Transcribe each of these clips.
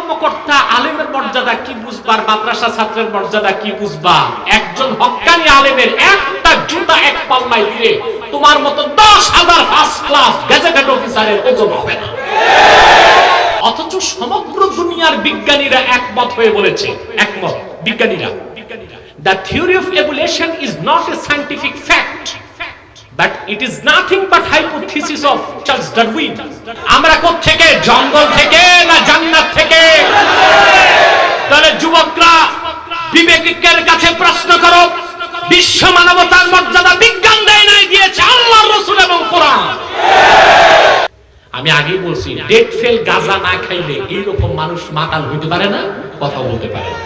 কর্মকর্তা আলেমের মর্যাদা কি বুঝবা, আর মাদ্রাসা ছাত্রের মর্যাদা কি বুঝবা? একজন হক্কানি আলেমের একটা জুতা এক পাল্লায় দিলে তোমার মতো 10,000 ফার্স্ট ক্লাস গেজেটেড অফিসারের ওজন হবে না। অথচ সমগ্র দুনিয়ার বিজ্ঞানীরা একমত হয়ে বলেছে, একমত বিজ্ঞানীরা, the theory of evolution is not a scientific fact, but it is nothing but hypothesis of Charles Darwin. আমরা কোথা থেকে, জঙ্গল থেকে না জান্নাত থেকে? তাহলে যুবকরা বিবেকের কাছে প্রশ্ন করো, বিশ্ব মানবতার মর্যাদা বিজ্ঞান দেয় নাই, দিয়েছে আল্লাহর রাসূল এবং কোরআন। আমি আগেই বলছি, ডেট ফেল গাঁজা না খাইলে এইরকম মানুষ মাতাল হইতে পারে না, কথা বলতে পারে না।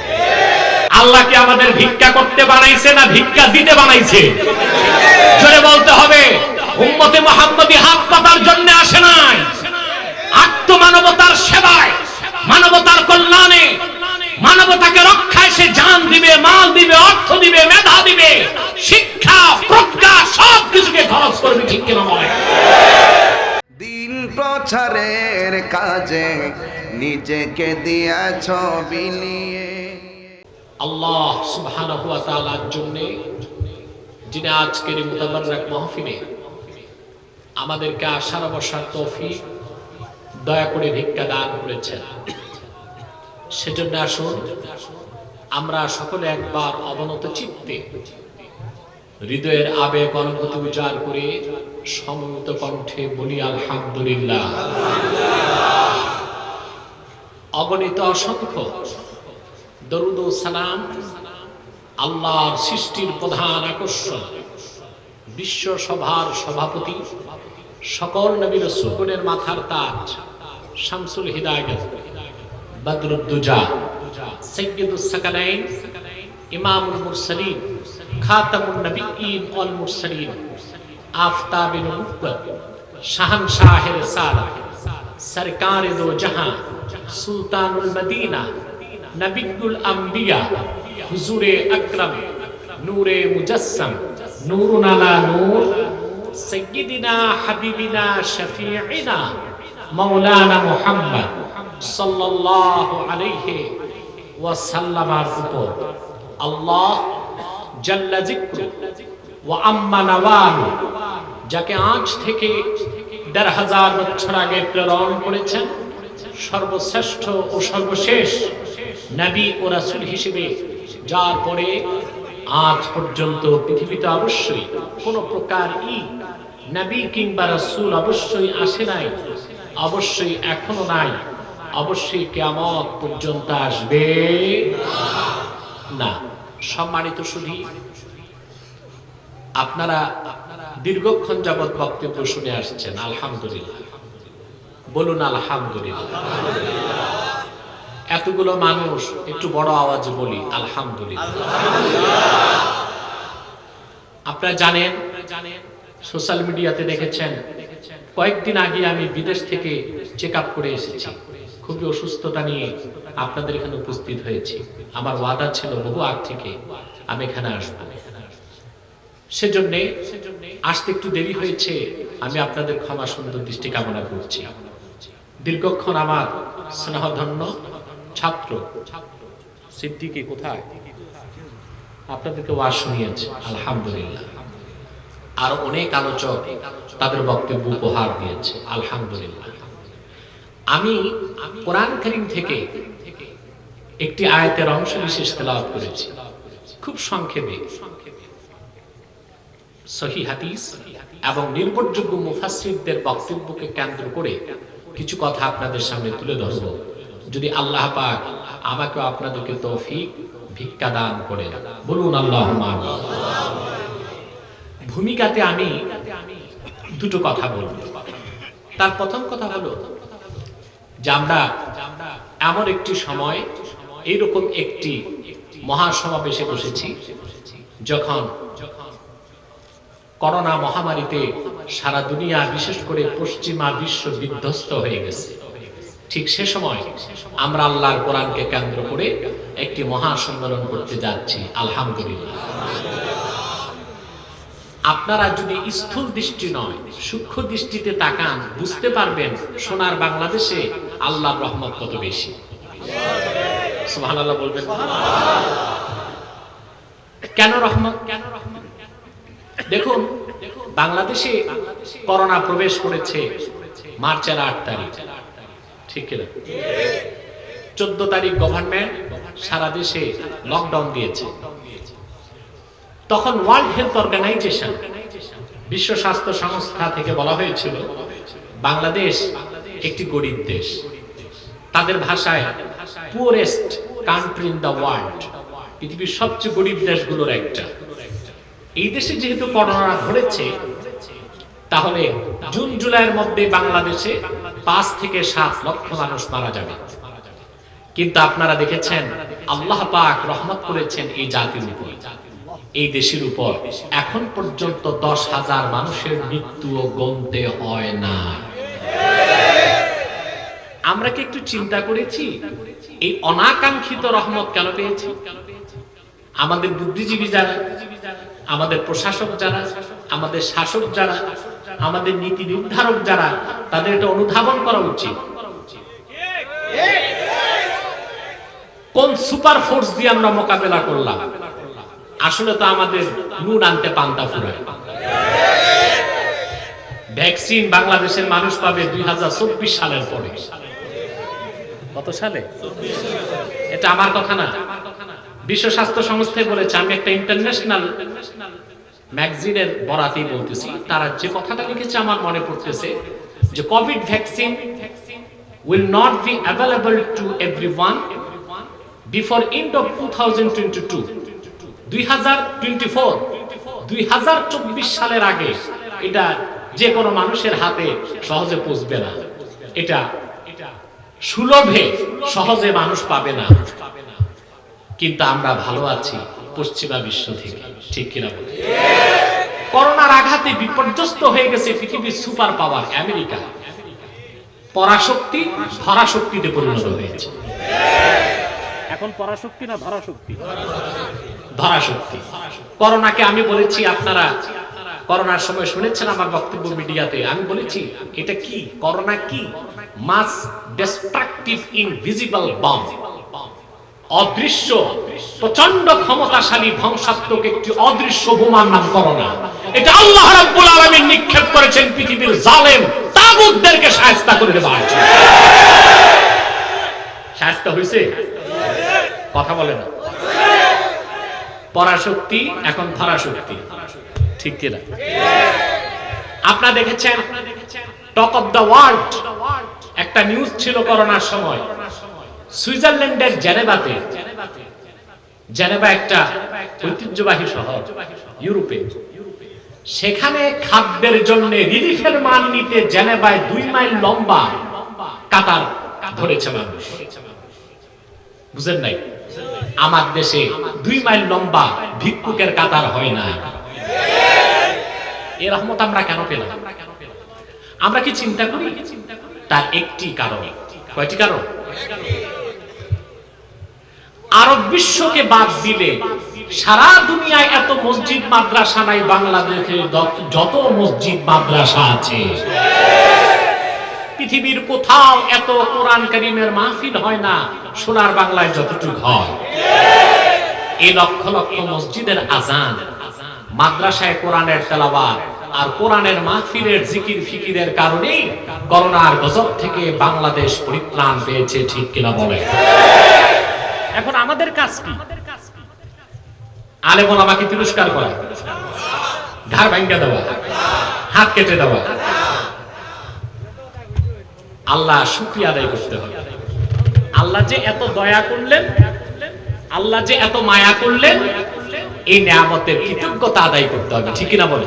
আল্লাহ কি আমাদের ভিক্ষা করতে বানাইছে না ভিক্ষা দিতে বানাইছে? জোরে বলতে হবে। উম্মতে মুহাম্মদী হাত পাতার জন্য আসে নাই, আত্মমানবতার সেবায়, মানবতার কল্যাণে, মানবতাকে রক্ষায় সে জান দিবে, মাল দিবে, অর্থ দিবে, মেধা দিবে, শিক্ষা, প্রজ্ঞা সব কিছুকে খরচ করবে, ঠিক কিনা বলে? দিন প্রচারের কাজে নিজেকে দিয়েছ বিলিয়ে। আল্লাহ সুবহানাহু ওয়া তাআলার জন্য যিনি আজকের এই মুতাবাররাক মাহফিলে আমাদেরকে আশার বসার তৌফিক দয়া করে ভিক্ষা দান করেছেন, সেজন্য আসুন আমরা সকলে একবার অবনত চিত্তে হৃদয়ের আবেগ অনুভূতি উজাড় করে সমবেত কণ্ঠে বলি আলহামদুলিল্লাহ। অগণিত অসংখ্য দরুদ ও সালাম আল্লাহর সৃষ্টির প্রধান আকর্ষণ, বিশ্ব সভার সভাপতি, সকল নবী রাসূলের মাথার তাজ, শামসুল হিদায়াত, বদরুদ্দুজা, সাইয়্যিদুস সাকালাইন, ইমামুল মুরসালিন, খাতামুন নবিয়্যিন ওয়াল মুরসালিন, আফতাবে নবুওয়াত, শাহনশাহে রিসালাত, সরকারে দো জাহান, সুলতানুল মদিনা, নবিয়ুল আম্বিয়া, হুজুরে আকরাম, নূরে মুজাসসাম, নূরুন আলা নূর, সাইয়্যিদিনা হাবিবিনা শফিঈনা মাওলানা মুহাম্মদ সাল্লাল্লাহু আলাইহি ওয়াসাল্লামের উপর আল্লাহ জাল্লা যিকরু ওয়া আম্মা নাওয়ালু, যাকে আজ থেকে ১৫০০ বছর আগে প্রেরণ করেছেন, সর্বশ্রেষ্ঠ ও সর্বশেষ নবী ও রাসূল হিসেবে, যার পরে আজ পর্যন্ত পৃথিবীতে অবশ্যই কোন প্রকার নবী কিংবা রাসূল অবশ্যই আসে নাই, অবশ্যই এখনো নাই, অবশ্যই কিয়ামত পর্যন্ত আসবে না। সম্মানিত সুধী, আপনারা দীর্ঘক্ষণ যাবৎ বক্তব্য শুনে আসছেন, আলহামদুলিল্লাহ বলুন, আলহামদুলিল্লাহ। এতগুলো মানুষ, একটু বড় আওয়াজে বলি আলহামদুলিল্লাহ। আপনারা জানেন, সোশ্যাল মিডিয়াতে দেখেছেন, কয়েকদিন আগে আমি বিদেশ থেকে চেক আপ করে এসেছি, খুবই অসুস্থতা নিয়ে আপনাদের এখানে উপস্থিত হয়েছি। আমার ওয়াদা ছিল বহু আগ থেকে আমি এখানে আসবো, সেজন্য আসতে একটু দেরি হয়েছে, আমি আপনাদের ক্ষমা সুন্দর দৃষ্টি কামনা করছি। দীর্ঘক্ষণ আমার স্নেহধন্য ছাত্র সিদ্দিকী কোথায়, আপনাদেরকে ওয়াজ শুনিয়েছে, আলহামদুলিল্লাহ। আর অনেক আলোচক তাদের বক্তব্য উপহার দিয়েছে, আলহামদুলিল্লাহ। আমি কোরআন কারীম থেকে একটি আয়াতের অংশ বিশেষ তেলাওয়াত করেছি, খুব সংক্ষেপে। সহিহ হাদিস এবং নির্ভরযোগ্য মুফাসসিরদের বক্তব্যকে কেন্দ্র করে কিছু কথা আপনাদের সামনে তুলে ধরব, যদি আল্লাহ পাক আমাকে আপনাদেরকে তৌফিক ভিক্ষা দান করেন, বলুন আল্লাহুম্মা আমিন। ভূমিকাতে আমি দুটো কথা বলব। তার প্রথম কথা হলো যে আমরা এমন একটি সময়, এইরকম একটি মহাসমাবেশে বসেছি যখন করোনা মহামারীতে সারা দুনিয়া, বিশেষ করে পশ্চিমা বিশ্ব বিধ্বস্ত হয়ে গেছে। ঠিক সে সময় আমরা আল্লাহর কোরআনকে কেন্দ্র করে একটি মহাসম্মেলন করতে যাচ্ছি, আলহামদুলিল্লাহ। আপনারা যদি স্থূল দৃষ্টি নয়, সূক্ষ্ম দৃষ্টিতে তাকান, বুঝতে পারবেন সোনার বাংলাদেশে আল্লাহর রহমত কত বেশি। সুবহানাল্লাহ বলবেন। কেন রহমত? দেখুন, বাংলাদেশে করোনা প্রবেশ করেছে মার্চের 8 তারিখ, ঠিক কিনা? 14 তারিখ গভর্নমেন্ট সারা দেশে লকডাউন দিয়েছে। তখন ওয়ার্ল্ড হেলথ অর্গানাইজেশন, বিশ্ব স্বাস্থ্য সংস্থা থেকে বলা হয়েছিল বাংলাদেশ একটি গরিব দেশ, তাদের ভাষায় poorest country in the world, পৃথিবীর সবচেয়ে গরিব দেশগুলোর একটা। এই দেশে যেহেতু করোনা ধরেছে, তাহলে জুন জুলাইয়ের মধ্যে বাংলাদেশে 5 থেকে 7 লক্ষ মানুষ মারা যাবে। কিন্তু আপনারা দেখেছেন আল্লাহ পাক রহমত করেছেন এই জাতির উপর, এই দেশের উপর এখন পর্যন্ত 10,000 মানুষের মৃত্যুও গণতে হয় না। আমরা কি একটু চিন্তা করেছি এই অনাকাঙ্ক্ষিত রহমত কেন পেয়েছি? আমাদের বুদ্ধিজীবী যারা, আমাদের প্রশাসক যারা, আমাদের শাসক যারা, আমাদের নীতি নির্ধারক যারা, তাদের এটা অনুধাবন করা উচিত। কোন সুপার ফোর্স দিয়ে আমরা মোকাবেলা করলাম? আসলে তো আমাদের নুন আনতে পান্তা ফুরায়। ভ্যাকসিন বাংলাদেশের মানুষ পাবে 2024 সালের পরে। কত সালে? এটা আমার কথা না, বিশ্ব স্বাস্থ্য সংস্থায় বলেছে। আমি একটা ইন্টারন্যাশনাল ম্যাগাজিনের বরাতেই বলতেছি, তারা যে কথাটা লিখেছে আমার মনে পড়তেছে যে Covid vaccine will not be available to everyone before end of 2022. 2024 সালের আগে এটা যে কোনো মানুষের হাতে সহজে পৌঁছবে না। এটা সুলভে সহজে মানুষ পাবে না। কিন্তু আমরা ভালো আছি পশ্চিমা বিশ্ব থেকে, ঠিক কিনা বলে? করোনার আঘাতে বিপর্যস্ত হয়ে গেছে পৃথিবীর সুপার পাওয়ার আমেরিকা। পরাশক্তি ধরাশক্তিতে পরিণত হয়েছে। এখন পরাশক্তি না ধরাশক্তি? ধরাশক্তি। করোনাকে আমি বলেছি, আপনারা করোনার সময় শুনেছেন আমার বক্তব্য মিডিয়াতে, আমি বলেছি এটা কি, করোনা কি? মাস ডিস্ট্রাকটিভ ইনভিজিবল বম্ব, অদৃশ্য প্রচন্ড ক্ষমতাশালী ধ্বংসাত্মক একটি অদৃশ্য বোমার নাম করোনা। এটা আল্লাহ রাব্বুল আলামিন নিক্ষেপ করেছেন পৃথিবীর জালেম তাগুতদেরকে শায়েস্তা করে দেওয়ার জন্য। শায়েস্তা হইছে? কথা বলে না। পরাশক্তি এখন ধরাশক্তি, ঠিক কিনা? আপনারা দেখেছেন টক অফ দ্য ওয়ার্ল্ড একটা নিউজ ছিল করোনার সময়। সুইজারল্যান্ডের জেনেভাতে, জেনেভা একটা ঐতিহ্যবাহী শহর ইউরোপে, সেখানে খাদ্যের জন্য রিলিফের মাল নিতে জেনেভায় 2 মাইল লম্বা কাতার ধরেছে মানুষ। বুঝেন নাই? আমার দেশে 2 মাইল লম্বা ভিক্ষুকের কাতার হয় না। এই রহমত আমরা কেন পেলাম? আমরা কি চিন্তা করি? তার একটি কারণ। কয়টি কারণ? আরব বিশ্বকে বাদ দিলে সারা দুনিয়ায় এত মসজিদ মাদ্রাসা নাই, বাংলাদেশে যত মসজিদ মাদ্রাসা আছে। পৃথিবীর কোথাও এত কোরআন কারীমের মাহফিল হয় না সোনার বাংলায় যতটুকু হয়। এই লক্ষ লক্ষ মসজিদের আজান, মাদ্রাসায় কোরআনের তেলাওয়াত আর কোরআনের মাহফিলের জিকির ফিকিরের কারণেই করোনার গজব থেকে বাংলাদেশ পরিত্রাণ পেয়েছে, ঠিক কিনা বলে? এখন আমাদের কাজ কি? আলেম ওলামাকে তিরস্কার করা, ঘাড় ভাঙা দেওয়া, হাত কেটে দেওয়া? আল্লাহ শুকরিয়া আদায় করতে হবে। আল্লাহ যে এত দয়া করলেন, আল্লাহ যে এত মায়া করলেন, এই নিয়ামতের কৃতজ্ঞতা আদায় করতে হবে, ঠিক কিনা বলে?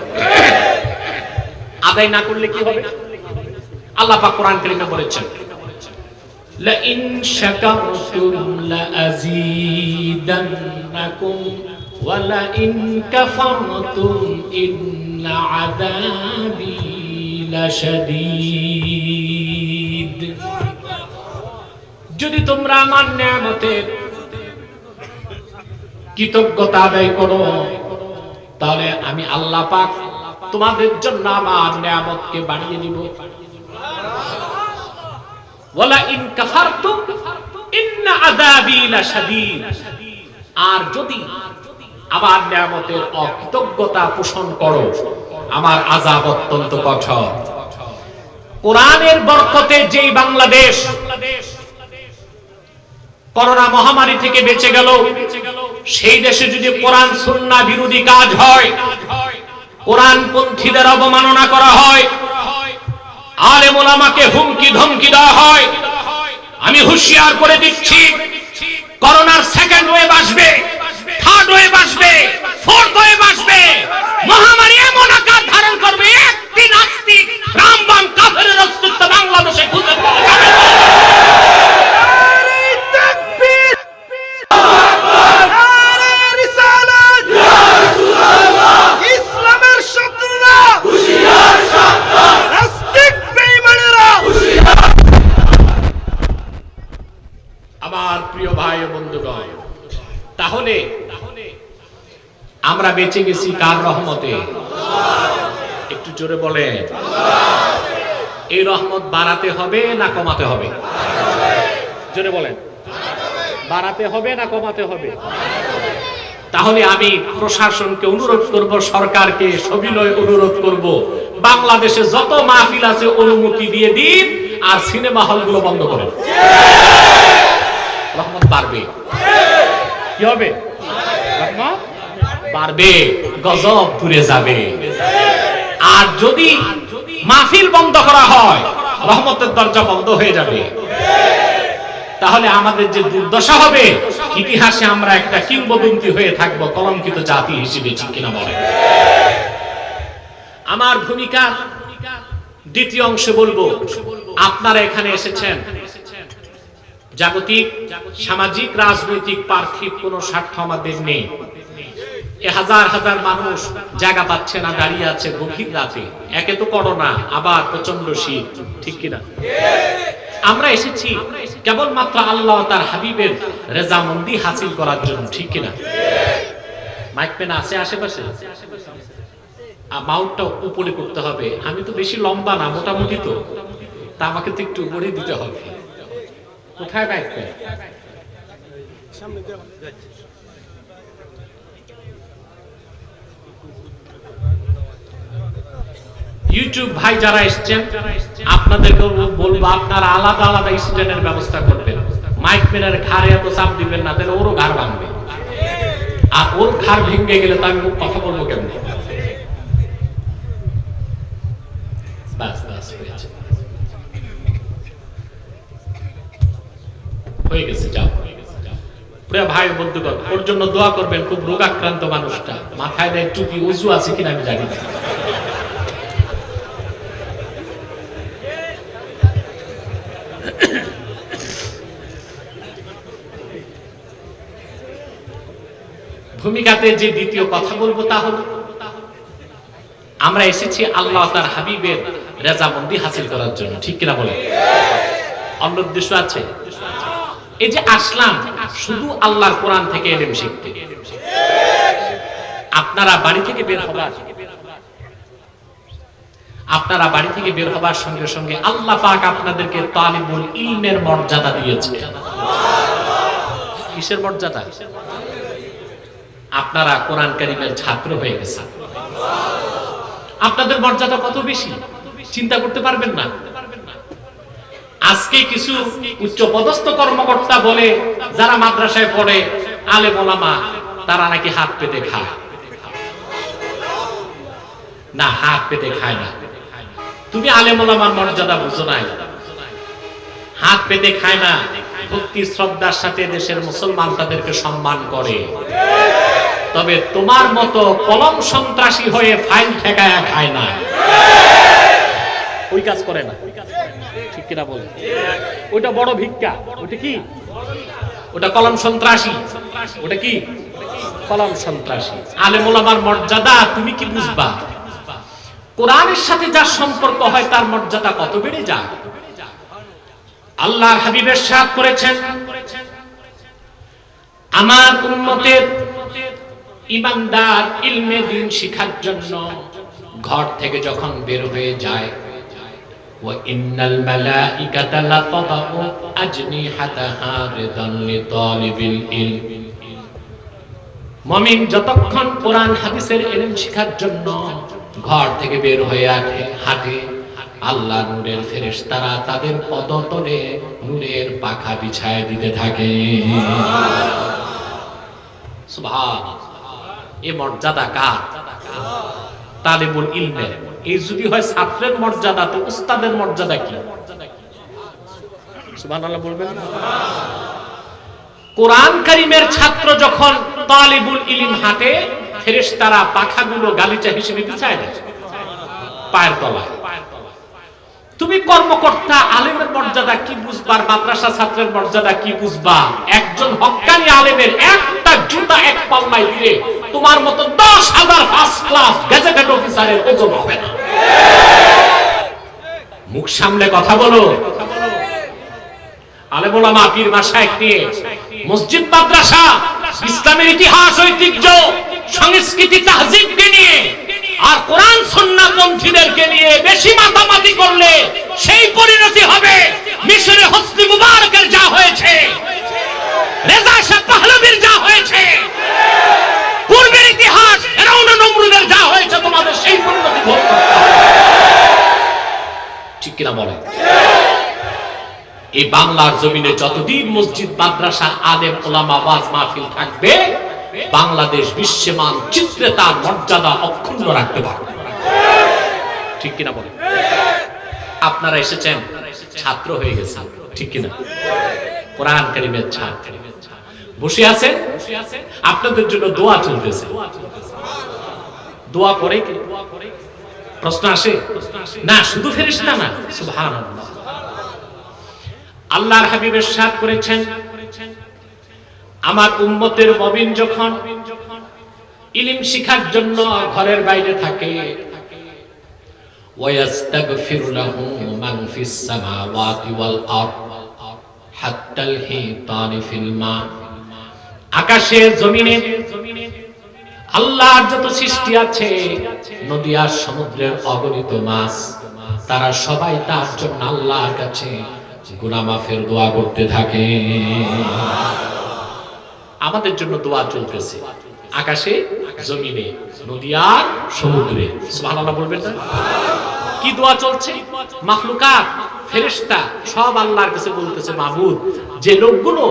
আদায় না করলে কি হবে? আল্লাহ পাক কোরআন কারীমে বলেছেন, লা ইন শাকারতুম লা আযীদান্নাকুম ওয়া লা ইন কাফারতুম ইন্না আযাবি লাশাদীদ। যদি তোমরা আমার নিয়ামতের কৃতজ্ঞতা আদায় করো, তাহলে আমি আল্লাহ পাক তোমাদের জন্য আমার নিয়ামতকে বাড়িয়ে দিব। ওয়ালা ইন কাফারতুম ইন্না আযাবি লাশাদীদ, আর যদি আমার নিয়ামতের অকৃতজ্ঞতা পোষণ করো আমার আযাব অত্যন্ত কঠোর। কোরআনের বরকতে যেই বাংলাদেশ করোনা মহামারী থেকে বেঁচে গেল, সেই দেশে যদি কোরআন সুন্নাহ বিরোধী কাজ হয়, কোরআনপন্থীদের অবমাননা করা হয়, আলেম ওলামাকে হুমকি ধমকি দেওয়া হয়, আমি হুঁশিয়ার করে দিচ্ছি, করোনার সেকেন্ড ওয়েভ আসবে, থার্ড ওয়েভ আসবে, ফোর্থ ওয়েভ আসবে, মহামারী এমন আকার ধারণ করবে, একটি নাস্তিক রামবাম কাফেরের অস্তিত্ব বাংলাদেশে খুঁজে পাওয়া যাবে না। আমার প্রিয় ভাই ও বন্ধুগণ, তাহলে আমরা বেঁচে গেছি কার রহমতে? একটু জোরে বলেন। এই রহমত বাড়াতে হবে না কমাতে হবে? জোরে বলেন। বাড়াতে হবে না কমাতে হবে? তাহলে আমি প্রশাসনকে অনুরোধ করব, সরকারকে সবিনয় অনুরোধ করব, বাংলাদেশে যত মাহফিল আছে অনুমতি দিয়ে দিন, আর সিনেমা হলগুলো বন্ধ করেন। রহমত বাড়বে। কি হবে? রহমত বাড়বে, গজব দূরে যাবে। আর যদি মাহফিল বন্ধ করা হয়, রহমতের দরজা বন্ধ হয়ে যাবে। তাহলে আমাদের যে দুর্দশা হবে, ইতিহাসে আমরা একটা কিংবদন্তি হয়ে থাকবো, কলঙ্কিত জাতি হিসেবে। ঠিক কিনা বলেন? আমার ভূমিকা দ্বিতীয় অংশে বলবো, আপনারা এখানে এসেছেন জাগতিক সামাজিক রাজনৈতিক পার্থিব কোনো স্বার্থ আমাদের নেই। হাজার হাজার মানুষ জায়গা পাচ্ছে না, দাঁড়িয়ে আছে গভীর রাতে, একে তো করোনা, আবার প্রচন্ড শীত। ঠিক কিনা? আমরা এসেছি কেবলমাত্র আল্লাহ তার হাবিবের রেজামন্দি হাসিল করার জন্য। ঠিক কিনা? মাইক পেন আছে আশেপাশে? মাউন্টটা উপরে করতে হবে। আমি তো বেশি লম্বা না, মোটামুটি তো, তা আমাকে তো একটু উপরে দিতে হবে। কোথায় মাইক পেন? ইউটিউব ভাই যারা এসেছেন, আপনাদেরকে বলবো, আপনারা আলাদা আলাদা স্ট্যান্ডের ব্যবস্থা করবেন। মাইক পেনের ঘাড়ে এত চাপ দিবেন না, তাহলে ওরও ঘাড় ভাঙবে, আর ওর ঘাড় ভেঙে গেলে তো আমি কথা বলবো কেমন? বাস বাস, হয়ে গেছে, যাও। প্রিয় ভাই বন্ধুগণ, ওর জন্য দোয়া করবেন। খুব রোগাক্রান্ত মানুষটা, মাথায় দেয় টুপি, উজু আছে কিনা আমি জানি না। ভূমিকাতে যে দ্বিতীয় কথা বলবো তা হলো, আমরা এসেছি আল্লাহ তার হাবিবের রেজামন্দি হাসিল করার জন্য। ঠিক কিনা বলে? অন্য উদ্দেশ্য আছে? এই যে আসলাম শুধু আল্লাহর কোরআন থেকে ইলম শিখতে। আপনারা বাড়ি থেকে বের হবার সঙ্গে সঙ্গে আল্লাহ পাক আপনাদেরকে তালিবুল ইলমের মর্যাদা দিয়েছে। কিসের মর্যাদা? আপনারা কোরআন কারীমের ছাত্র হয়ে গেছেন। আপনাদের মর্যাদা কত বেশি চিন্তা করতে পারবেন না। আজকে কিছু উচ্চ পদস্থ কর্মকর্তা বলে, যারা মাদ্রাসায় পড়ে, আলেম ওলামা, তারা নাকি হাত পেতে খায়। না, হাত পেতে খায় না। তুমি আলেম ওলামার মর্যাদা বুঝো নাই। হাত পেতে খায় না, ভক্তি শ্রদ্ধার সাথে দেশের মুসলমান তাদেরকে সম্মান করে। তবে তোমার মতো কলম সন্ত্রাসী হয়ে ফাইল ঠেকায়া খায় না, ওই কাজ করে না। ঠিক কিনা বলে? ওটা বড় ভিক্ষা। ওটা কি? ওটা কলম সন্ত্রাসী। ওটা কি? কলম সন্ত্রাসী। আলেম ওলামার মর্যাদা তুমি কি বুঝবা? কোরআনের সাথে যার সম্পর্ক হয় তার মর্যাদা কত বেড়ে যায়। আল্লাহর হাবিব ইরশাদ করেছেন, আমার উম্মতের ঈমানদার ইলমে দ্বীন শিখার জন্য ঘর থেকে যখন বের হয়ে যায়, ওয়া ইন্নাল মালাইকাতা লাতাদউ আজনিহাতাহা রিদান লিতালিবিল ইলম। মুমিন যতক্ষণ কোরআন হাদিসের ইলম শিখার জন্য ঘর থেকে বের হয়ে হাঁটে, আল্লাহর নূরের ফেরেশতারা তাদের পদতলে নূরের পাখা বিছায় দিতে থাকে। সুবহানাল্লাহ। এই মর্যাদা কার? তালিবুল ইলমের। এই যদি হয় ছাত্রের মর্যাদা, তো উস্তাদের মর্যাদা কি? সুবহানাল্লাহ বলবেন। কোরআন কারীমের ছাত্র যখন তালিবুল ইলম হাঁটে, ফেরেশতারা পাখাগুলো গালিচা হিসেবে বিছায় দেয় পায়ের তলায়। তুমি কর্মকর্তা আলেমের মর্যাদা কি বুঝবা, মাদ্রাসা ছাত্রের মর্যাদা কি বুঝবা? একজন হক্কানি আলেমের একটা জুতা এক পাল্লায় দিলে তোমার মতো 10,000 ফার্স্ট ক্লাস গেজেটেড অফিসারের ওজন হবে না। মুখ সামলে কথা বলো। আলেম ওলামা পীর মাশায়েখ নিয়ে মসজিদ মাদ্রাসা ইসলামের ইতিহাস ঐতিহ্য সংস্কৃতি তাহজিবকে নিয়ে আর কোরআন সুন্নাহ পন্থীদেরকে নিয়ে বেশি মাতামাতি করলে সেই পরিণতি হবে মিশরে হোসনি মুবারকের যা হয়েছে, রেজা শাহ পাহলভীর যা হয়েছে, পূর্বের ইতিহাস ফেরাউন নমরুদের যা হয়েছে, তোমাদের সেই পরিণতি ভোগ করতে হবে। ঠিক কিনা বলেন? এই বাংলার জমিনে যতদিন মসজিদ মাদ্রাসা আলেম ওলামা ওয়াজ মাহফিল থাকবে, বাংলাদেশ বিশ্ব মানচিত্রে তার মর্যাদা অক্ষুণ্ণ রাখতে পারবে। ঠিক কিনা বলেন? আপনারা এসেছেন, ছাত্র হয়ে গেছেন, ঠিক কিনা? কোরআন কারীমের ছাত্র বসে আছেন, আপনাদের জন্য দোয়া চলতেছে। দোয়া করে কি? প্রশ্ন আসে না? শুধু ফেরেশতা না, সুবহানাল্লাহ। আল্লাহর হাবিব ইরশাদ করেছেন, আমার উম্মতের মুমিন যখন ইলম শিখার জন্য ঘরের বাইরে থাকে, ওয়ায়াস্তাগফিরু লাহু মান ফিস সামাওয়াতি ওয়াল আরদ হাত্তাল হিতানি ফিল মা। আকাশে জমিনে আল্লাহর যত সৃষ্টি আছে, নদী আর সমুদ্রের অগণিত মাছ, তারা সবাই তার জন্য আল্লাহর কাছে গুনাহ মাফের দোয়া করতে থাকে। আমাদের জন্য দোয়া চলতেছে আকাশে জমিনে নদী আর সমুদ্রে। সুবহানাল্লাহ বলবেন না? কি দোয়া চলছে? মাখলুকাত ফেরেশতা সব আল্লাহর কাছে বলতেছে, মাবুদ, যে লোকগুলো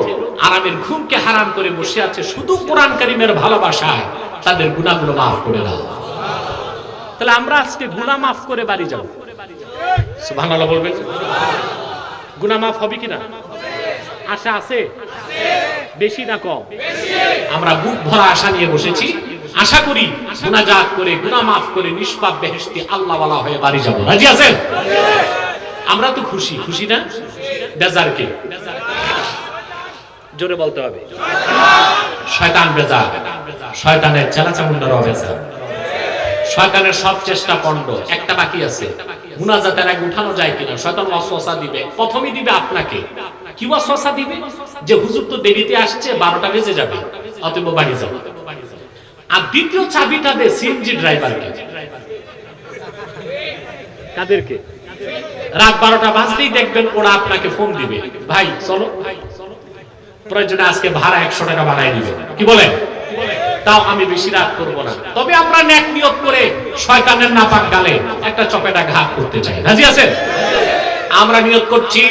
আরামের ঘুমকে হারাম করে বসে আছে শুধু কোরআন কারীমের ভালোবাসায়, তাদের গুনাহগুলো মাফ করে দাও। তাহলে আমরা আজকে গুনাহ মাফ করে বাড়ি যাব। সুবহানাল্লাহ বলবেন। গুনাহ মাফ হবে কিনা? আশা আছে? বেশি না কম? আমরা বুক ভরা আশা নিয়ে বসেছি। আশা করি মুনাজাত করে গুনাহ মাফ করে নিষ্পাপ বেহেশতি আল্লাহ ওয়ালা হয়ে বাড়ি যাব। রাজি আছেন? আমরা তো খুশি, খুশি না? বেজার কে? জোরে বলতে হবে। শয়তান বেজার, শয়তানের চেলাচামুন্ডারও বেজার, শয়তানের সব চেষ্টা পণ্ড। একটা বাকি আছে, মুনাজাতের আগে উঠানো যায় কিনা। শয়তান ওয়াসওয়াসা দিবে, প্রথমেই দিবে আপনাকে। কি ওয়াসওয়াসা দিবে? যে হুজুর তো দেরিতে আসছে, 12টা বেজে যাবে, অতএব বাড়ি যাও। আর দ্বিতীয় চাবিটা দে সিএনজি ড্রাইভারকে। কাদেরকে? রাত 12টা বাজলেই দেখবেন ওরা আপনাকে ফোন দিবে, ভাই চলো, প্রয়োজনে আজকে ভাড়া 100 টাকা বাড়ায় দিবে। কি বলেন? তাও আমি বেশি রাত করব না। তবে আমরা নেক নিয়ত করে শয়তানের নাপাক গালে একটা চপেটা ঘাত করতে চাই। রাজি আছেন? আমরা নিয়ত করছি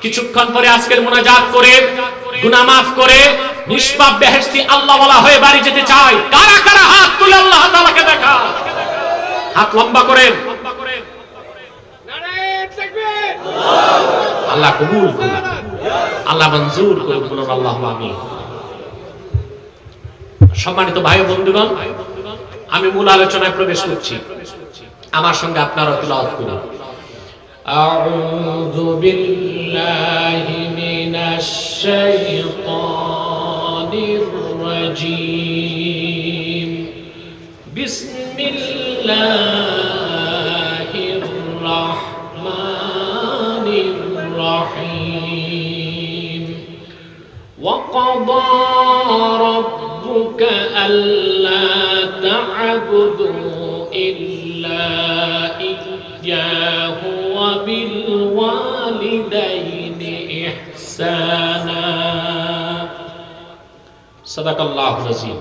কিছুক্ষণ পরে আজকের মুনাজাত করে গুনাহ মাফ করে নিষ্পাপ বেহেশতি আল্লাহ ওয়ালা হয়ে বাড়ি যেতে চাই। কারা কারা হাত তুলে আল্লাহ তাআলাকে দেখা? হাত লম্বা করেন। নারায়ে তাকবীর। আল্লাহ কবুল করুন, আল্লাহ মঞ্জুর করুন, বলুন আল্লাহুম্মা আমিন। সম্মানিত ভাই ও বন্ধুগণ, আমি মূল আলোচনায় প্রবেশ করছি। আমার সঙ্গে আপনারা তিলাওয়াত করুন। আউযু বিল্লাহি মিনাশ শাইতানির রাজীম। বিসমিল্লাহির রাহমানির রাহিম। ওয়া ক্বাদা ربك ألا تعبدوا إلا إياه وبالوالدين সাদাকাল্লাহু রাজিম।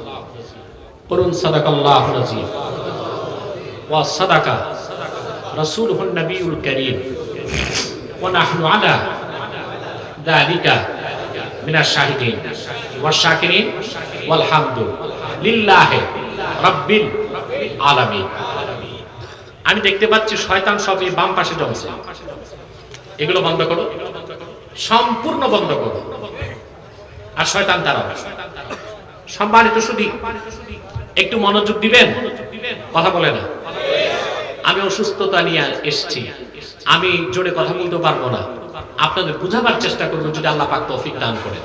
পড়ুন সাদাকাল্লাহু রাজিম। ওয়া সাদাকা রাসূলুহুন নবিয়ুল কারীম ওয়া নাহনু আলা যালিকা মিনাশ শাহিদিন ওয়াশ শাকিরিন ওয়াল হামদু লিল্লাহি রাব্বিল আলামিন। আমি দেখতে পাচ্ছি শয়তান সব এই বাম পাশে জমছে। এগুলো বন্ধ করো, সম্পূর্ণ বন্ধ করো। আর শয়তান তারাও। সম্মানিত সুধী, একটু মনোযোগ দিবেন, কথা বলে না। আমি অসুস্থতা নিয়ে এসেছি, আমি জোরে কথা বলতে পারবো না, আপনাদের বুঝাবার চেষ্টা করবো যদি আল্লাহ পাক তৌফিক দান করেন।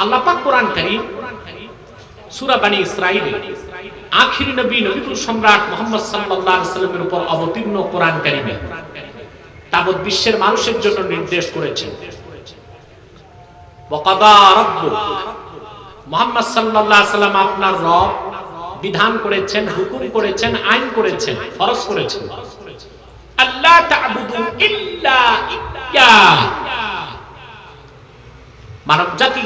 আল্লাহ পাক কোরআন কারীম সূরা বনী ইসরাঈল আখিরি নবী নবীকুল সম্রাট মুহাম্মদ সাল্লাল্লাহু আলাইহি ওয়াসাল্লামের উপর অবতীর্ণ কোরআন কারীমে তাবৎ বিশ্বের মানুষের জন্য নির্দেশ করেছেন। ওয়াকাদা রাব্বুক, মুহাম্মদ সাল্লাল্লাহু আলাইহি ওয়াসাল্লাম আপনার রব বিধান করেছেন, হুকুম করেছেন, আইন করেছেন, ফরজ করেছেন, আল্লাহ তা'বুদু ইল্লা ইয়্যা, মানব জাতি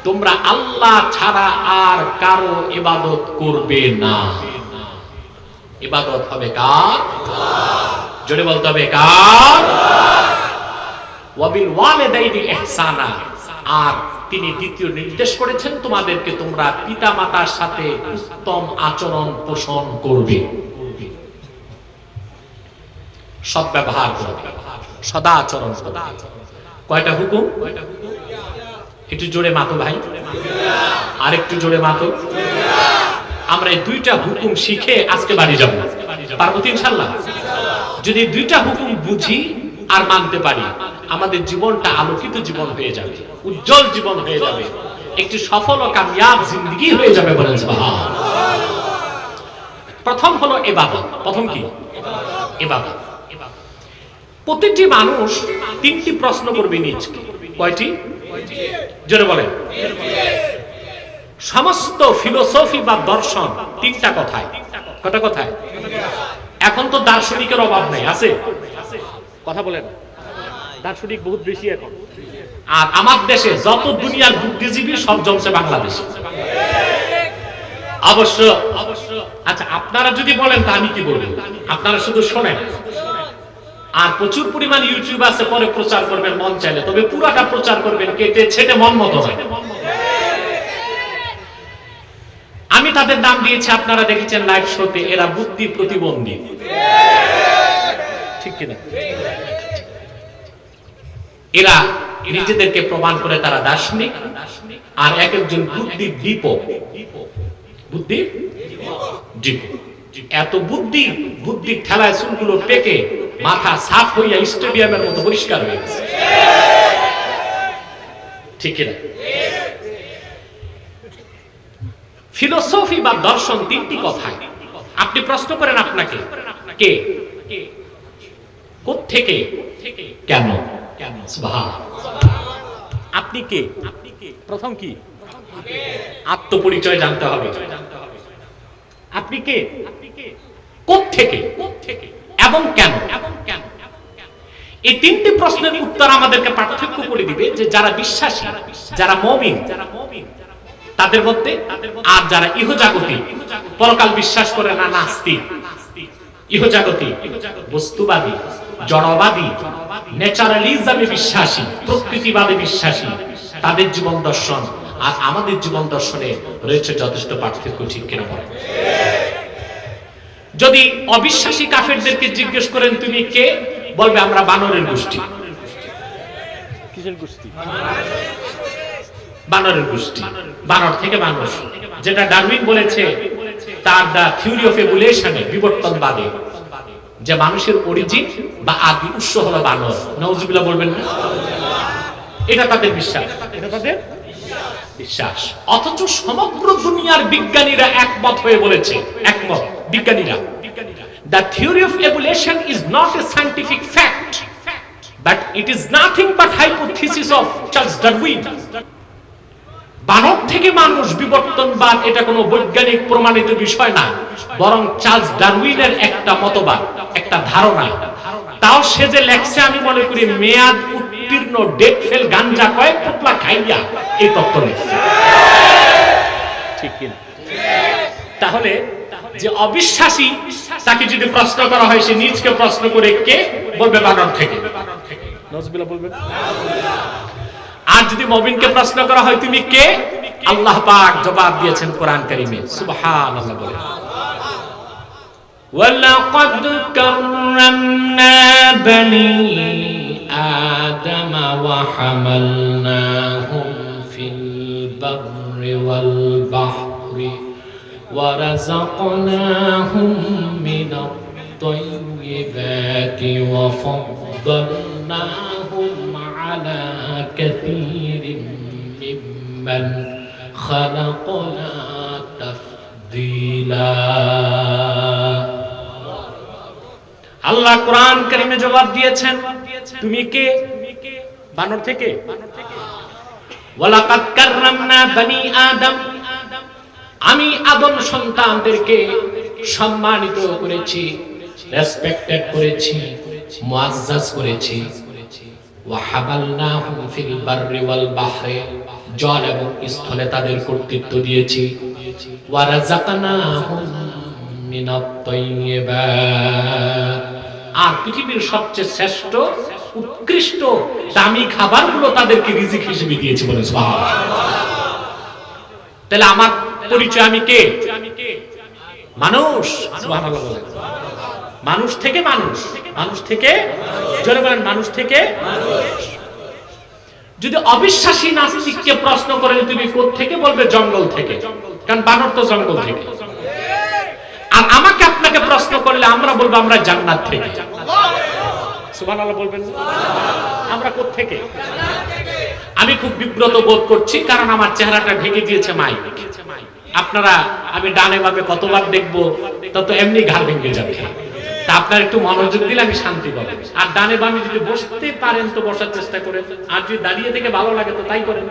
তোমরা আল্লাহ ছাড়া আর কারো ইবাদত করবে না। ইবাদত হবে কার? জোরে বলতে হবে কার? ওয়া বিল ওয়ালিদাইনি ইহসানা, আর তিনি দ্বিতীয় নির্দেশ করেছেন তোমাদেরকে তোমরা পিতামাতার সাথে উত্তম আচরণ পোষণ করবে, সদ্ব্যবহার করবে, সদা আচরণ করবে। কয়টা হুকুম? একটু জোরে মাতো ভাই, আর একটু জোরে মাতো। আমরা এই দুইটা হুকুম শিখে আজকে বাড়ি যাব, পারবো তো ইনশাআল্লাহ? যদি দুইটা হুকুম বুঝি আর মানতে পারি, আমাদের জীবনটা আলোকিত জীবন হয়ে যাবে, উজ্জ্বল জীবন হয়ে যাবে, একটি সফল ও কামিয়াব জিন্দেগি হয়ে যাবে। বলেন সুবহান। প্রথম হলো ইবাদত। প্রথম কি? ইবাদত। প্রতিটি মানুষ তিনটি প্রশ্ন করবে নিজকে। কয়টি? জোরে বলেন। সমস্ত ফিলোসফি বা দর্শন তিনটা কথায়। কটা কথায়? এখন তো দার্শনিকের অভাব নেই, আছে? কথা বলেন। দার্শনিক বহুত বেশি এখন। আর আমার দেশে যত দুনিয়ার বুদ্ধিজীবী সব জমছে বাংলাদেশে। অবশ্য আচ্ছা, আপনারা যদি বলেন তা আমি কি বলবো? আপনারা শুধু শোনেন। আর প্রচুর পরিমাণ ইউটিউব আছে, পরে প্রচার করবেন মন চাইলে, তবে পুরাটা প্রচার করবেন কেটে ছেটে মন মতো নয়। আমি তাদের নাম দিয়েছি, আপনারা দেখেছেন লাইভ শোতে, এরা বুদ্ধি প্রতিবন্ধী। ঠিক কিনা? এরা নিজেদেরকে প্রমাণ করে তারা দার্শনিক, আর এক একজন বুদ্ধি দীপক। বুদ্ধি দীপক। এত বুদ্ধির ঠেলায় চুলগুলো পেকে মাথা সাফ হইয়া স্টেডিয়ামের মতো পরিষ্কার হয়ে গেছে। ঠিক না? ফিলোসফি বা দর্শন তিনটি কথায়। আপনি প্রশ্ন করেন আপনাকে, কে, কোত্থেকে, কেন? সুবহান। আপনি কে? প্রথম কি? আত্মপরিচয় জানতে হবে। আপনি কে, কোত্থেকে এবং কেন? এই তিনটি প্রশ্নের উত্তর আমাদেরকে পার্থক্য করে দিবে যে যারা বিশ্বাসী, যারা মুমিন তাদের মধ্যে, আর যারা ইহজাগতিক, পরকাল বিশ্বাস করে না, নাস্তিক। ইহজাগতিক, বস্তুবাদী, জড়বাদী, ন্যাচারালিজমে বিশ্বাসী, প্রকৃতিবাদে বিশ্বাসী, তাদের জীবন দর্শন আর আমাদের জীবন দর্শনে রয়েছে যথেষ্ট পার্থক্য। ঠিক কিনা বলেন? যদি অবিশ্বাসী কাফেরদেরকে জিজ্ঞেস করেন তুমি কে, বলবে আমরা বানরের গোষ্ঠী। কিসের গোষ্ঠী? বানরের গোষ্ঠী। বানর থেকে মানুষ, যেটা ডারউইন বলেছে তার দা থিওরি অফ এভোলিউশনে, বিবর্তনবাদে, যে মানুষের অরিজিন বা আদি উৎস হলো বানর। নাউজুবিল্লাহ বলবেন না? এটা তাদের বিশ্বাস, এটা তাদের বিশ্বাস। অথচ সমগ্র দুনিয়ার বিজ্ঞানীরা একমত হয়ে বলেছে, একমত বিজ্ঞানীরা, the theory of evolution is not a scientific fact, but it is nothing but hypothesis of Charles Darwin. বানর থেকে মানুষ বিবর্তনবাদ এটা কোনো বৈজ্ঞানিক প্রমাণিত বিষয় না, বরং চার্লস ডারউইনের একটা মতবাদ, একটা ধারণা। তাও সে যে লেখছে, আমি মনে করি মেয়াদ উত্তীর্ণ ডেট ফেল গাঞ্জা কয়েক পোটলা খাইয়া এই তত্ত্ব লিখছে। ঠিক কিনা? তাহলে যে অবিশ্বাসী তাকে যদি প্রশ্ন করা হয়, সে নিজকে প্রশ্ন করে কে বলবে বানর থেকে। নজবিল্লাহ বলবে। আর যদি মুমিনকে প্রশ্ন করা হয় তুমি কে, আল্লাহ পাক জবাব দিয়েছেন কোরআন কারীমে, সুবহানাল্লাহ বলে। ওয়ালাকাদ কাররামনা বনি আদম ওয়া হামালনাহুম ফিল বাররি ওয়াল বাহরি ওয়া রাযাকনাহুম মিনাত তাইয়্যিবাতি ওয়া ফাদ্দালনাহুম আলা কাসীরিম মিম্মান খালাকনা তাফদীলা। আল্লাহ কোরআন কারীমে জবাব দিয়েছেন তুমি কে, বানর থেকে। ওয়ালাকাদ কাররামনা বনি আদম, আমি আদম সন্তানদেরকে সম্মানিত করেছি, রেসপেক্টেড করেছি, মুআজ্জাজ করেছি। ওয়া হামালনাহুম ফিল বাররি ওয়াল বাহরি, জল এবং স্থলে তাদের কর্তৃত্ব দিয়েছি। ওয়া রাযাকনাহুম মিনাত তাইয়্যিবাত, আর পৃথিবীর সবচেয়ে শ্রেষ্ঠ উৎকৃষ্ট দামি খাবারগুলো তাদেরকে রিজিক হিসেবে দিয়েছি বলে সুবহানাল্লাহ। তাহলে আমার পরিচয় আমি কে? মানুষ। সুবহানাল্লাহ বলে। মানুষ থেকে মানুষ, মানুষ থেকে, জোরে বলেন মানুষ থেকে মানুষ। যদি অবিশ্বাসী নাস্তিককে প্রশ্ন করে তুমি কোথা থেকে, বলবে জঙ্গল থেকে, কারণ বানর তো জঙ্গল থেকে। আর আমাকে আপনাকে প্রশ্ন করলে আমরা বলবো আমরা জান্নাত থেকে। সুবহানাল্লাহ বলবেন। আমরা কোথা থেকে? আমি খুব বিব্রত বোধ করছি, কারণ আমার চেহারাটা ঢেকে দিয়েছে মাইক। আপনারা আমি ডানে বামে কতবার দেখবো তত এমনি ঘাড় ভেঙে যাবে। তা আপনারা একটু মনোযোগ দিলে আমি শান্তি পাবো। আর ডানে বামে যদি বসতে পারেন তো বসার চেষ্টা করেন, আর যদি দাঁড়িয়ে থেকে ভালো লাগে তো তাই করেন।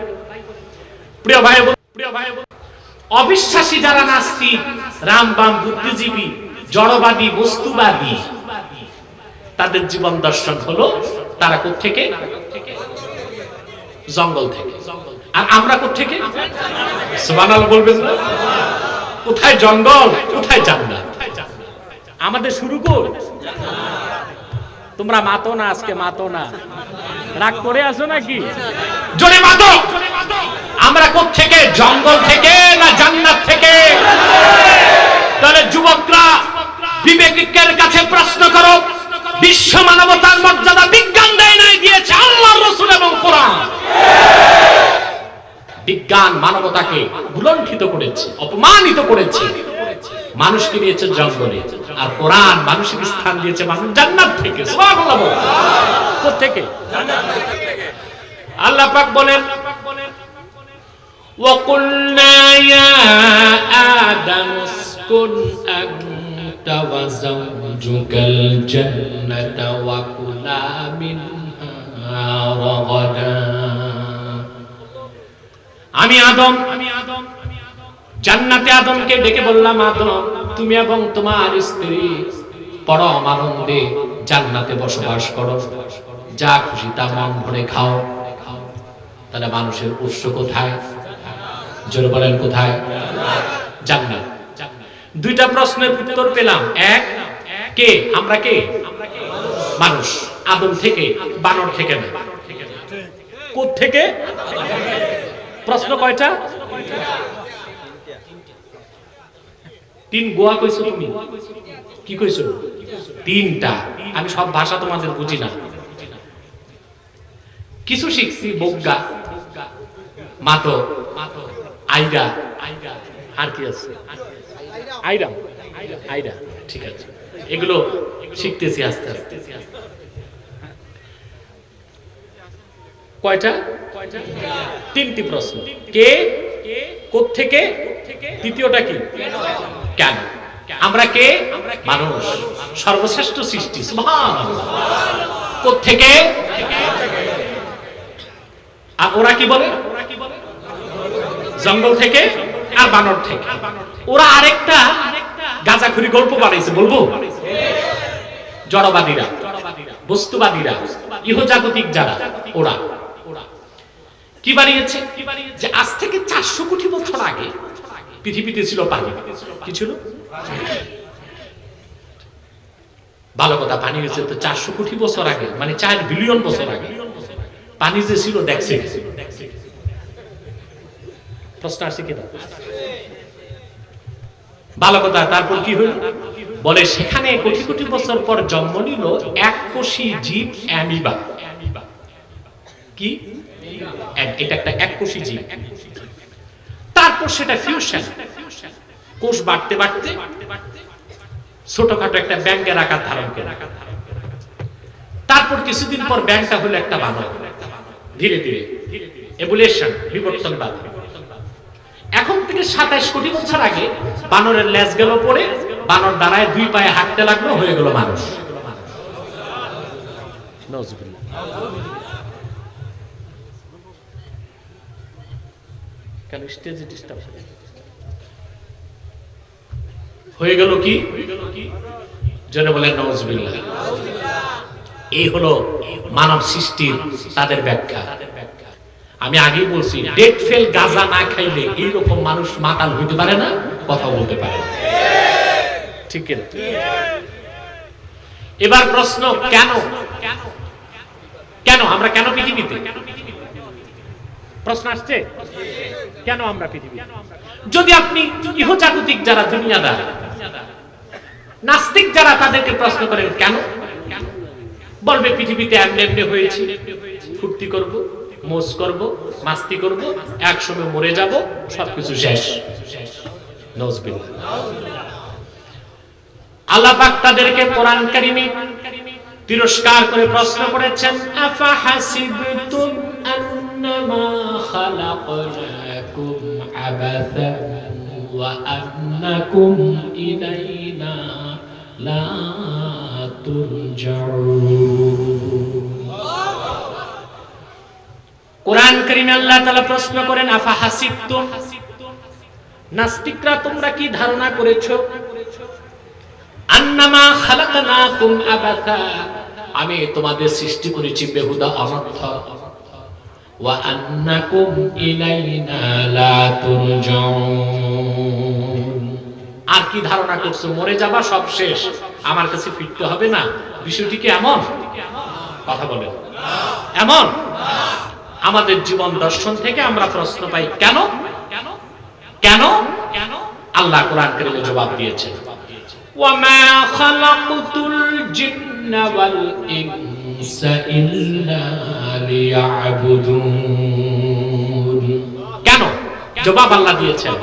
প্রিয় ভাই, অবিশ্বাসী যারা নাস্তিক, রামবাম, বুদ্ধিজীবী, জড়বাদী, বস্তুবাদী, তাদের জীবন দর্শন হলো তারা কোথা থেকে? জঙ্গল থেকে। আর আমরা কোথা থেকে? সুবহানাল্লাহ বলবেন না? কোথায় জঙ্গল, কোথায় জান্নাত? আমাদের শুরু কর। তোমরা মাতো না, আজকে মাতো না, রাগ করে আসো নাকি? জোরে মাতো। আমরা কোথা থেকে? জঙ্গল থেকে না জান্নাত থেকে? তাহলে যুবকরা বিবেকের কাছে প্রশ্ন করো, বিশ্ব মানবতার মর্যাদা বিজ্ঞান দেয় নাই, দিয়েছে আল্লাহর রাসূল এবং কোরআন। বিজ্ঞান মানবতাকে ভুলণ্ঠিত করেছে, অপমানিত করেছে, মানুষকে দিয়েছে জঙ্গলে, আর কোরআন মানুষের স্থান দিয়েছে মানুষ জান্নাত থেকে। সুবহানাল্লাহ। কোথা থেকে? জান্নাত থেকে। আল্লাহ পাক বলেন وَقُلْنَا يَا آدَمُ اسْكُنْ أَنْتَ وَزَوْجُكَ الْجَنَّةَ وَكُلَا مِنْهَا رَغَدًا। আমি আদম জান্নাতে আদমকে ডেকে বললাম, আদম তুমি এবং তোমার স্ত্রী পরম আনন্দে জান্নাতে বসবাস করো, যা খুশি তা মন ভরে খাও। তাহলে মানুষের উৎস কোথায়? জোরে বলেন কোথায়? জান্নাত। দুইটা প্রশ্নের উত্তর পেলাম। এক, কে? আমরা কে? মানুষ। আদম থেকে, বানর থেকে না। কোথা থেকে? প্রশ্ন কয়টা? তিন গোয়া কইছো তুমি? কি কইছো? তিনটা। আমি সব ভাষা তোমাদের বুঝি না, কিছু শিখছি। বগ্গা, মাতো, আইরা, আর কি আছে? আইরা, আইরা, ঠিক আছে। এগুলো শিখতেছি আস্তে আস্তে। কয়টা? তিনটি প্রশ্ন। কে, কোথা থেকে, তৃতীয়টা কি? কেন? আমরা কে? মানুষ, সর্বশ্রেষ্ঠ সৃষ্টি। সুবহানাল্লাহ। কোথা থেকে? আর ওরা কি বলে? জঙ্গল থেকে আর বানর থেকে। ওরা আরেকটা গাঁজাখুরি গল্প বানাইছে, বলবো? জড়বাদীরা, বস্তুবাদীরা, ইহজাগতিক যারা, ওরা কি বানিয়েছে? যে আজ থেকে 400 কোটি বছর আগে পৃথিবীতে ছিল পানি। কি ছিল? ভালো কথা, পানি হয়েছে তো 400 কোটি বছর আগে, মানে 4 বিলিয়ন বছর আগে। পানি যে ছিল দেখছে, প্রশ্ন আসছে কিনা? ভালো কথা। তারপর কি হলো? বলে সেখানে কোটি কোটি বছর পর জন্ম নিল এককোষী জীব অ্যামিবা। কি? এটা একটা এককোষী জীব। তারপর সেটা ফিউশন, কোষ বাড়তে বাড়তে ছোটখাটো একটা ব্যাঙের আকার ধারণ করে। তারপর কিছুদিন পর ব্যাঙটা হলো একটা বানর। ধীরে ধীরে এভোলিউশন, বিবর্তনবাদ। এখন থেকে 27 কোটি বছর আগে বানরের লেজ গেল পড়ে, বানর দাঁড়ায় 2 পায়ে হাঁটতে লাগলো, হয়ে গেল মানুষ। কেন স্টেজে ডিস্টার্ব হয়ে গেল? কি জন্য বলেন নাউজুবিল্লাহ। এই হলো মানব সৃষ্টির তাদের ব্যাখ্যা। আমি আগেই বলছি, ডেট ফেল গাঁজা না খাইলে এইরকম মানুষ মাতাল হইতে পারে না, কথা বলতে পারে না। ঠিক কিনা? এবার প্রশ্ন, কেন কেন আমরা কেন পৃথিবীতে? প্রশ্ন আসছে কেন আমরা পৃথিবীতে? যদি আপনি ইহজাগতিক যারা দুনিয়াদার, নাস্তিক যারা, তাদেরকে প্রশ্ন করেন কেন, বলবে পৃথিবীতে এমনি এমনি হয়েছে, ফুর্তি করব, মোজ করব, মাস্তি করব, একসময় মরে যাব, সবকিছু শেষ। নাউজুবিল্লাহ। আল্লাহ পাক তাদেরকে কোরআন কারীমে তিরস্কার করে প্রশ্ন করেছেন, আফা হাসিবতুম আন্নামা খালাকনাকুম আবাসান ওয়া আন্নাকুম ইলাইনা লা তুরজাউন। কোরআন কারীমে আল্লাহ তাআলা প্রশ্ন করেন, আফা হাসিবতুম, নাস্তিকরা তোমরা কি ধারণা করেছো, আন্নামা খালাকনাকুম আবাসা, আমি তোমাদের সৃষ্টি করেছি বেহুদা অনর্থক, ওয়া আন্নাকুম ইলাইনা লা তুরজাউন, আর কি ধারণা করছো মরে যাবা, সব শেষ, আমার কাছে ফিরতে হবে না। বিষয়টি কি এমন? কথা বলেন, এমন? আমাদের জীবন দর্শন থেকে আমরা প্রশ্ন পাই কেন কেন কেন? আল্লাহ কোরআন কারীমে জবাব দিয়েছেন, ওয়ামা খালাকতুল জিন্না ওয়াল ইনসা ইল্লা লিয়াবুদুন। কেন? জবাব আল্লাহ দিয়েছেন,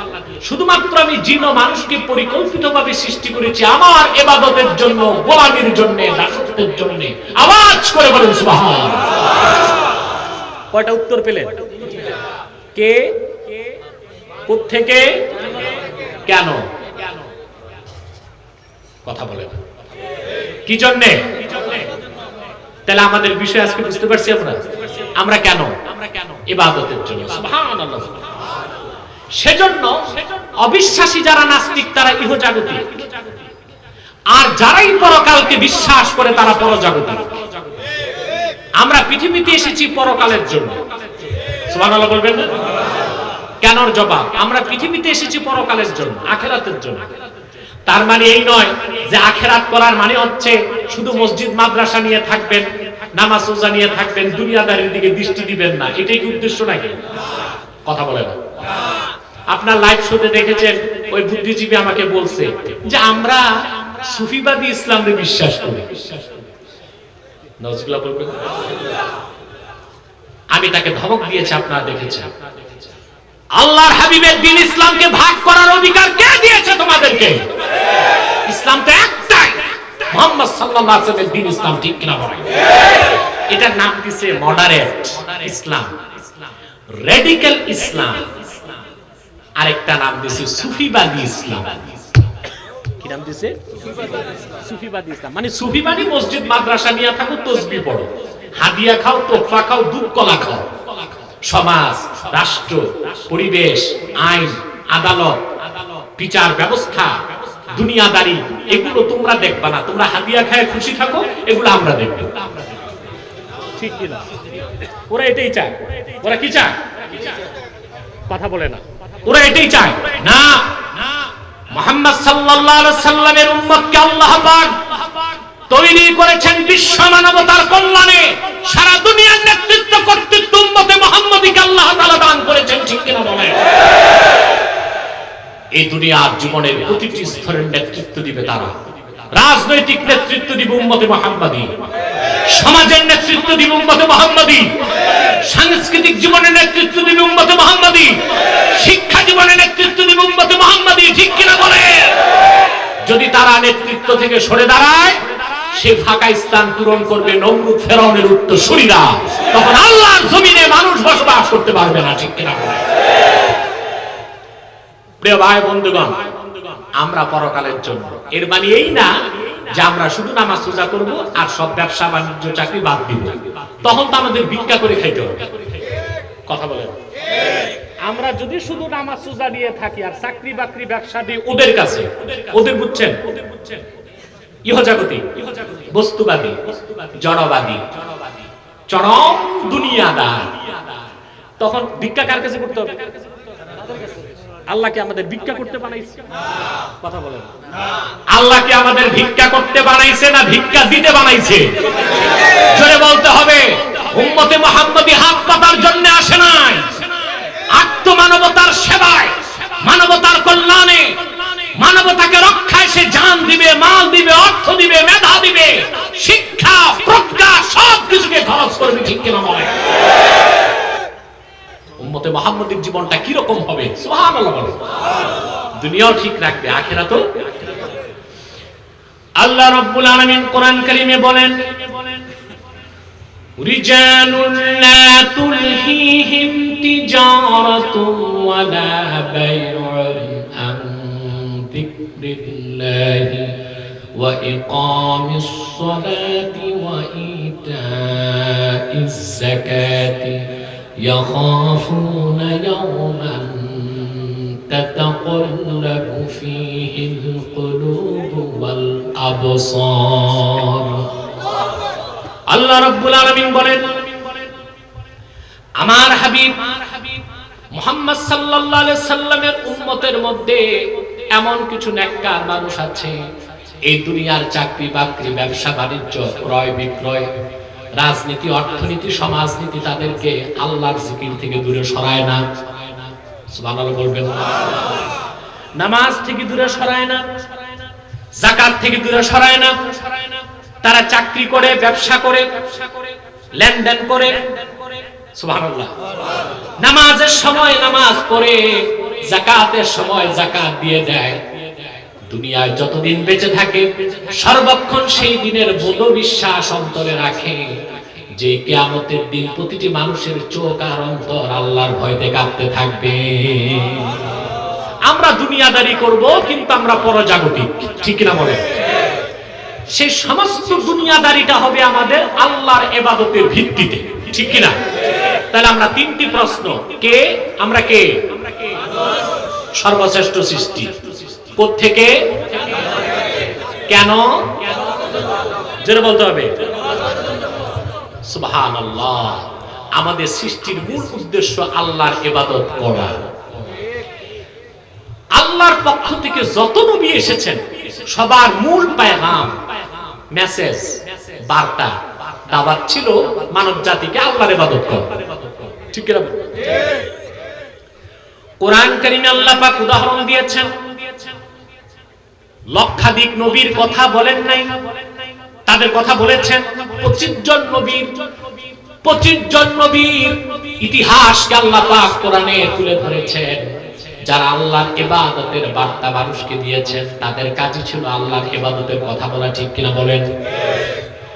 শুধুমাত্র আমি জিন ও মানুষকে পরিকল্পিতভাবে সৃষ্টি করেছি আমার ইবাদতের জন্য, গোলামির জন্য, দাসত্বের জন্য। আওয়াজ করে বলেন সুবহানাল্লাহ। কয়টা উত্তর পেলেন? কে, কোত্থেকে, কেন? কথা বলেন কি জন্য? তাহলে আমাদের বিষয় আজকে বুঝতে পারছি আমরা। আমরা কেন? ইবাদতের জন্য। সুবহানাল্লাহ। সেজন্য অবিশ্বাসী যারা নাস্তিক তারা ইহজাগতিক, আর যারাই পরকালকে বিশ্বাস করে তারা পরজাগতিক। আমরা পৃথিবীতে এসেছি পরকালের জন্য। সুবহানাল্লাহ বলবেন না? কেনর জবাব, আমরা পৃথিবীতে এসেছি পরকালের জন্য, আখিরাতের জন্য। তার মানে এই নয় যে আখিরাত করার মানে হচ্ছে শুধু মসজিদ মাদ্রাসা নিয়ে থাকবেন, নামাজ রোজা নিয়ে থাকবেন, দুনিয়াদারির দিকে দৃষ্টি দিবেন না। এটাই কি উদ্দেশ্য নাকি? কথা বলে না। আপনার লাইভ শোতে দেখেছেন ওই বুদ্ধিজীবী আমাকে বলছে যে আমরা সুফিবাদী ইসলামে বিশ্বাস করি। নাউজুবিল্লাহ বলবেন। আমি তাকে ধমক দিয়েছি, আপনারা দেখেছেন। আল্লাহর হাবিবের দ্বীন ইসলামকে ভাগ করার অধিকার কে দিয়েছে তোমাদেরকে? ইসলাম তো একটাই, মুহাম্মদ সাল্লাল্লাহু আলাইহি ওয়াসাল্লামের দ্বীন ইসলাম, ঠিক কিনা বলেন? এটার নাম দিয়েছে মডারেট ইসলাম, রেডিক্যাল ইসলাম, আরেকটা নাম দিয়েছে সুফিবাদী ইসলাম। কি নাম দিয়েছে? সুফিবাদী ইসলাম। মানে সুফিবাদী মসজিদ মাদ্রাসা নিয়ে থাকো, তাসবিহ পড়ো, হাদিয়া খাও, তোফা খাও, দুধ কলা খাও, সমাজ, রাষ্ট্র, পরিবেশ, আইন, আদালত, বিচার ব্যবস্থা, দুনিয়াদারি, এগুলো তোমরা দেখবা না। তোমরা হাদিয়া খায় খুশি থাকো, এগুলো আমরা দেখব। ঠিক কি না? ওরা এটাই চায়। ওরা কি চায়? কথা বলে না। ওরা এটাই চায় না, মুহাম্মদ সাল্লাল্লাহু আলাইহি সাল্লামের উম্মতকে আল্লাহ পাক তৈরি করেছেন বিশ্ব মানবতার কল্যাণে। সারা দুনিয়ার নেতৃত্ব কর্তৃত্ব উম্মতে মুহাম্মদীকে আল্লাহ তাআলা দান করেছেন, ঠিক কিনা বলেন? এই দুনিয়ার জীবনের প্রতিটি স্তরের নেতৃত্ব দিবে তারা। রাজনৈতিক নেতৃত্ব দিবে উম্মতে মুহাম্মদী, সমাজের নেতৃত্ব দিবে উম্মতে মুহাম্মদী, সাংস্কৃতিক জীবনের নেতৃত্ব দিবে উম্মতে মুহাম্মদী, শিক্ষা জীবনের নেতৃত্ব দিবে উম্মতে মুহাম্মদী, ঠিক কিনা বলে? যদি তারা নেতৃত্ব থেকে সরে দাঁড়ায়, সে ফাঁকা স্থান পূরণ করবে নমরুদ ফেরাউনের উত্তরসূরিরা। তখন আল্লাহর জমিনে মানুষ বসবাস করতে পারবে না, ঠিক কিনা বলে? প্রিয় ভাই বন্ধুগণ, আমরা পরকালের জন্য, এর মানে এই না যে আমরা শুধু নামাজ রোজা করব আর সব ব্যবসা বাণিজ্য চাকরি বাদ দিব। তখন তো আমাদের ভিক্ষা করে খাইতে হবে। কথা বলেন, আমরা যদি শুধু নামাজ রোজা নিয়ে থাকি আর চাকরি বাকরি ব্যবসা দিয়ে ওদের কাছে, ওদের বুঝছেন ইহজাগতি, বস্তুবাদী, জড়বাদী, চরম দুনিয়াদার, তখন ভিক্ষা কার কাছে করতে হবে? আল্লাহ কি আমাদের ভিক্ষা করতে বানাইছে? কথা বলেন, আল্লাহ কি আমাদের ভিক্ষা করতে বানাইছে না ভিক্ষা দিতে বানাইছে? জোরে বলতে হবে। উম্মতে মুহাম্মদী হাত পাতার জন্য আসে নাই, আত্মমানবতার সেবায়, মানবতার কল্যাণে, মানবতাকে রক্ষায় সে জান দিবে, মাল দিবে, অর্থ দিবে, মেধা দিবে, শিক্ষা প্রজ্ঞা সব কিছুকে খরচ করবে, ঠিক কিনা বলে? উম্মতে মুহাম্মদীর জীবনটা কি রকম হবে? সুবহানাল্লাহ বলে। দুনিয়াও ঠিক রাখবে, আখিরাতও। আল্লাহ রাব্বুল আলামিন কোরআন কারীমে বলেন, রিজালুন লা তুলহিহিম তিজারাতুন ওয়ালা বাইউন আন যিকরিল্লাহি ওয়া ইকামিস সালাতি ওয়া ইতাইজ যাকাতি يخافون يوما تتقلب فيه القلوب والأبصار। আল্লাহ রাব্বুল আলামিন বলেন, আমার হাবিব মুহাম্মদ সাল্লাল্লাহু আলাইহি সাল্লামের উম্মতের মধ্যে এমন কিছু নেককার মানুষ আছে, এই দুনিয়ার চাকরি বাকরি, ব্যবসা বাণিজ্য, ক্রয় বিক্রয়, রাজনীতি, অর্থনীতি, সমাজনীতি তাদেরকে আল্লাহর জিকির থেকে দূরে সরায় না। সুবহানাল্লাহ বলবেন। নামাজ থেকে দূরে সরায় না, যাকাত থেকে দূরে সরায় না। তারা চাকরি করে, ব্যবসা করে, লেনদেন করে, সুবহানাল্লাহ, নামাজের সময় নামাজ পড়ে, যাকাতের সময় যাকাত দিয়ে দেয়। দুনিয়ায় যতদিন বেঁচে থাকে সর্বক্ষণ সেই দিনের বোধ বিশ্বাস অন্তরে রাখে যে কিয়ামতের দিন প্রতিটি মানুষের চোখ আর অন্তর আল্লাহর ভয়তে কাঁপতে থাকবে। আমরা দুনিয়াদারি করব কিন্তু আমরা পরজাগতিক, ঠিক কিনা বলেন? সেই সমস্ত দুনিয়াদারিটা হবে আমাদের আল্লাহর ইবাদতের ভিত্তিতে, ঠিক কিনা? তাহলে আমরা তিনটি প্রশ্ন, কে আমরা? কে? সর্বশ্রেষ্ঠ সৃষ্টি। কোত্থেকে? কেন? জোরে বলতে হবে। সুবহানাল্লাহ। আমাদের সৃষ্টির মূল উদ্দেশ্য আল্লাহর ইবাদত করা। আল্লাহর পক্ষ থেকে যত নবী এসেছেন সবার মূল পেগাম, মেসেজ, বার্তা, দাওয়াত ছিল মানব জাতিকে আল্লাহর ইবাদত করা, ঠিক কিনা? কোরআন কারীমে আল্লাহ পাক উদাহরণ দিয়েছেন, লক্ষাধিক নবীর কথা বলেন নাই, তাদের কথা বলেছেন 25 জন নবীর। 25 জন নবীর ইতিহাসকে আল্লাহ পাক কোরআনে তুলে ধরেছেন। যারা আল্লাহর ইবাদতের বার্তা মানুষকে দিয়েছেন তাদের কাজই ছিল আল্লাহর ইবাদতের কথা বলা, ঠিক কিনা বলেন?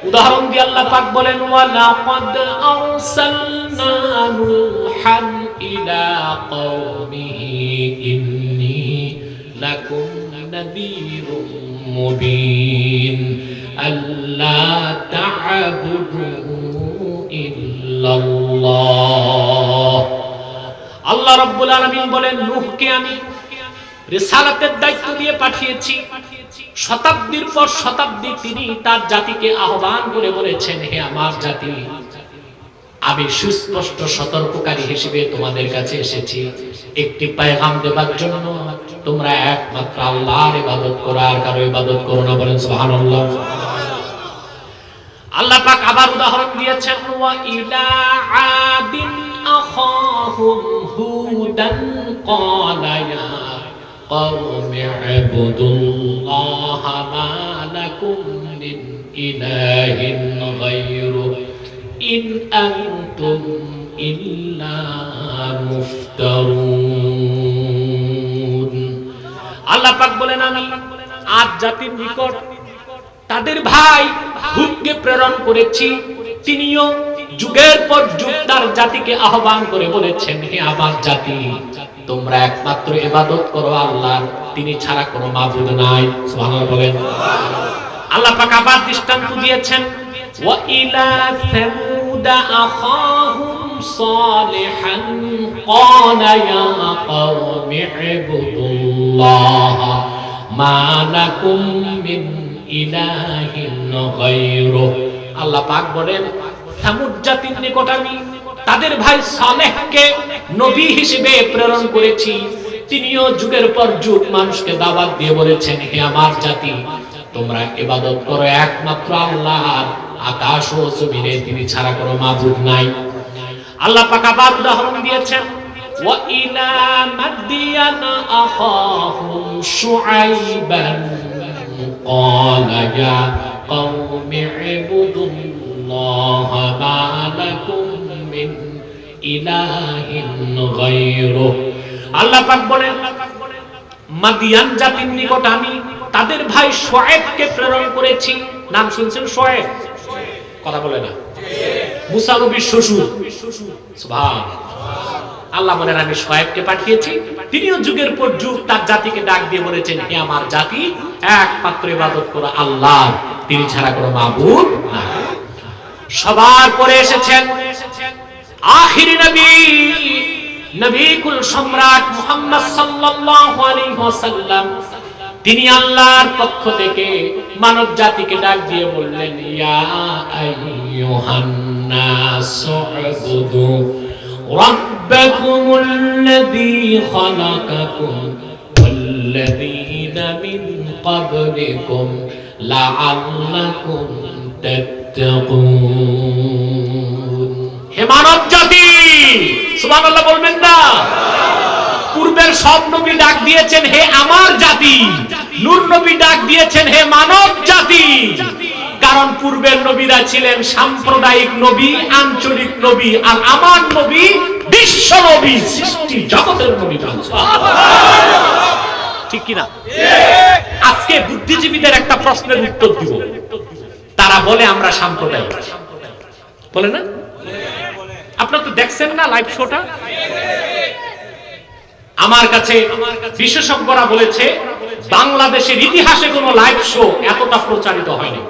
উদাহরণ দিয়ে আল্লাহ পাক বলেন, ওয়ালাকাদ আরসালনা নূহান ইলা কওমিহি ইন্নী লাকুম নাযীরুম মুবিন আল্লা তা'বুদু ইল্লাল্লাহ। আল্লাহ রাব্বুল আলামিন বলেন, নূহকে আমি রিসালাতের দায়িত্ব দিয়ে পাঠিয়েছি। শতাব্দীর পর শতাব্দী তিনি তার জাতিকে আহ্বান করে বলেছেন, হে আমার জাতি, আমি সুস্পষ্ট সতর্ককারী হিসেবে তোমাদের কাছে এসেছি, একটি পেগাম দেবার জন্য। তোমরা একমাত্র আল্লাহর ইবাদত করো, আর কারো ইবাদত করো না। বলেন সুবহানাল্লাহ। আল্লাহ পাক আবার উদাহরণ দিয়েছেন, ওয়া ইলা আদিন আখাহুম হুদান ক্বালা ইয়া কওমি ইবুদুল্লাহা মা লাকুম মিন ইলাহিন গায়রু ইন আনতুম ইল্লা মুফতারুন। আল্লাহ পাক বলেন, আমি আদ জাতির নিকট তাদের ভাই হুদকে প্রেরণ করেছি। তিনিও যুগের পর যুগ তার জাতিকে আহ্বান করে বলেছেন, হে আমার জাতি, তোমরা একমাত্র ইবাদত করো আল্লাহর, তিনি ছাড়া কোনো মাবুদ নাই। সুবহানাল্লাহ বলেন। আল্লাহ পাক আবার দৃষ্টান্ত দিয়েছেন, ওয়া ইলা সামুদ আখাহুম সালিহান ক্বালা ইয়া কওমি ইবুদুল্লাহ মা লাকুম মিন ইলাহিন গায়রু। আল্লাহ পাক বলেন, সামুদ জাতির নিকট আমি তাদের ভাই সালেহকে নবী হিসেবে প্রেরণ করেছি। তিনিও যুগের পর যুগ মানুষকে দাওয়াত দিয়ে বলেছেন, হে আমার জাতি, তোমরা ইবাদত করো একমাত্র আল্লাহর, আকাশ ও জমিনে তিনি ছাড়া কোনো মাবুদ নাই। আল্লাহ পাক আবার উদাহরণ দিয়েছেন, ওয়া ইলা মাদিয়ানা আখাহুম শুআইবান ক্বালা ইয়া কওমি ইবুদুল্লাহা মা লাকুম মিন ইলাহিন গায়রু। আল্লাহ পাক বলেন, মাদিয়ান জাতির নিকট আমি তাদের ভাই শুআয়বকে প্রেরণ করেছি। নাম শুনছেন শুআয়ব? কথা বলে না। মুসা নবীর শ্বশুর। সুবহানাল্লাহ। আল্লাহ বলেন, আমি শুআয়বকে পাঠিয়েছি, তিনিও যুগের পর যুগ তার জাতিকে ডাক দিয়ে বলেছেন, হে আমার জাতি, একমাত্র ইবাদত করো আল্লাহ, তিনি ছাড়া কোনো মাবুদ নাই। সবার পরে এসেছেন আখিরি নবী, নবী কুল সম্রাট মুহাম্মদ সাল্লাল্লাহু আলাইহি ওয়াসাল্লাম। তিনি আল্লাহর পক্ষ থেকে মানব জাতিকে ডাক দিয়ে বললেন, ইয়া আইয়ুহান নাসু উবুদু রাব্বাকুমুল্লাযী খালাকাকুম ওয়াল্লাযীনা মিন ক্বাবলিকুম লাআল্লাকুম তাত্তাকুন। হে মানব জাতি, সুবহানাল্লাহ বলবেন না? পূর্বের সব নবী ডাক দিয়েছেন, হে আমার জাতি। নূহ নবী ডাক দিয়েছেন, হে মানব জাতি। কারণ পূর্বের নবীরা ছিলেন সাম্প্রদায়িক নবী, আঞ্চলিক নবী, আর আমার নবী বিশ্ব নবী, সৃষ্টি জগতের নবী। ঠিক কি না? আজকে বুদ্ধিজীবীদের একটা প্রশ্নের উত্তর দিব। তারা বলে আমরা সাম্প্রদায়িক, বলে না? আপনারা তো দেখছেন না লাইভ শোটা? আমার কাছে বিশেষজ্ঞরা বলেছে, বাংলাদেশের ইতিহাসে কোনো লাইভ শো এতটা প্রচারিত হয়নি।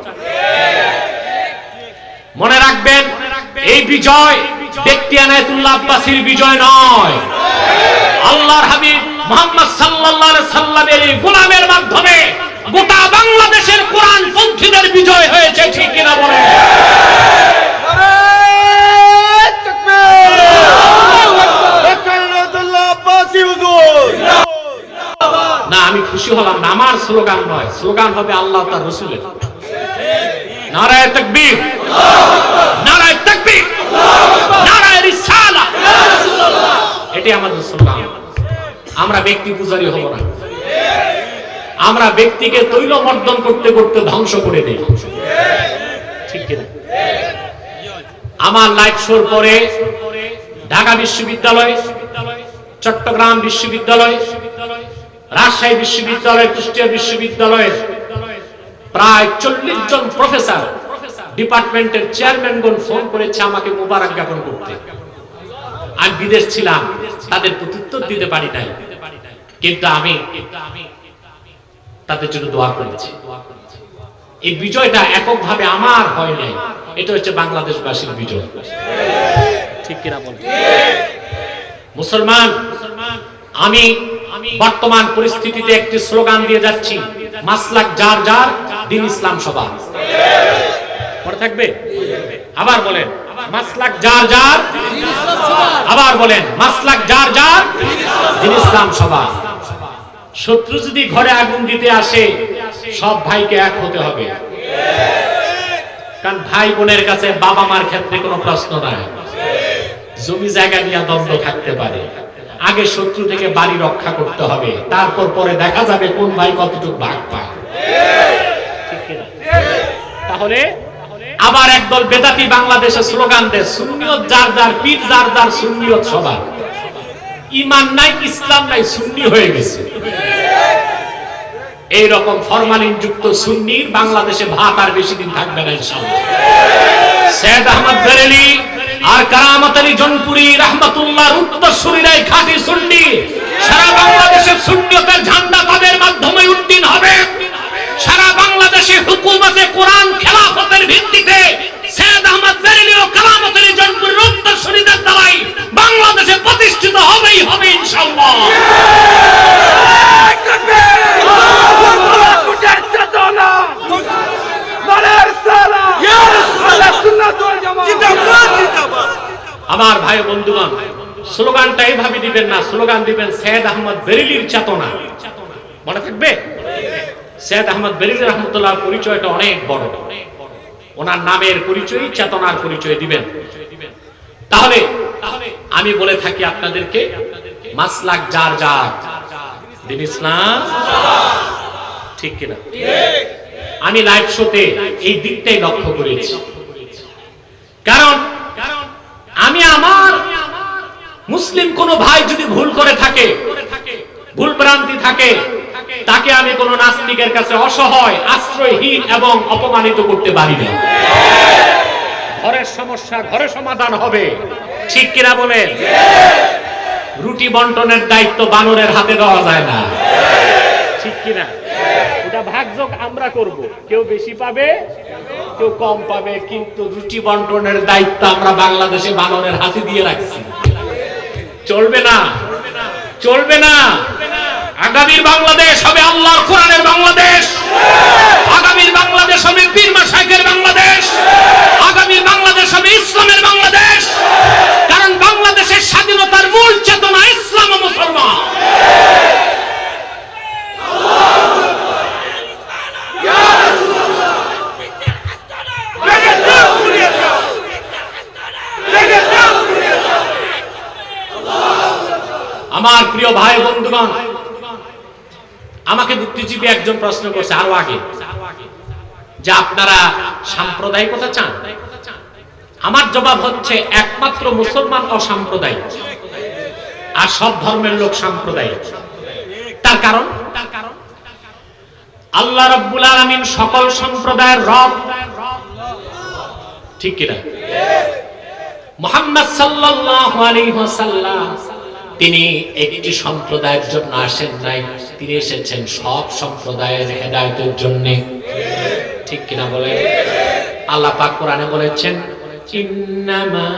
মনে রাখবেন, এই বিজয় ব্যক্তি আনায়েতুল্লাহ আব্বাসীর বিজয় নয়, আল্লাহর হাবিব মুহাম্মদ সাল্লাল্লাহু আলাইহি সাল্লামের গোলামের মাধ্যমে গোটা বাংলাদেশের কোরআনপন্থীদের বিজয় হয়েছে। ঠিক কিনা বলেন? না, আমি খুশি হলাম না, আমার স্লোগান নয়, স্লোগান হবে আল্লাহ তার রাসূলের। নারায়ে তাকবীর, নারায়ে তাকবীর, নারায়ে রিসালাহ, এটাই আমাদের স্লোগান। আমরা ব্যক্তি পূজারী হব না, আমরা ব্যক্তিকে তৈলমর্দন করতে করতে ধ্বংস করে দেই। ঠিক কিনা? আমার লাইভ শোর পরে ঢাকা বিশ্ববিদ্যালয়, চট্টগ্রাম বিশ্ববিদ্যালয়, রাজশাহী বিশ্ববিদ্যালয়, কুষ্টিয়া বিশ্ববিদ্যালয়ের প্রায় 40 জন প্রফেসর, ডিপার্টমেন্টের চেয়ারম্যানগণ ফোন করেছে আমাকে মোবারক জ্ঞাপন করতে। আমি বিদেশ ছিলাম, তাদের প্রত্যুত্তর দিতে পারি নাই, কিন্তু আমি তাদের জন্য দোয়া করেছি। এই বিজয়টা এককভাবে আমার হয় নাই, এটা হচ্ছে বাংলাদেশবাসীর বিজয়। ঠিক কিনা বলেন? মুসলমান, আমি বর্তমান পরিস্থিতিতে একটি স্লোগান দিয়ে যাচ্ছি, মাসলাক যার যার, দ্বীন ইসলাম সবার। মনে থাকবে? আবার বলেন, মাসলাক যার যার, আবার বলেন মাসলাক যার যার, দ্বীন ইসলাম সবার। শত্রু যদি ঘরে আগুন দিতে আসে, সব ভাইকে এক হতে হবে, কারণ ভাই বোনের কাছে বাবা মার ক্ষেত্রে কোনো প্রশ্ন নাই, জমি জায়গা নিয়ে দ্বন্দ্ব থাকতে পারে। আগে শত্রু থেকে বাড়ি রক্ষা করতে হবে, তারপর পরে দেখা যাবে কোন ভাই কতটুকু ভাগ পায়। তাহলে আবার একদল বেদাতি বাংলাদেশে স্লোগান দেয়, সুন্নিয়ত যার যার, পীর যার যার, সুন্নিয়ত সবার। ঈমান নাই, ইসলাম নাই, সুন্নি হয়ে গেছে। এই রকম ফরমালিন যুক্ত সুন্নির বাংলাদেশে ভাত আর বেশি দিন থাকবে না ইনশাআল্লাহ। সৈয়দ আহমদ বেরেলি আর কারামত আলী জনপুরি রাহমাতুল্লাহর উত্তরসূরিরাই খাঁটি সুন্নি। সারা বাংলাদেশে সুন্নিয়তের ঝান্ডা তাদের মাধ্যমে উড্ডীন হবে। সারা বাংলাদেশে হুকুমতে কোরআন খেলাফতের ভিত্তিতে সৈয়দ আহমদ বেরেলি ও কারামত আলী জনপুরির উত্তরসূরিদের দ্বারাই বাংলাদেশে প্রতিষ্ঠিত হবেই হবে ইনশাআল্লাহ। আমার ভাই বন্ধুগণ, স্লোগানটা এইভাবে দিবেন না, স্লোগান দিবেন সৈয়দ আহমদ বেরেলির চেতনা। মনে থাকবে, সৈয়দ আহমদ বেরেলি রাহমাতুল্লাহর পরিচয়টা অনেক বড়, ওনার নামের পরিচয়, চেতনার পরিচয় দিবেন। তাহলে আমি বলে থাকি আপনাদেরকে, মাসলাক যার যার, দ্বীন ইসলাম, ঠিক কিনা? আমি লাইভ শোতে এই দিকটাই লক্ষ্য করেছি, কারণ আমি আমার মুসলিম কোন ভাই যদি ভুল করে থাকে, ভুল ভ্রান্তি থাকে, তাকে আমি কোন নাস্তিকের কাছে অসহায়, আশ্রয়হীন এবং অপমানিত করতে পারি না। ঘরের সমস্যা ঘরে সমাধান হবে, ঠিক কিনা বলেন? রুটি বন্টনের দায়িত্ব বানরের হাতে দেওয়া যায় না, ঠিক কিনা? ওটা ভাগযোগ আমরা করব, কেউ বেশি পাবে কেউ কম পাবে, কিন্তু রুটি বন্টনের দায়িত্ব আমরা বাংলাদেশে বানরের হাতে দিয়ে রাখছি। চলবে না, চলবে না। আগামীর বাংলাদেশ হবে আল্লাহর কোরআনের বাংলাদেশ, আগামীর বাংলাদেশ হবে পীর মাশায়েখের বাংলাদেশ, আগামীর বাংলাদেশ হবে ইসলামের বাংলাদেশ। কারণ বাংলাদেশের স্বাধীনতার মূল চেতনা ইসলাম ও মুসলমান। আমার প্রিয় ভাই বন্ধুগণ, আমাকে বুদ্ধিজীবী একজন প্রশ্ন করছে আরো আগে, যে আপনারা সাম্প্রদায়িকতা চান? আমার জবাব হচ্ছে, একমাত্র মুসলমান অসাম্প্রদায়িক, আর সব ধর্মের লোক সাম্প্রদায়িক। তার কারণ আল্লাহ রাব্বুল আলামিন সকল সম্প্রদায়ের রব, ঠিক কিনা? মুহাম্মদ সাল্লাল্লাহু আলাইহি ওয়াসাল্লাম তিনি একটি সম্প্রদায়ের জন্য আসেন নাই, তিনি এসেছেন সব সম্প্রদায়ের হেদায়েতের জন্য, ঠিক কিনা বলেন? আল্লাহ পাক কোরআনে বলেছেন, ইন্নামা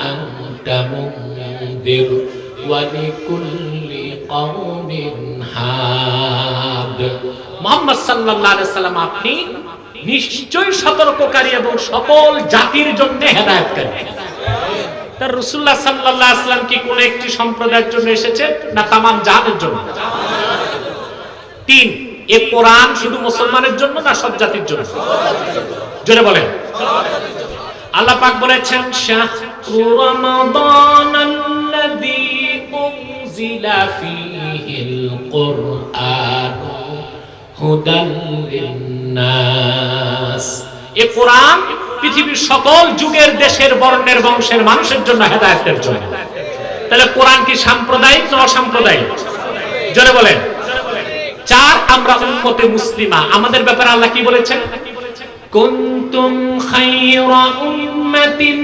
আনতা মুনদির ওয়া লিকুল্লি কওমিন হাদ। মুহাম্মদ সাল্লাল্লাহু আলাইহি ওয়াসাল্লাম আপনি নিশ্চয়ই সতর্ককারী এবং সকল জাতির জন্য হেদায়েতকারী। তার রাসূলুল্লাহ সাল্লাল্লাহু আলাইহি ওয়াসাল্লাম কি কোন একটি সম্প্রদায়ের জন্য এসেছে, না তামাম জাহানের জন্য? তিন, এই কোরআন শুধু মুসলমানের জন্য না সব জাতির জন্য? জোরে বলেন। আল্লাহ পাক বলেছেন, শাহরু রমাদানাল্লাযী উনজিলা ফীহিল কুরআন হুদাল লিন্নাস। এই কোরআন পৃথিবীর সকল যুগের, দেশের, বর্ণের, বংশের মানুষের জন্য হেদায়েতের জন্য। তাহলে কোরআন কি সাম্প্রদায়িক না অসাম্প্রদায়িক? জোরে বলেন। চার, আমরা উম্মতে মুসলিমা, আমাদের ব্যাপারে আল্লাহ কি বলেছেন? কুনতুম খায়রা উম্মাতিন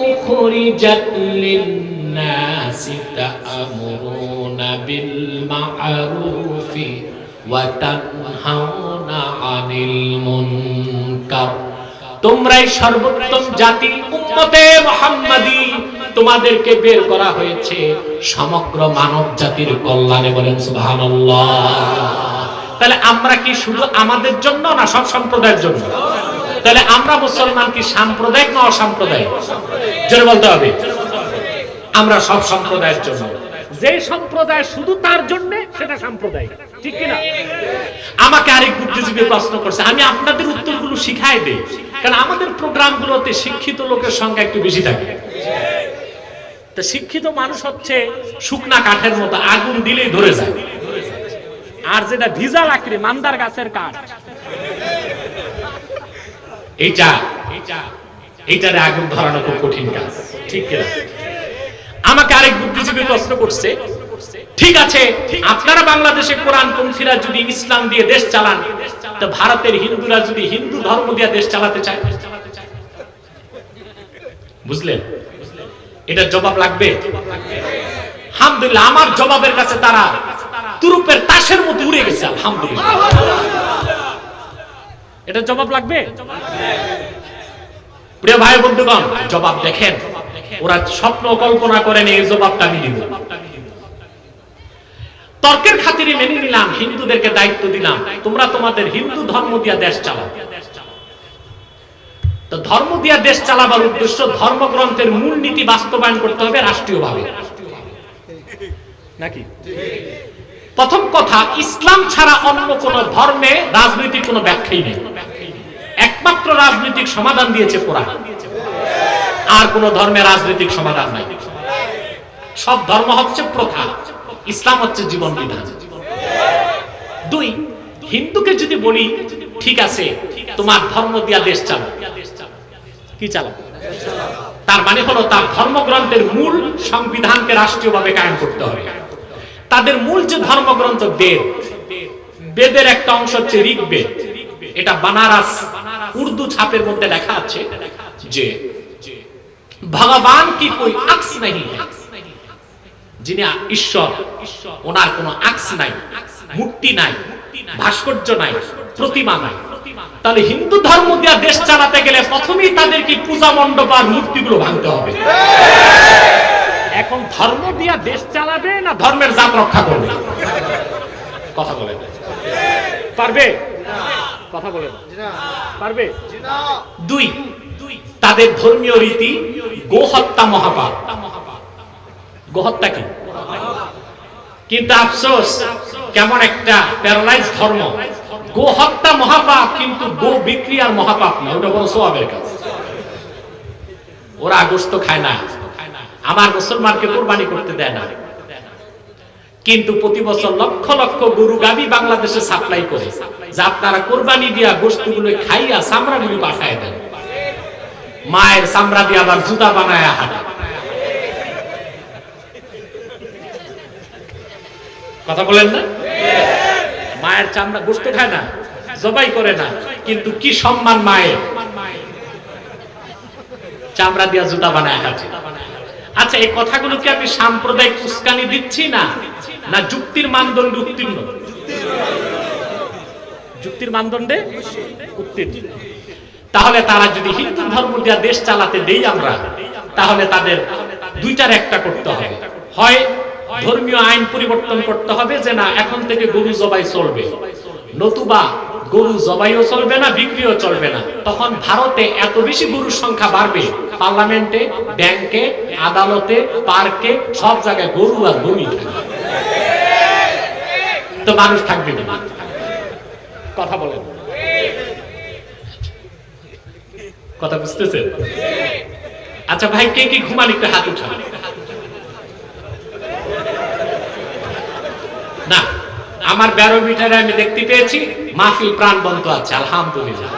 উখরিজাত লিন-নাসি তা'মুরুনা বিল মা'রুফি ওয়া তানহাউনা আনিল মুনকার। তোমরাই সর্বোত্তম জাতি, উম্মতে মুহাম্মাদি, তোমাদেরকে বের করা হয়েছে সমগ্র মানব জাতির কল্যাণে। বলেন সুবহানাল্লাহ। তাহলে আমরা কি শুধু আমাদের জন্য না সব সম্প্রদায়ের জন্য? তাহলে আমরা মুসলমান কি সাম্প্রদায়িক না অসাম্প্রদায়িক? জোরে বলতে হবে। আমরা সব সম্প্রদায়ের জন্য, যে সম্প্রদায় শুধু তার জন্য সেটা সাম্প্রদায়িক, ঠিক কিনা? আমাকে আরেক বুদ্ধিজীবী প্রশ্ন করছে, আমি আপনাদের উত্তরগুলো শিখাই দেই, কারণ আমাদের প্রোগ্রামগুলোতে শিক্ষিত লোকের সংখ্যা একটু বেশি থাকে। তো শিক্ষিত মানুষ হচ্ছে শুকনা কাঠের মতো, আগুন দিলেই ধরে যায়। আর যেটা ভিজা লাকড়ি, মান্দার গাছের কাঠ, এইটারে আগুন ধরানো খুব কঠিন কাজ, ঠিক কিনা? আমাকে আরেক বুদ্ধিজীবী প্রশ্ন করছে, ঠিক আছে আপনারা বাংলাদেশে কোরআনপন্থীরা যদি ইসলাম দিয়ে দেশ চালান, তো ভারতের হিন্দুরা যদি হিন্দু ধর্ম দিয়ে দেশ চালাতে চায়, বুঝলেন? এটার জবাব লাগবে। আলহামদুলিল্লাহ, আমার জবাবের কাছে তারা তুরুপের তাসের মতো উড়ে গেছে। আলহামদুলিল্লাহ, এটার জবাব লাগবে। প্রিয় ভাই বন্ধুগণ, জবাব দেখেন, ওরা স্বপ্ন কল্পনা করেন এই জবাবটা আমি দিব। তর্কের খাতিরে মেনে নিলাম, হিন্দুদেরকে দায়িত্ব দিলাম, তোমরা তোমাদের হিন্দু ধর্ম দিয়া দেশ চালাও। তো ধর্ম দিয়া দেশ চালাবার উদ্দেশ্য ধর্মগ্রন্থের মূল নীতি বাস্তবায়ন করতে হবে রাষ্ট্রীয়ভাবে, নাকি? প্রথম কথা, ইসলাম ছাড়া অন্য কোন ধর্মে রাজনৈতিক কোনো ব্যাখ্যাই নেই। একমাত্র রাজনৈতিক সমাধান দিয়েছে কোরআন, আর কোন ধর্মে রাজনৈতিক সমাধান নাই। সব ধর্ম হচ্ছে প্রথা, ইসলাম হচ্ছে জীবন বিধান। দুই, হিন্দুকে যদি বলি ঠিক আছে তোমার ধর্ম দিয়া দেশ চালাও, কি চালাও? তার মানে হলো তার ধর্মগ্রন্থের মূল সংবিধানকে রাষ্ট্রীয়ভাবে কায়েম করতে হবে। তাদের মূল যে ধর্মগ্রন্থ বেদ, বেদের একটা অংশ হচ্ছে ঋগ্বেদ। এটা বানারস উর্দু ছাপের মধ্যে লেখা আছে যে ভগবান কি কোই আক্স নেই, যিনি ঈশ্বর ওনার কোনো আক্স নাই, মূর্তি নাই, ভাস্কর্য নাই, প্রতিমা নাই। তাহলে হিন্দু ধর্ম দিয়ে দেশ চালাতে গেলে প্রথমেই তাদেরকে পূজা মণ্ডপ আর মূর্তিগুলো ভাঙতে হবে। এখন ধর্ম দিয়া দেশ চালাবে না ধর্মের জাত রক্ষা করবে? কথা বলে পারবে? কথা বলে পারবে? দুই, তাদের ধর্মীয় রীতি গোহত্যা মহাপাপ। গোহত্যা কি? কিন্তু আফসোস, কেমন একটা প্যারালাইজ ধর্ম। গোহত্যা মহাপাপ, কিন্তু গো বিক্রি আর মহাপাপ না, ওটা বড় সওয়াবের কাজ। ওরা গোশত খায় না, আমার মুসলমানকে কুরবানি করতে দেয় না, কিন্তু প্রতি বছর লক্ষ লক্ষ গরু গাবি বাংলাদেশে সাপ্লাই করে, যা আপনারা কুরবানি দিয়া গোশতগুলো খাইয়া চামড়াগুলি পাঠায় দেন। মায়ের চামড়া দিয়ে আবার জুতা বানায় হাঁটে। কথা বলেন না? মায়ের চামড়া, গোশত খায় না, জবাই করে না, কিন্তু কি সম্মান মায়ের, চামড়া দিয়া জুতা বানায় হাঁটে। আচ্ছা, এই কথাগুলো কি আমি সাম্প্রদায়িক উস্কানি দিচ্ছি না, না যুক্তির মানদণ্ডে উত্তীর্ণ? যুক্তির মানদণ্ডে উত্তীর্ণ। তাহলে তারা যদি হিন্দু ধর্ম দিয়া দেশ চালাতে দেই আমরা, তাহলে তাদের দুইটার একটা করতে হবে। হয় ধর্মীয় আইন পরিবর্তন করতে হবে যে না এখন থেকে গরু জবাই চলবে, নতুবা গরু জবাইও চলবে না, বিক্রিও চলবে না। তখন ভারতে এত বেশি গরুর সংখ্যা বাড়বে, পার্লামেন্টে, ব্যাংকে, আদালতে, পার্কে, সব জায়গায় গরু আর গরুই থাকবে, তো মানুষ থাকবে না। কথা বলেন, কথা বুঝতেছেন? আচ্ছা ভাই, কে কি ঘুমান একটু হাত উঠান। না, আমার 12 মিটারে আমি দেখতে পেয়েছি মাহফিল প্রাণবন্ত আছে, আলহামদুলিল্লাহ।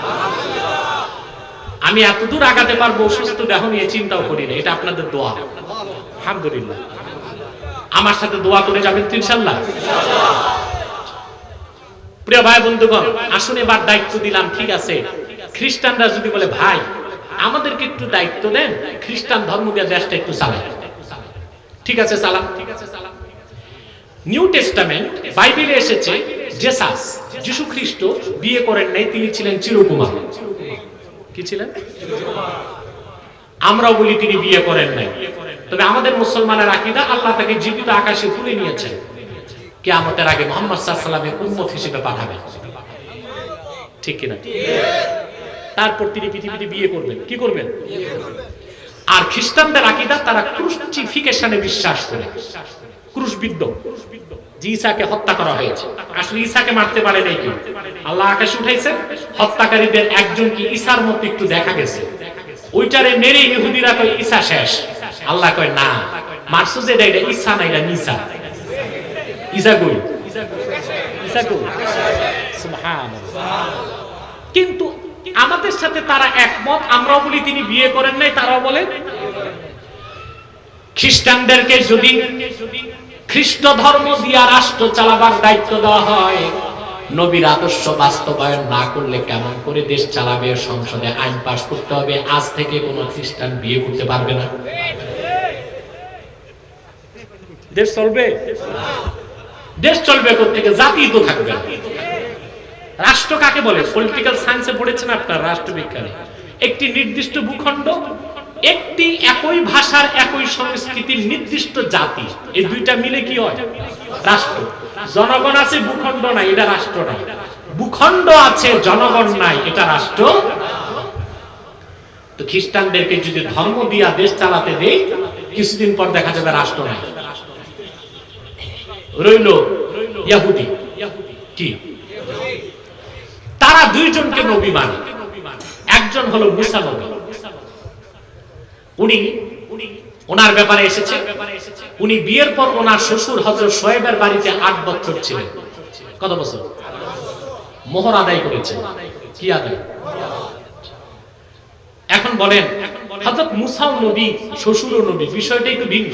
আমি এত দূর আগাতে পারবো সুস্থ দেহ নিয়ে চিন্তাও করি না, এটা আপনাদের দোয়া, আলহামদুলিল্লাহ। আমার সাথে দোয়া করে যাবেন তো ইনশাআল্লাহ। প্রিয় ভাই বন্ধুগণ, আসুন এবার দায়িত্ব দিলাম, ঠিক আছে খ্রিস্টানরা যদি বলে ভাই আমাদেরকে একটু দায়িত্ব দেন, খ্রিস্টান ধর্ম দিয়ে দেশটা একটু চালাই, ঠিক আছে চালান। নিউ টেস্টামেন্ট বাইবেলে এসেছে জেসাস, যিশু খ্রিস্ট বিয়ে করেন নাই, তিনি ছিলেন চিরকুমার। কি ছিলেন? আমরাও বলি তিনি বিয়ে করেন নাই, তবে আমাদের মুসলমানের আকীদা আল্লাহ তাকে জীবিত আকাশে তুলে নিয়েছেন, কিয়ামতের আগে মুহাম্মদ সাল্লাল্লাহু আলাইহি ওয়াসাল্লামের উম্মত হিসেবে পাঠাবেন, ঠিক কিনা? তারপর তিনি পৃথিবীতে বিয়ে করবেন। কি করবেন? আর খ্রিস্টানদের আকীদা, তারা ক্রুসিফিকেশনে বিশ্বাস করে, ক্রুশবিদ্ধ, যে ঈসাকে হত্যা করা হয়েছে। আসলে ঈসাকে মারতে পারে নাই কেউ, আল্লাহ আকাশে উঠাইছে, হত্যাকারীদের একজনকে ঈসার মতো একটু দেখা গেছে, ওইটারে মেরে ইহুদিরা কয় ঈসা শেষ। আল্লাহ কয় না, মারছো যে এটা ঈসা না, এটা মিসা। ঈসা কই? ঈসা কই? সুবহানাল্লাহ। কিন্তু আমাদের সাথে তারা একমত, আমরাও বলি তিনি বিয়ে করেন নাই, তারাও বলে। খ্রিস্টানদেরকে যদি খ্রিস্ট ধর্ম দিয়া রাষ্ট্র চালাবার দায়িত্ব দেওয়া হয়, নবীর আদর্শ বাস্তবায়ন না করলে কেমন করে দেশ চালাবে? সংসদে আইন পাস করতে হবে, আজ থেকে কোনো খ্রিস্টান বিয়ে করতে পারবে না। দেশ চলবে? দেশ চলবে কোত্থেকে? জাতি তো থাকবে না। রাষ্ট্র কাকে বলে? পলিটিক্যাল সায়েন্সে পড়েছেন আপনার, রাষ্ট্রবিজ্ঞানে। একটি নির্দিষ্ট ভূখণ্ড, একটি একই ভাষার একই সংস্কৃতির নির্দিষ্ট জাতি, এই দুইটা মিলে কি হয়? রাষ্ট্র। জনগণ আছে, ভূখণ্ড নাই, এটা রাষ্ট্র নাই। ভূখণ্ড আছে, জনগণ নাই, এটা রাষ্ট্র। তো খ্রিস্টানদেরকে যদি ধর্ম দিয়া দেশ চালাতে দেই, কিছুদিন পর দেখা যাবে রাষ্ট্র নাই। রইল ইহুদি। কি? তারা দুইজনকে নবী মানে। একজন হলো মুসা নবী, উনি ওনার ব্যাপারে এসেছে। উনি বিয়ের পর ওনার শ্বশুর হযরত শোয়েবের বাড়িতে 8 বছর ছিলেন। কত বছর? মোহর আদায় করেছেন। কি আদায়? এখন বলেন, হযরত মুসা নবী, শ্বশুরও নবী, বিষয়টা একটু ভিন্ন।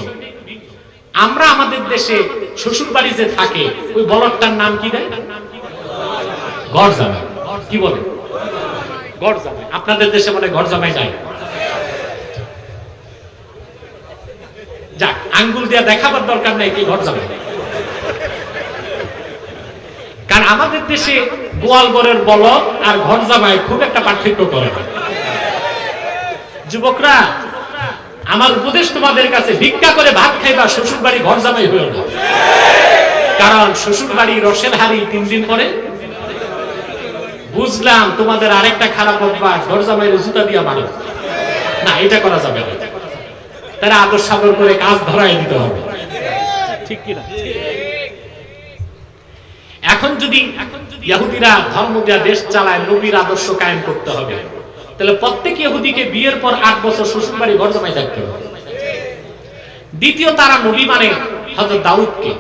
আমরা আমাদের দেশে শ্বশুর বাড়ি যে থাকে, ওই বলদটার নাম কি দেয়? ঘর জামাই। কি বলে? ঘর জামাই। আপনাদের দেশে বলে ঘর জামাই নাই। যাক, আঙ্গুল দিয়া দেখাবার দরকার নাই কি ঘর জামাই। কারণ আমাদের দেশে গোয়ালঘরের বলদ আর ঘর জামাই খুব একটা পার্থক্য করে না। যুবকরা, আমার উপদেশ তোমাদের কাছে, ভিক্ষা করে ভাত খাইবা, শ্বশুর বাড়ি ঘর জামাই হইও না। কারণ শ্বশুর বাড়ি রসের হাড়ি 3 দিন পরে। বুঝলাম তোমাদের আরেকটা খারাপ অভ্যাস, ঘর জামাইয়ের জুতা দিয়া মারো না, এটা করা যাবে না। তারা আদর সাদর করে কাজ ধরাই দিতে হবে। ঠিক কিনা? এখন যদি ইহুদিরা ধর্ম দিয়া দেশ চালায়, নবীর আদর্শ কায়েম করতে হবে, তাহলে প্রত্যেক ইহুদিকে বিয়ের পর 8 বছর শ্বশুর বাড়ি ঘর জামাই থাকতে হবে। দ্বিতীয়, তারা নবী মানে হযরত দাউদকে,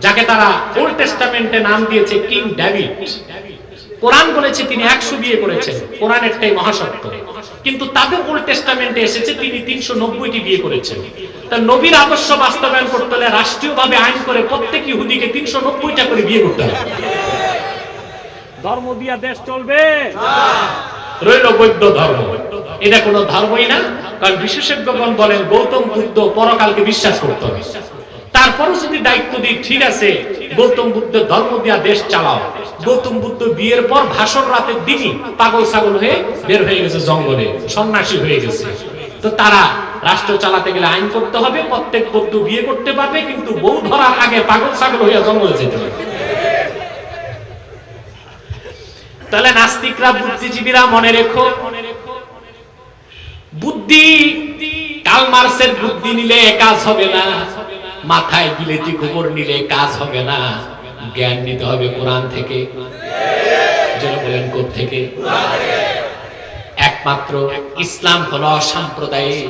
যাকে তারা ওল্ড টেস্টামেন্টে নাম দিয়েছে কিং ডেভিড। কোরআন বলেছে তিনি 100 বিয়ে করেছেন, কোরআনেরটাই মহাসত্য। কিন্তু তাদের ওল্ড টেস্টামেন্টে এসেছে তিনি 390টি বিয়ে করেছেন। তা নবীর আদর্শ বাস্তবায়ন করতে হলে রাষ্ট্রীয়ভাবে আইন করে প্রত্যেক ইহুদিকে 390টা করে বিয়ে করতে হবে। ধর্ম দিয়া দেশ চলবে না। রইল বৌদ্ধ ধর্ম, এটা কোনো ধর্মই না। কারণ বিশেষজ্ঞগণ বলেন গৌতম বুদ্ধ পরকালকে বিশ্বাস করতে হবে। তারপরও যদি দায়িত্ব দিই, ঠিক আছে গৌতম বুদ্ধ ধর্ম দিয়া দেশ চালাও। গৌতম বুদ্ধ বিয়ের পর ভাষণ রাতের দিনই পাগল ছাগল হয়ে বের হয়ে গেছে, জঙ্গলে সন্ন্যাসী হয়ে গেছে। তো তারা রাষ্ট্র চালাতে গেলে আইন করতে হবে, প্রত্যেক বৌদ্ধ বিয়ে করতে পারবে, কিন্তু বউ ধরার আগে পাগল ছাগল হইয়া জঙ্গলে যেতে হবে। তাহলে নাস্তিকরা, বুদ্ধিজীবীরা মনে রেখো, বুদ্ধি কার্ল মার্কসের বুদ্ধি নিলে কাজ হবে না, মাথায় বিলেতি গোবর নিলে কাজ হবে না। জ্ঞান নিতে হবে কোরআন থেকে। যেন বলেন কোত্থেকে? একমাত্র ইসলাম হলো অসাম্প্রদায়িক,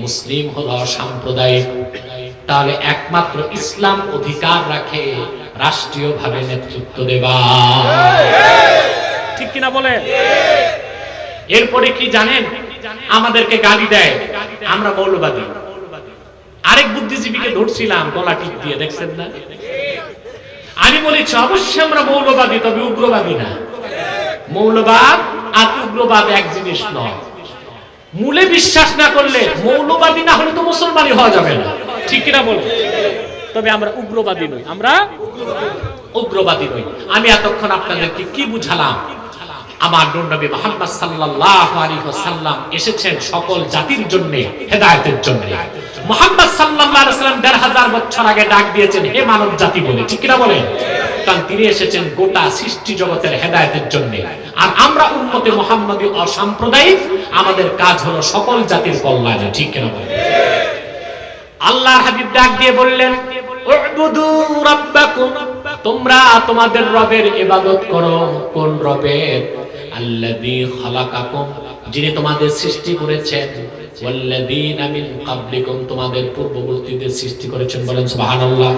মুসলিম হলো অসাম্প্রদায়িক। তাহলে একমাত্র ইসলাম অধিকার রাখে রাষ্ট্রীয়ভাবে নেতৃত্ব দেবা। ঠিক কিনা বলে? এরপরে কি জানেন? আমাদেরকে গালি দেয়, আমরা মৌলবাদী। আরেক বুদ্ধিজীবীকে ধরছিলাম গলা টিপ দিয়ে, দেখছেন না? আমি বলেছি অবশ্যই আমরা মৌলবাদী, তবে উগ্রবাদী না। মৌলবাদ আর উগ্রবাদ এক জিনিস নয়। মূলে বিশ্বাস না করলে, মৌলবাদী না হলে তো মুসলমানই হওয়া যাবে না। ঠিক কিনা বলে? তবে আমরা উগ্রবাদী নই, আমরা উগ্রবাদী নই। আমি এতক্ষণ আপনাদেরকে কি বুঝালাম? আমার নূর নবী মুহাম্মদ সাল্লাল্লাহু আলাইহি ওয়াসাল্লাম এসেছেন সকল জাতির জন্য, হেদায়েতের জন্য। মুহাম্মদ সাল্লাল্লাহু আলাইহি ওয়াসাল্লাম 1500 বছর আগে ডাক দিয়েছেন হে মানব জাতি বলে। ঠিক কিনা বলে? কারণ তিনি এসেছেন গোটা সৃষ্টি জগতের হেদায়েতের জন্য। আর আমরা উম্মতে মুহাম্মাদী অসাম্প্রদায়িক, আমাদের কাজ হলো সকল জাতির কল্যাণে। ঠিক কিনা বলেন? আল্লাহর হাবিব ডাক দিয়ে বললেন, উবুদু রাব্বাকুম, তোমরা তোমাদের রবের ইবাদত করো। কোন রবের? আল্লাযী খালাকাকুম, যিনি তোমাদের সৃষ্টি করেছেন, ওয়াল্লাযীনা মিন ক্বাবলিকুম, তোমাদের পূর্ববর্তীদের সৃষ্টি করেছেন। বলেন সুবহানাল্লাহ।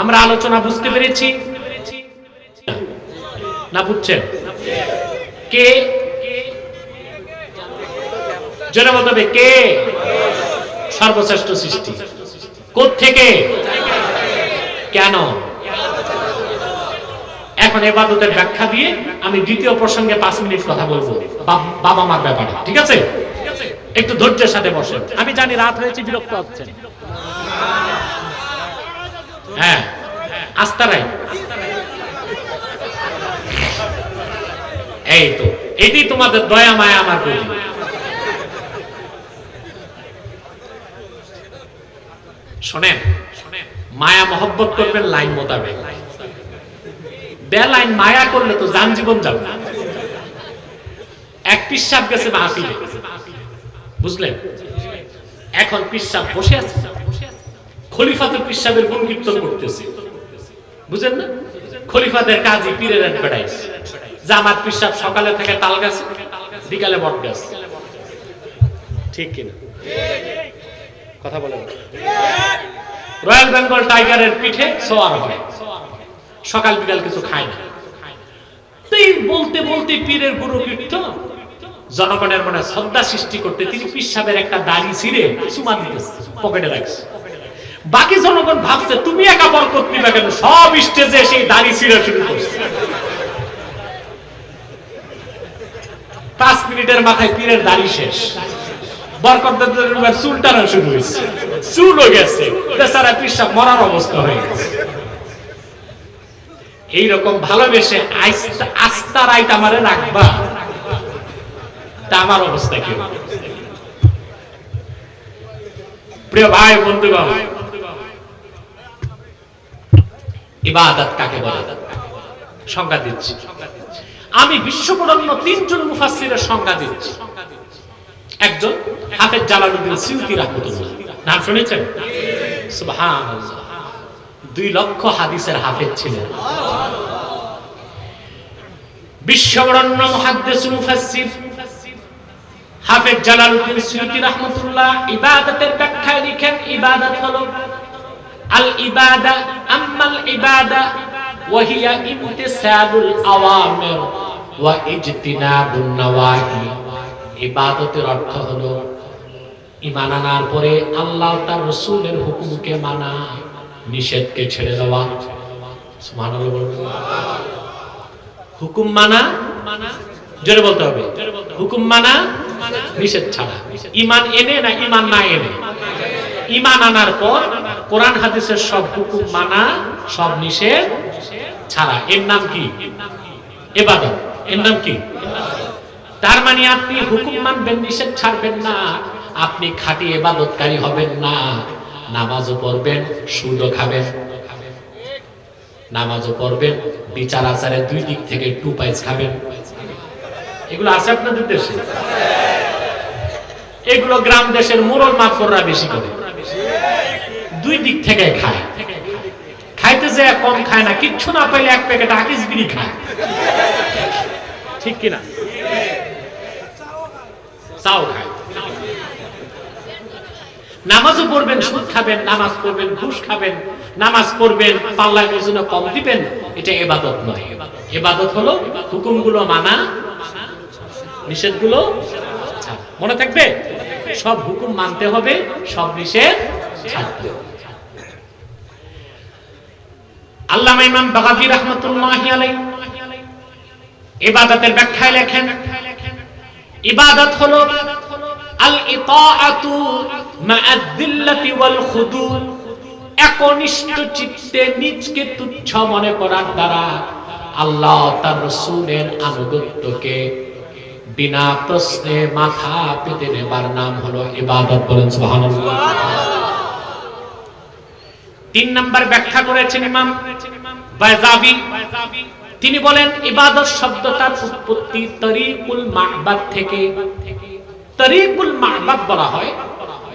আমরা আলোচনা বুঝতে পেরেছি না? বুঝছেন? কে জোরে বলতে হবে, কে সর্বশ্রেষ্ঠ সৃষ্টি? কোত্থেকে? কেন? এখন ইবাদতের ব্যাখ্যা দিয়ে আমি দ্বিতীয় প্রসঙ্গে 5 মিনিট কথা বলবো, বাবা মার ব্যাপারে। ঠিক আছে? একটু ধৈর্যের সাথে বসেন। আমি জানি রাত হয়েছে, বিরক্ত হচ্ছেন। হ্যাঁ, আস্তারাই। এই তো, এটি তোমাদের দয়া মায়া আমার প্রতি। শোনেন, মায়া মহব্বত করবেন লাইন মোতাবেক। বেলাইন মায়া করলে তো জান জীবন যাবে। এক পিসাব গেছে মাহফিলে, বুঝলেন? এখন পিসাব বসে আছে, খলিফাতুল পিসাবের গুণ কীর্তন করতেছে, বুঝেন না? খলিফাদের কাজী পীরের অ্যাডভার্টাইজ, যে আমার পিসাব সকালে থেকে তাল গাছে, বিকালে বট গাছ। ঠিক কিনা? কথা বলেন। রয়্যাল বেঙ্গল টাইগারের পিঠে সোয়ার হয়, সকাল বিকাল কিছু খায় না। তাই বলতে বলতে পীরের গুরু কীর্তন জনগণের মনে শ্রদ্ধা সৃষ্টি করতে তিনি পিসাবের একটা দাড়ি ছিঁড়ে চুমা দিতেছে, পকেটে রাখছে। বাকি জনগণ ভাবছে তুমি একা বরকত নিবা কেন? সব স্টেজে সেই দাড়ি ছিঁড়া শুরু করছে। 5 মিনিটের মাথায় পীরের দাড়ি শেষ, বরকতদের চুল টানা শুরু হয়েছে, চুল হয়ে গেছে, বেচারা পিসাব মরার অবস্থা হয়ে গেছে। এইরকম ভালোবেসে আস্তা রাইত আমারে রাখবা, তা আমার অবস্থা কি? প্রিয় ভাই বন্ধুগণ, ইবাদত কাকে বলে সংজ্ঞা দিচ্ছি। আমি বিশ্ববরেণ্য 3 জন মুফাসসিরের সংজ্ঞা দিচ্ছি। একজন হাফেজ জালালউদ্দিন সিউতি রাহমাতুল্লাহ, নাম শুনেছেন? সুবহানাল্লাহ, 2 লক্ষ হাদিসের হাফেজ ছিলেন। বিশ্ববরেণ্য মুহাদ্দিস মুফাসসির হাফেজ জালালউদ্দিন সিউতি রাহমাতুল্লাহ ইবাদতের ব্যাখ্যায় লিখেন, ইবাদত হলো আল ইবাদা আম্মাল ইবাদা ওয়া হিয়া ইমতিসালুল আওয়ামির ওয়া ইজতিনাবুন নাওয়াহি। ইবাদতের অর্থ হলো ঈমান আনার পরে আল্লাহ তার রাসূলের হুকুমকে মানা, নিষেধকে ছেড়ে দেওয়া। সুবহানাল্লাহ বলুন। হুকুম মানা, জোরে বলতে হবে, হুকুম মানা, নিষেধ ছাড়া। ঈমান এনে না ঈমান না এনে? ঈমান আনার পর কোরআন হাদিসের সব হুকুম মানা, সব নিষেধ ছাড়া। এর নাম কি? ইবাদত। এর নাম কি? তার মানে আপনি হুকুম মানবেন, নিষেধ ছাড়বেন না, আপনি খাঁটি ইবাদতকারী হবেন না। নামাজও পড়বেন, সুদও খাবেন, নামাজও পড়বেন, বিচার আচারে 2 দিক থেকে 2 পাইস খাবেন। এগুলো আছে আপনাদের দেশে? এগুলো গ্রাম দেশের মোড়ল মাতবররা বেশি করে, 2 দিক থেকে খায়। খাইতে যে কম খায় না, কিচ্ছু না পাইলে 1 প্যাকেট আকিস বিড়ি খায়। ঠিক কিনা? চাও খায়। নামাজও পড়বেন, সুদ খাবেন, নামাজ পড়বেন, ঘুষ খাবেন, নামাজ পড়বেন, পাল্লায় ওজন কম দিবেন। এটা ইবাদত নয়। ইবাদত হলো হুকুমগুলো মানা, নিষেধগুলো ছাড়া। মনে থাকবে, সব হুকুম মানতে হবে, সব নিষেধ ছাড়তে হবে। আল্লামা ইমাম বাগাভী রাহমাতুল্লাহি আলাইহি ইবাদতের ব্যাখ্যায় লেখেন, ইবাদত হলো আল ইতাআতু মা'আদ দিল্লাতি ওয়াল খুদু, একনিষ্ঠ চিত্তে নিজকে তুচ্ছ মনে করার দ্বারা আল্লাহ তার রাসূলের আনুগত্যকে বিনা প্রশ্নে মাথা পেতে নেবার নাম হলো ইবাদত। বলেন সুবহানাল্লাহ। 3 নাম্বার ব্যাখ্যা করেছেন ইমাম বাইজাবি তিনি বলেন ইবাদত শব্দটার উৎপত্তি তরিকুল মা'বাদ থেকে। তরিকুল মা'বাদ বলা হয়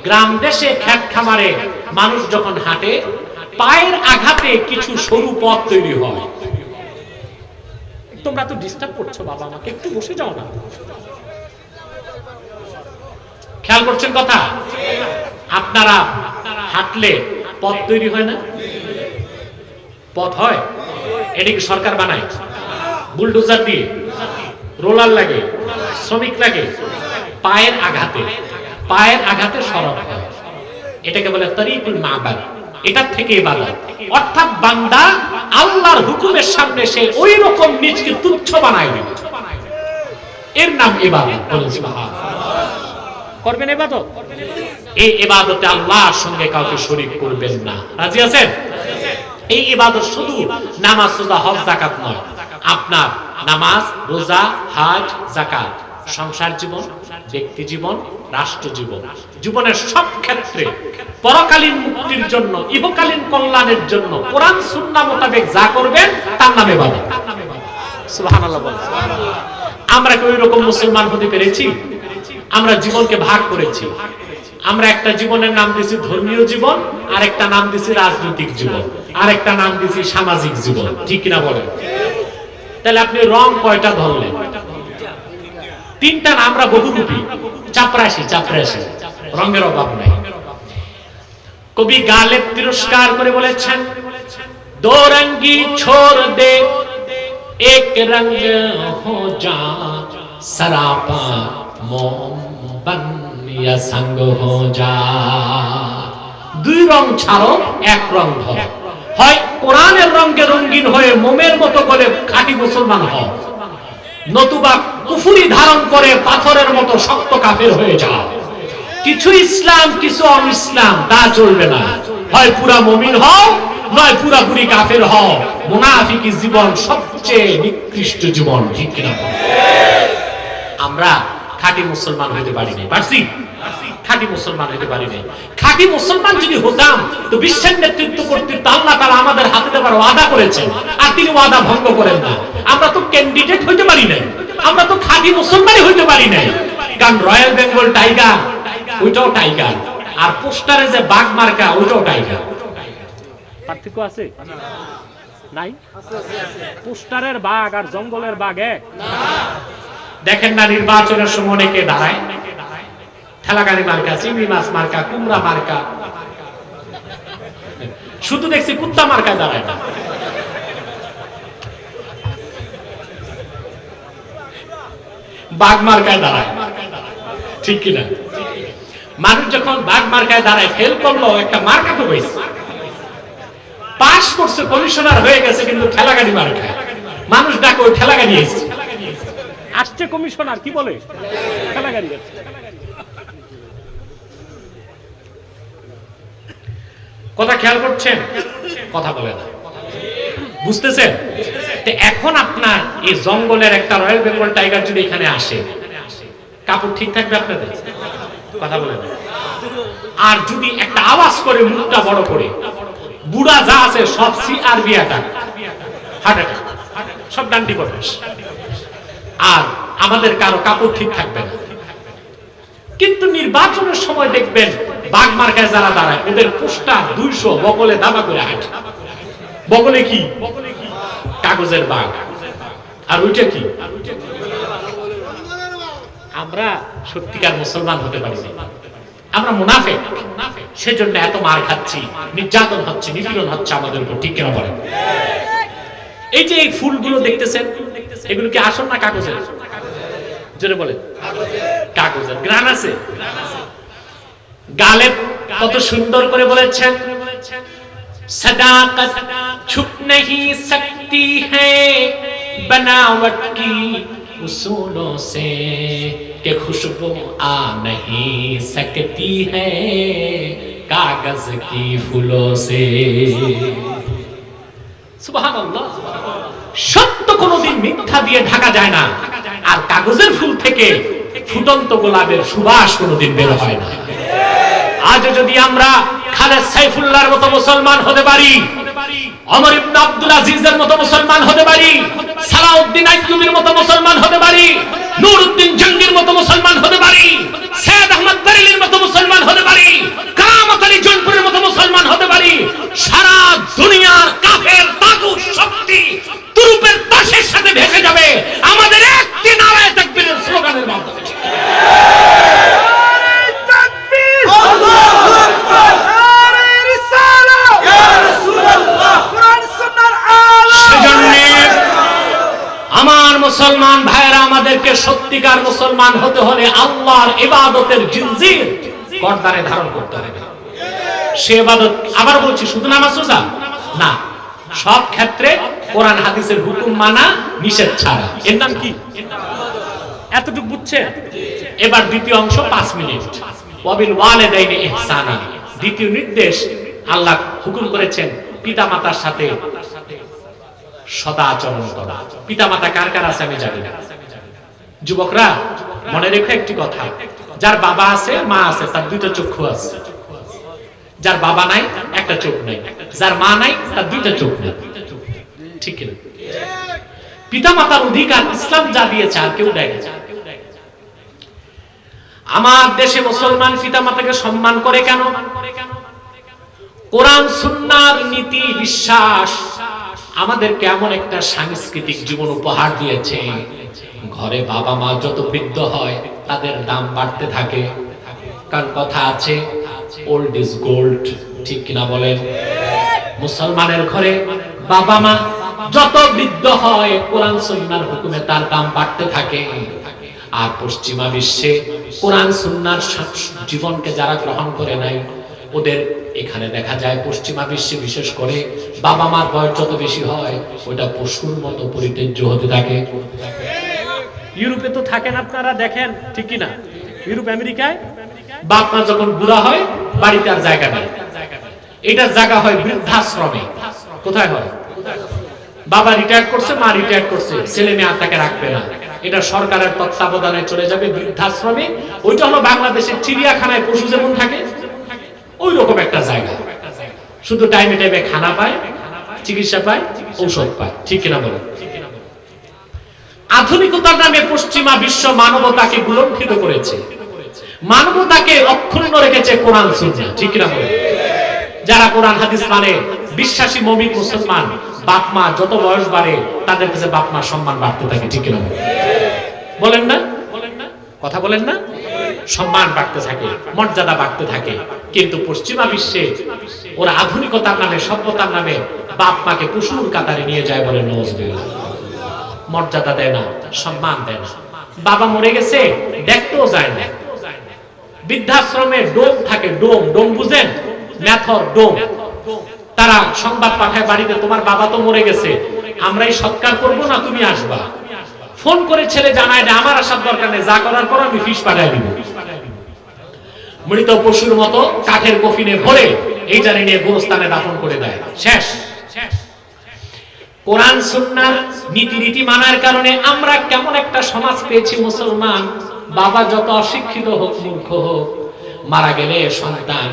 গ্রাম দেশে খেত খামারে মানুষ যখন হাঁটে পায়ের আঘাতে কিছু সরু পথ তৈরি হয়। তোমরা তো ডিস্টার্ব করছো বাবা, আমাকে একটু বসে যাও না। খেয়াল করছেন কথা? আপনারা হাঁটলে পথ তৈরি হয় না? পথ হয়। এটা কি সরকার বানায়? বুলডোজার দিয়ে, রোলার লাগে, শ্রমিক লাগে, পায়ের আঘাতে সড়ক হয়। এটাকে বলে তরিকুল মা'বাদ। এটা থেকে ইবাদত, অর্থাৎ বান্দা আল্লাহর হুকুমের সামনে সে ওই রকম নিজকে তুচ্ছ বানায় দিবে, এর নাম ইবাদত। বলুন সুবহানাল্লাহ। করবেন ইবাদত, এই ইবাদতে আল্লাহর সঙ্গে কাউকে শরীক করবেন না। রাজি আছেন? এই ইবাদত শুধু নামাজ, রোজা, হজ, যাকাত নয়। আপনার নামাজ, রোজা, হজ, যাকাত সংসার জীবন, ব্যক্তি জীবন, রাষ্ট্র জীবন, জীবনের সব ক্ষেত্রে পরকালীন মুক্তির জন্য, ইহকালীন কল্যাণের জন্য কোরআন সুন্নাহ মোতাবেক যা করবেন তার নাম ইবাদত। সুবহানাল্লাহ বলেন। আমরা কি ওই রকম মুসলমান হতে পেরেছি? আমরা জীবনকে ভাগ করেছি। আমরা একটা জীবনের নাম দিয়েছি ধর্মীয় জীবন, আর একটা নাম দিয়েছি রাজনৈতিক জীবন, আর একটা নাম দিয়েছি সামাজিক জীবন। ঠিক কিনা বলেন? তাহলে আপনি রং কয়টা ধরলেন? তিনটা না, আমরা বহুরূপী, চাপরাশি, রঙের অভাব নাই। কবি গালেব তিরস্কার করে বলেছেন, দো রঙ্গি ছোড় দে এক রঙ হো যা, সরাপা মোম বন ইয়া সঙ্গ হো যা। দুই রং ছাড়ো, এক রং ধরো। হয় কোরআনের রঙে রঙিন হয়ে মোমের মতো করে খাঁটি মুসলমান হও, নতুবা কুফরি ধারণ করে পাথরের মতো শক্ত কাফের হয়ে যাও। কিছু ইসলাম, কিছু অন-ইসলাম, তা চলবে না। হয় পুরা মুমিন হও, নয় পুরাপুরি কাফের হও। মুনাফিকি জীবন সবচেয়ে নিকৃষ্ট জীবন। ঠিক কিনা? আমরা খাঁটি মুসলমান হইতে পারি নাই। পারছি? খাঁটি মুসলমান হইতে পারি নাই। খাঁটি মুসলমান যদি হতাম তো বিশ্বের নেতৃত্ব কর্তৃত্ব আল্লাহ তাআলা আমাদের হাতে দেবার ওয়াদা করেছেন, আর তিনি ওয়াদা ভঙ্গ করেন না। আমরা তো ক্যান্ডিডেট হইতে পারি নাই, আমরা তো খাঁটি মুসলমানই হইতে পারি নাই। কারণ রয়্যাল বেঙ্গল টাইগার ওইটাও টাইগার, আর পোস্টারে যে বাঘ মার্কা ওইটাও টাইগার। পার্থক্য আছে? নাই? পোস্টারের বাঘ আর জঙ্গলের বাঘ এক না। দেখেন না, নির্বাচনের সময় অনেকে দাঁড়ায়, ঠেলাগাড়ি মার্কা, চিংড়ি মাছ মার্কা, কুমড়া মার্কা, শুধু দেখছি কুত্তা মার্কায় দাঁড়ায় না। বাঘ মার্কায় দাঁড়ায়। ঠিক কিনা? মানুষ যখন বাঘ মার্কায় দাঁড়ায়, ফেল করলো, একটা মার্কা তো হয়েছে, পাস করছে, কমিশনার হয়ে গেছে, কিন্তু ঠেলাগাড়ি মার্কায়। মানুষ ডাকে ওই ঠেলাগাড়ি আসছে কমিশনার, কি বলে? ঠেলাগাড়ি আসছে। কথা খেয়াল করছেন? কথা বলে না, বুঝতেছেন? এখন আপনার এই জঙ্গলের একটা রয়্যাল বেঙ্গল টাইগার যদি এখানে আসে, কাপড় ঠিক থাকবে আপনাদের? কথা বলে না। আর যদি একটা আওয়াজ করে, মুখটা বড় করে, বুড়া যা আছে সব সিআরবি অ্যাটাক, হার্ট অ্যাটাক, সব ডান্ডি করবে, আর আমাদের কারো কাপড় ঠিক থাকবে না। কিন্তু নির্বাচনের সময় দেখবেন বাঘ মার্কায় যারা দাঁড়ায়, ওদের পোস্টার 200 বগলে দাবা করে হাঁটে। বগলে কি? কাগজের বাঘ। আর ওইটা কি? আমরা সত্যিকার মুসলমান হতে পারি না, আমরা মুনাফিক। সেজন্য এত মার খাচ্ছি, নির্যাতন হচ্ছে, নিপীড়ন হচ্ছে আমাদের উপর। ঠিক কেন বলেন? এই যে এই ফুলগুলো দেখতেছেন, এগুলো কি আসল না কাগজের? জোরে বলেন। কাগজের। গ্রান আছে? গালেব কত সুন্দর করে বলেছেন, सदाकत छुप नहीं सकती है बनावट की उसूलों से कि खुशबू आ नहीं सकती है कागज की फूलों से। সুবহানাল্লাহ। সত্য কোনোদিন মিথ্যা দিয়ে ঢাকা যায় না, আর কাগজের ফুল থেকে ফুটন্ত গোলাপের সুবাস কোনোদিন বের হয় না। আজ যদি আমরা খালেদ সাইফুল্লাহর মতো মুসলমান হতে পারি, ওমর ইবনে আব্দুল আজিজের মতো মুসলমান হতে পারি, সালাউদ্দিন আইয়ুবীর মতো মুসলমান হতে পারি, নুরউদ্দিন জঙ্গির মতো মুসলমান হতে পারি, সৈয়দ আহমদ বেরেলির মতো মুসলমান হতে পারি, কারামত আলী জৌনপুরের মতো মুসলমান হতে পারি। সারা দুনিয়ার কাফের তাগুত শক্তি তুরুপের তাসের সাথে ভেসে যাবে আমাদের একটি নারায়ে তাকবীরের স্লোগানের মাধ্যমে। আমার মুসলমান ভাইরা, আমাদেরকে সত্যিকার মুসলমান হতে হলে আল্লাহর ইবাদতের জিনজির গর্দানে ধারণ করতে হবে। সে ইবাদত, আবার বলছি, শুধু নামাজ রোজা না, সব ক্ষেত্রে কোরআন হাদিসের হুকুম মানা, নিষেধ ছাড়া। এর নাম কি? এতটুকু বুঝছে? এবার দ্বিতীয় অংশ 5 মিনিট। ওয়াবিল ওয়ালিদাইনি ইহসানা, দ্বিতীয় নির্দেশ আল্লাহ হুকুম করেছেন পিতামাতার সাথে সদা আচরণ করা। পিতামাতা কার কার আছে আমি জানি না। যুবকরা মনে রেখো একটি কথা, যার বাবা আছে মা আছে তার দুইটা চক্ষু আছে, যার বাবা নাই একটা চোখ নাই, যার মা নাই তার দুইটা চোখ নেই, ঠিক না? পিতামাতার অধিকার ইসলাম যা দিয়েছে আর কেউ দেয় না। আমার দেশে মুসলমান পিতামাতাকে সম্মান করে কেন? কোরআন সুন্নাহর নীতি বিশ্বাস আমাদেরকে এমন একটা সাংস্কৃতিক জীবন উপহার দিয়েছে, ঘরে বাবা মা যত বৃদ্ধ হয় তাদের দাম বাড়তে থাকে। কারণ কথা আছে, ওল্ড ইজ গোল্ড, ঠিক কিনা বলেন? মুসলমানের ঘরে বাবা মা যত বৃদ্ধ হয় কোরআন সুন্নাহর হুকুমে তার দাম বাড়তে থাকে। আর পশ্চিমা বিশ্বে কোরআন সুন্নাহর জীবনকে যারা গ্রহণ করে নাই, ওদের এখানে দেখা যায় পশ্চিমা বিশ্বে বিশেষ করে বাবা মার বয়স যত বেশি হয় ওটা পশুর মতো পরিত্যাজ্য হতে থাকে। ইউরোপে তো থাকেন আপনারা, দেখেন ঠিক কি না? ইউরোপ আমেরিকায় বাপ মা যখন বুড়া হয় বাড়িতে আর জায়গা নেই, এটা জায়গা হয় বৃদ্ধাশ্রমে। কোথায় হয়? বাবা রিটায়ার করছে, মা রিটায়ার করছে, ছেলে মেয়ে আর তাকে রাখবে না, এটা সরকারের তত্ত্বাবধানে চলে যাবে বৃদ্ধাশ্রমে। ওইটা হলো বাংলাদেশের চিড়িয়াখানায় পশু যেমন থাকে ওই রকম একটা জায়গা, শুধু টাইমে টাইমে খানা পায়, চিকিৎসা পায়, ঔষধ পায়, ঠিক কিনা বলেন? আধুনিকতার নামে পশ্চিমা বিশ্ব মানবতাকে গুলণ্ঠিত করেছে, মানবতাকে অক্ষুণ্ণ রেখেছে কোরআন সুন্নাহ, ঠিক কিনা বলেন? যারা কোরআন হাদিস মানে বিশ্বাসী মুমিন মুসলমান, বাপ মা যত বয়স বাড়ে তাদের কাছে বাপ মার সম্মান বাড়তে থাকে, ঠিক কিনা বলেন না? কথা বলেন না? সম্মান বাড়তে থাকে, মর্যাদা বাড়তে থাকে। কিন্তু পশ্চিমা বিশ্বে ওরা আধুনিকতার নামে, সভ্যতার নামে বাপ মাকে পশুর কাতারে নিয়ে যায়, বলে নওয়াজবিল্লাহ। মর্যাদা দেয় না, সম্মান দেয় না। বাবা মরে গেছে দেখতেও যায় না। বৃদ্ধাশ্রমে ডোম থাকে, ডোম, ডোম বুঝেন? মেথর ডোম। তারা সংবাদ পাঠায় বাড়িতে, তোমার বাবা তো মরে গেছে, আমরাই সৎকার করবো না, তুমি আসবা। ফোন করে ছেলে জানায় না আমার আসার দরকার নেই, যা করার পর আমি ফিস পাঠাই দিব। মৃত পশুর মতো কাঠের কফিনে ভরে এই জানি নিয়ে গোরস্থানে দাফন করে দেয়, শেষ। কোরআন সুন্নাহর নীতি রীতি মানার কারণে আমরা কেমন একটা সমাজ পেয়েছি মুসলমান, বাবা যত অশিক্ষিত হোক, মূর্খ হোক, মারা গেলে সন্তান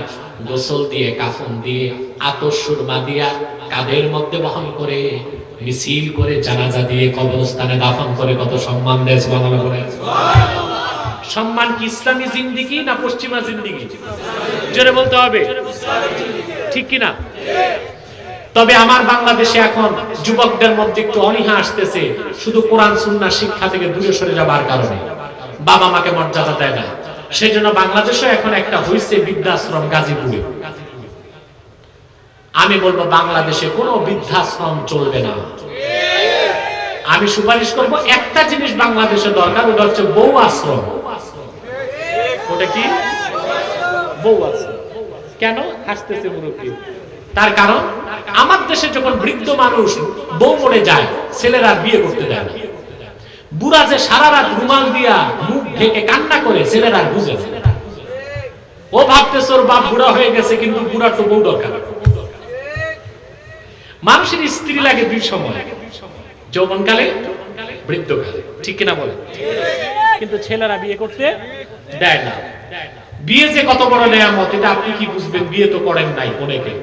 গোসল দিয়ে, কাফন দিয়ে, আতর সুরমা দিয়া কাঁধের মধ্যে বহন করে মিছিল করে জানাজা দিয়ে কবরস্থানে দাফন করে কত সম্মান দেয়। সুবহানাল্লাহ বলে। সম্মান কি ইসলামী জিন্দেগি না পশ্চিমা জিন্দেগি? জোরে বলতে হবে, ঠিক কি না? তবে আমার বাংলাদেশে এখন যুবকদের মধ্যে একটু অনীহা আসতেছে, শুধু কোরআন সুন্নাহ শিক্ষা থেকে দূরে সরে যাবার কারণে বাবা মাকে মর্যাদা দেয় না। সেজন্য বাংলাদেশে এখন একটা হইছে বৃদ্ধাশ্রম গাজীপুরে। আমি বলবো বাংলাদেশে কোনো বৃদ্ধাশ্রম চলবে না। আমি সুপারিশ করব একটা জিনিস বাংলাদেশে দরকার, ওটা হচ্ছে বউ আশ্রম। ওটা কি? বউ আশ্রম। কেন হাসতেছে মুরব্বী? তার কারণ আমার দেশে যখন বৃদ্ধ মানুষ বউ মরে যায়, ছেলেরা বিয়ে করতে দেয় না। বুড়া যে সারা রাত রুমাল দিয়া মুখ ঢেকে কান্না করে, ছেলেরা বুঝে না। ও ভাবতেছে ওর বাপ বুড়া হয়ে গেছে, কিন্তু বুড়ার তো বউ দরকার। মানুষের স্ত্রী লাগে দুই সময়, যৌবনকালে, বৃদ্ধকালে, ঠিক কিনা বলে? কিন্তু ছেলেরা বিয়ে করতে দেয় না। বিয়ে যে কত বড় নেয়ামত এটা আপনি কি বুঝবেন? বিয়ে তো করেন নাই অনেকে,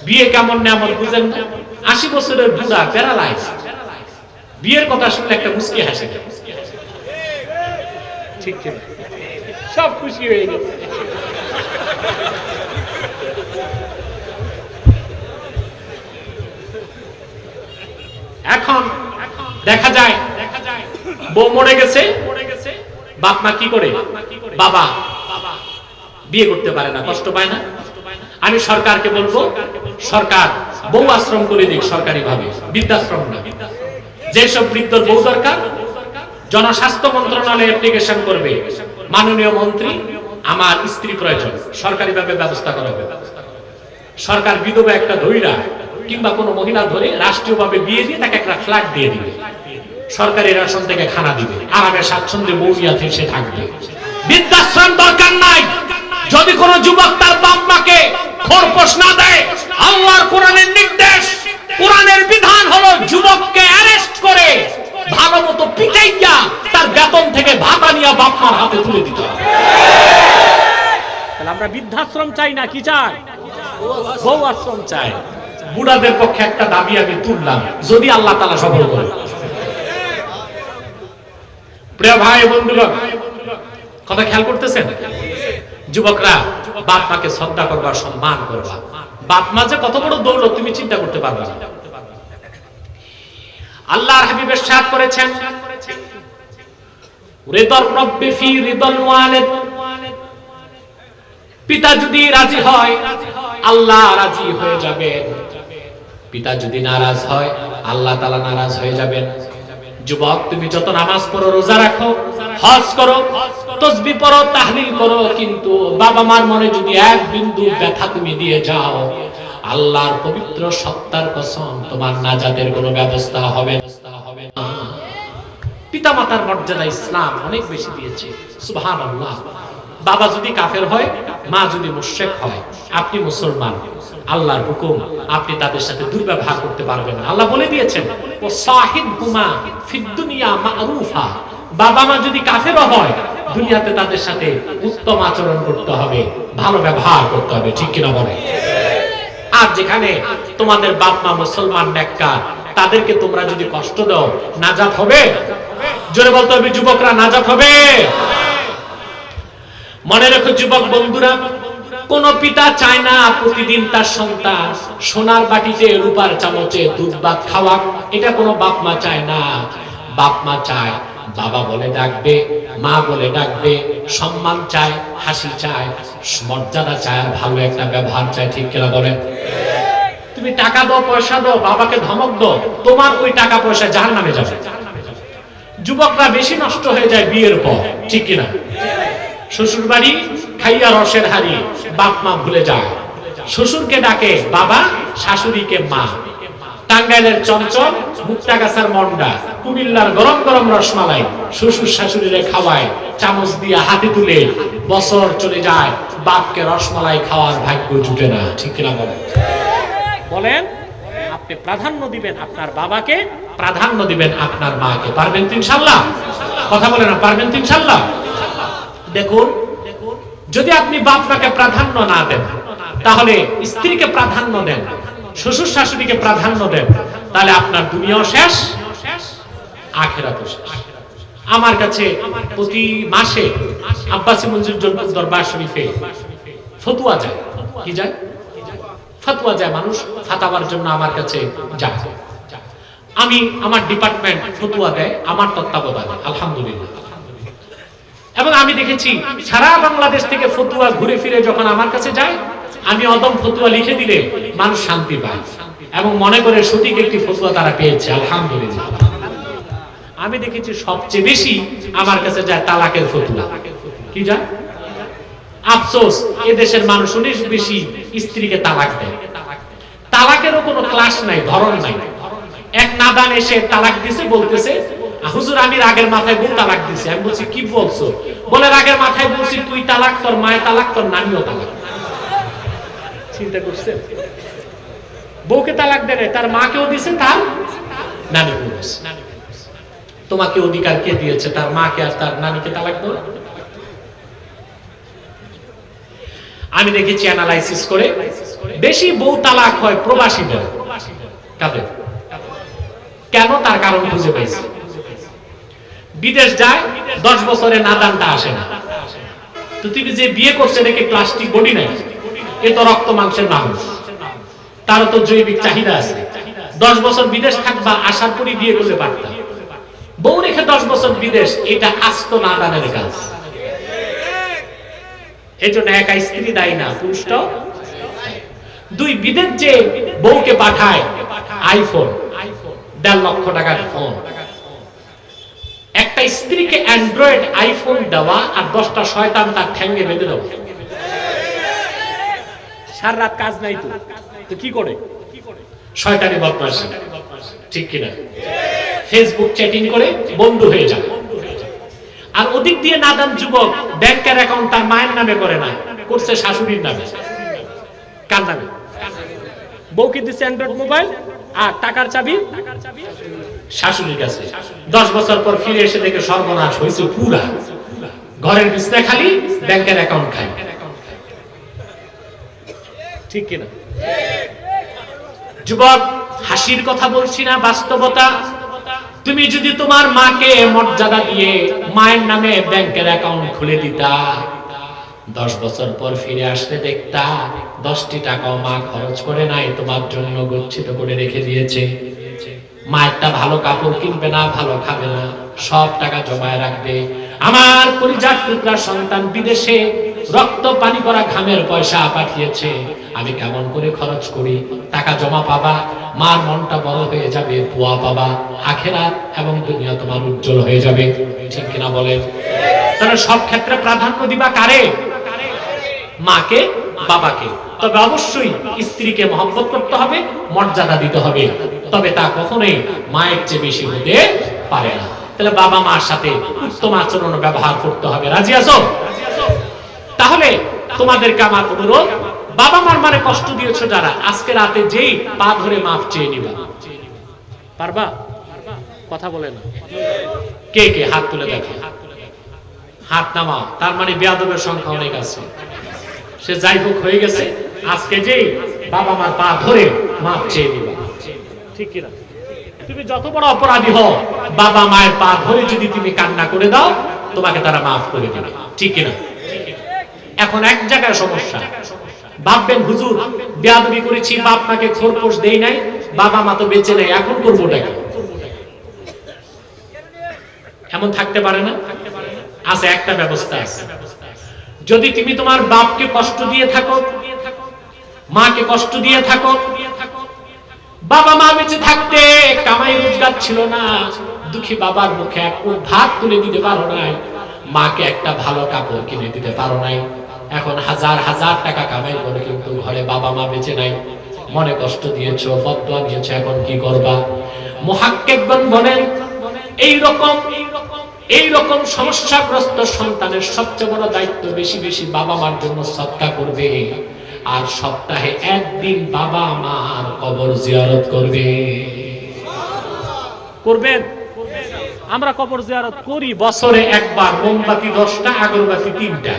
বিয়ে কেমন নেমন বুঝেন না, 80 বছরের বুড়া প্যারালাইজ, বিয়ের কথা শুনলে একটা মুস্কি হাসে দেয়। ঠিক ঠিক, সব খুশি হয়ে গেছে। এখন দেখা যায় বউ মরে গেছে, বাপ মা কি করে, বাবা বিয়ে করতে পারে না, কষ্ট পায় না। আমি সরকারকে বলবো, সরকার বউ আশ্রম করে দিক সরকারি ভাবে, বৃদ্ধাশ্রম না। যেসব বৃদ্ধর বউ দরকার, জনস্বাস্থ্য মন্ত্রণালয়ে অ্যাপ্লিকেশন করবে, মাননীয় মন্ত্রী আমার স্ত্রী প্রয়োজন, সরকারি ভাবে ব্যবস্থা করা হবে। সরকার বিধবা একটা ধৈরা কিংবা কোনো মহিলা ধরে রাষ্ট্রীয়ভাবে বিয়ে দিয়ে তাকে একটা ফ্ল্যাট দিয়ে দিবে, সরকারি রেশন থেকে খানা দিবে, আরামে স্বাচ্ছন্দ্যে বউরিয়াতে সে থাকবে। বৃদ্ধাশ্রম দরকার নাই। যদি কোনো যুবক তার বাপ মাকে খোরপোশ না দেয়, আল্লাহর কোরআনের নির্দেশ, কোরআনের বিধান হলো যুবককে অ্যারেস্ট করে ভালো মতো পিটাইয়া তার বেতন থেকে ভাতা নিয়ে বাপ মার হাতে তুলে দিতে হবে। তাহলে আমরা বৃদ্ধাশ্রম চাই না, কি চাই? বউ আশ্রম চাই। বুড়াদের পক্ষে একটা দাবি আমি তুললাম, যদি আল্লাহ তাআলা সফল করে। প্রিয় ভাই বন্ধুগণ, কথা খেয়াল করতেছেন? যুবকরা বাপ মাকে শ্রদ্ধা করবা, সম্মান করবা। বাপ মা যে কত বড় দৌলত তুমি চিন্তা করতে পারবে না। আল্লাহর হাবিব ইরশাদ করেছেন, রিদার রাব্বি ফি রিদাল ওয়ালিদ, পিতা যদি রাজি হয় আল্লাহ রাজি হয়ে যাবেন, পিতা যদি নারাজ হয় আল্লাহ তাআলা নারাজ হয়ে যাবেন। যুবক তুমি যত নামাজ পড়ো, রোজা রাখো, হজ করো, তাসবিহ পড়ো, তাহলিল করো, কিন্তু বাবা মার মনে যদি এক বিন্দু ব্যথা তুমি দিয়ে যাও, আল্লাহর পবিত্র সত্তার কসম তোমার নাজাতের কোনো ব্যবস্থা হবে না। পিতামাতার মর্যাদা ইসলাম অনেক বেশি দিয়েছে, সুবহানাল্লাহ। বাবা যদি কাফের হয়, মা যদি মুশরিক হয়, আপনি মুসলমান, আল্লাহর হুকুম, আপনি তাদের সাথে দুর্ব্যবহার করতে পারবেন না। আল্লাহ বলে দিয়েছেন, ও সাহিবহুমা ফিদ দুনিয়া মারুফা। বাবা মা যদি কাফেরও হয়, দুনিয়াতে তাদের সাথে উত্তম আচরণ করতে হবে, ভালো ব্যবহার করতে হবে, ঠিক কিনা বলে? আর যেখানে তোমাদের বাপ মা মুসলমান নেককার, তাদেরকে তোমরা যদি কষ্ট দাও, নাজাত হবে? জোরে বলতে হবে যুবকরা, নাজাত হবে? মনে রেখো যুবক বন্ধুরা, কোন পিতা চায় না প্রতিদিন তার সন্তান সোনার বাটিতে রূপার চামচে দুধ ভাত খাওয়া, এটা কোনো বাপ মা চায় না। বাপ মা চায় বাবা বলে ডাকবে, মা বলে ডাকবে, সম্মান চায়, হাসি চায়, মর্যাদা চায়, আর ভালো একটা ব্যবহার চায়, ঠিক কিনা বলেন? তুমি টাকা দাও, পয়সা দাও, বাবাকে ধমক দাও, তোমার ওই টাকা পয়সা জাহান্নামে যাবে। যুবকরা বেশি নষ্ট হয়ে যায় বিয়ের পর, ঠিক কিনা? শ্বশুর বাড়ি খাইয়া রসের হাড়ি, বাপ মা ভুলে যায়। শ্বশুরকে ডাকে বাবা, শাশুড়িকে মা। টাঙ্গাইলের চঞ্চল, মুক্তাগাছার মন্ডা, কুমিল্লার গরম গরম রসমালাই শ্বশুর শাশুড়িরে খাওয়ায়, চামচ দিয়ে হাতে তুলে। বছর চলে যায়, বাপকে রসমালাই খাওয়ার ভাগ্য জুটে না, ঠিক কিনা বলেন? বলেন, আপনি প্রাধান্য দিবেন আপনার বাবাকে, প্রাধান্য দিবেন আপনার মাকে। পারবেন তো ইনশাআল্লাহ? কথা বলেন না, পারবেন তো ইনশাআল্লাহ? দেখুন, যদি আপনি বাপ মাকে প্রাধান্য না দেন, তাহলে স্ত্রীকে প্রাধান্য দেন, শ্বশুর শাশুড়িকে প্রাধান্য দেন, তাহলে আপনার দুনিয়াও শেষ, আখিরাতও শেষ। আমার কাছে প্রতি মাসে আব্বাসী মঞ্জুর দরবার শরীফে ফতোয়া যায়। কি যায়? ফতোয়া যায়। মানুষ ফাতাওয়ার জন্য আমার কাছে যায়। আমি, আমার ডিপার্টমেন্ট ফতোয়া দেয় আমার তত্ত্বাবধানে, আলহামদুলিল্লাহ। এবং আমি দেখেছি সারা বাংলাদেশ থেকে ফতোয়া ঘুরে ফিরে যখন আমার কাছে যায়, আমি অদম ফতোয়া লিখে দিলে মানুষ শান্তি পায় এবং মনে করে সঠিক একটি ফতোয়া তারা পেয়েছে, আলহামদুলিল্লাহ। আমি দেখেছি সবচেয়ে বেশি আমার কাছে যায় তালাকের ফতোয়া। কি যায়? আফসোস, এদেশের মানুষ অনেক বেশি স্ত্রীকে তালাক দেয়। তালাকেরও কোনো ক্লাস নাই, ধরন নাই। এক নাদান এসে তালাক দিছে, বলতেছে হুজুর আমি রাগের মাথায় বউ তালাক দিছি। আমি বলছি কি বলছো? বলে রাগের মাথায় বলছি তুই তালাক, তোর মায়ের তালাক, তোর নানিও তালাক। চিন্তা করছেন? বউকে তালাক দেয়, তার মাকেও দিছে, তার নানিকেও দিছে। তোমাকে অধিকার কে দিয়েছে তার মাকে আর তার নানিকে তালাক দেওয়া? আমি দেখেছি অ্যানালাইসিস করে বেশি বউ তালাক হয় প্রবাসীদের। কাদের? কেন? তার কারণ খুঁজে পাইছে। বিদেশ যায়, 10 বছরে নাদানটা আসে না। তো তুমি যে বিয়ে করছে দেখে প্লাস্টিক বডি নাই, এ তো রক্ত মাংসের মানুষ, তারও তো জৈবিক চাহিদা আছে। 10 বছর বিদেশ থাকবা, আসার পরই বিয়ে করতে পারতা। বউ রেখে 10 বছর বিদেশ, এটা আস্ত নাদানের কাজ। এই জন্য একা স্ত্রী দায়ী না, পুরুষটাও। 2 বিদেশ যে বউকে পাঠায় আইফোন, 1.5 লক্ষ টাকার ফোন, একটা স্ত্রীকে অ্যান্ড্রয়েড আইফোন দেওয়া আর 10টা শয়তান তার ঠ্যাঙ্গে বেঁধে দেওয়া। সারা রাত কাজ নাই তো কি করে? শয়তানি বদমাশি, ঠিক কিনা? ফেসবুক চ্যাটিং করে বন্ধু হয়ে যায়। আর ওদিক দিয়ে নাদান যুবক ব্যাংকের অ্যাকাউন্ট তার মায়ের নামে করে না, করছে শাশুড়ির নামে। কার নামে? বউকে দিচ্ছে অ্যান্ড্রয়েড মোবাইল আর টাকার চাবি শাশুড়ির কাছে। 10 বছর পর ফিরে এসে দেখে সর্বনাশ হয়েছে পুরা, ঘরের বিছনা খালি, ব্যাংকের অ্যাকাউন্ট খালি। ঠিক কিনা? যুবক, হাসির কথা বলছি না, বাস্তবতা। তুমি যদি তোমার মাকে মর্যাদা দিয়ে মায়ের নামে ব্যাংকের অ্যাকাউন্ট খুলে দিতা, 10 বছর পর ফিরে আসতে দেখতা 10টি টাকাও মা খরচ করে নাই, তোমার জন্য গচ্ছিত করে রেখে দিয়েছে। মা একটা ভালো কাপড় কিনবে না, ভালো খাবে না, সব টাকা জমায় রাখবে। আমার পরিজাত টুকরা সন্তান বিদেশে রক্ত পানি করা ঘামের পয়সা পাঠিয়েছে, আমি কেমন করে খরচ করি, টাকা জমা পাবা, মার মনটা বড় হয়ে যাবে, দোয়া পাবা, আখিরাত এবং দুনিয়া তোমার উজ্জ্বল হয়ে যাবে। ঠিক কিনা বলেন? তাহলে সব ক্ষেত্রে প্রাধান্য দিবা কারে? মাকে, বাবাকে। তবে অবশ্যই স্ত্রীকে মহব্বত করতে হবে, মর্যাদা দিতে হবে, তবে তা কখনোই মায়ের চেয়ে বেশি হতে পারে না। তাহলে বাবা মার সাথে উত্তম আচরণ ব্যবহার করতে হবে। রাজি আছো? তাহলে তোমাদেরকে আমার অনুরোধ, বাবা মার মানে কষ্ট দিয়েছো যারা, আজকে রাতে যেই পা ধরে মাফ চেয়ে নিবা। পারবা? কথা বলে না। কে কে হাত তুলে দেখো, হাত নামাও। তার মানে বেয়াদবের সংখ্যা অনেক আছে। সে যাই হোক হয়ে গেছে, আজকে যেই বাবা মার পা ধরে মাফ চেয়ে নিবা। ঠিক কিনা? তুমি যত বড় অপরাধী হও, বাবা মায়ের পা ধরে যদি তুমি কান্না করে দাও, তোমাকে তারা মাফ করে দেবে। ঠিক কিনা? এখন এক জায়গায় সমস্যা, ভাববেন হুজুর বেয়াদবি করেছি, বাপ মাকে খোরপোশ দেই নাই, বাবা মা তো বেঁচে নেই, এখন করবোটা কি? এমন থাকতে পারে না? আছে, একটা ব্যবস্থা আছে। যদি তুমি তোমার বাপকে কষ্ট দিয়ে থাকো, মাকে কষ্ট দিয়ে থাকো, বাবা মা বেঁচে থাকতে কামাই রোজগার ছিল না, দুঃখী বাবার মুখে এক মুঠ ভাত তুলে দিতে পারো নাই, মাকে একটা ভালো কাপড় কিনে দিতে পারো নাই, এখন হাজার হাজার টাকা কামাই করে কিন্তু ঘরে বাবা মা বেঁচে নাই, মনে কষ্ট দিয়েছো, বদদোয়া দিয়েছো, এখন কি করবা? মুহাক্কিকগণ বলেন এইরকম সমস্যাগ্রস্ত সন্তানের সবচেয়ে বড় দায়িত্ব বেশি বেশি বাবা মার জন্য সদকা করবে, আর সপ্তাহে একদিন বাবা মার কবর জিয়ারত করবে। করবেন? আমরা কবর জিয়ারত করি বছরে একবার, মোমবাতি 10টা, আগরবাতি 3টা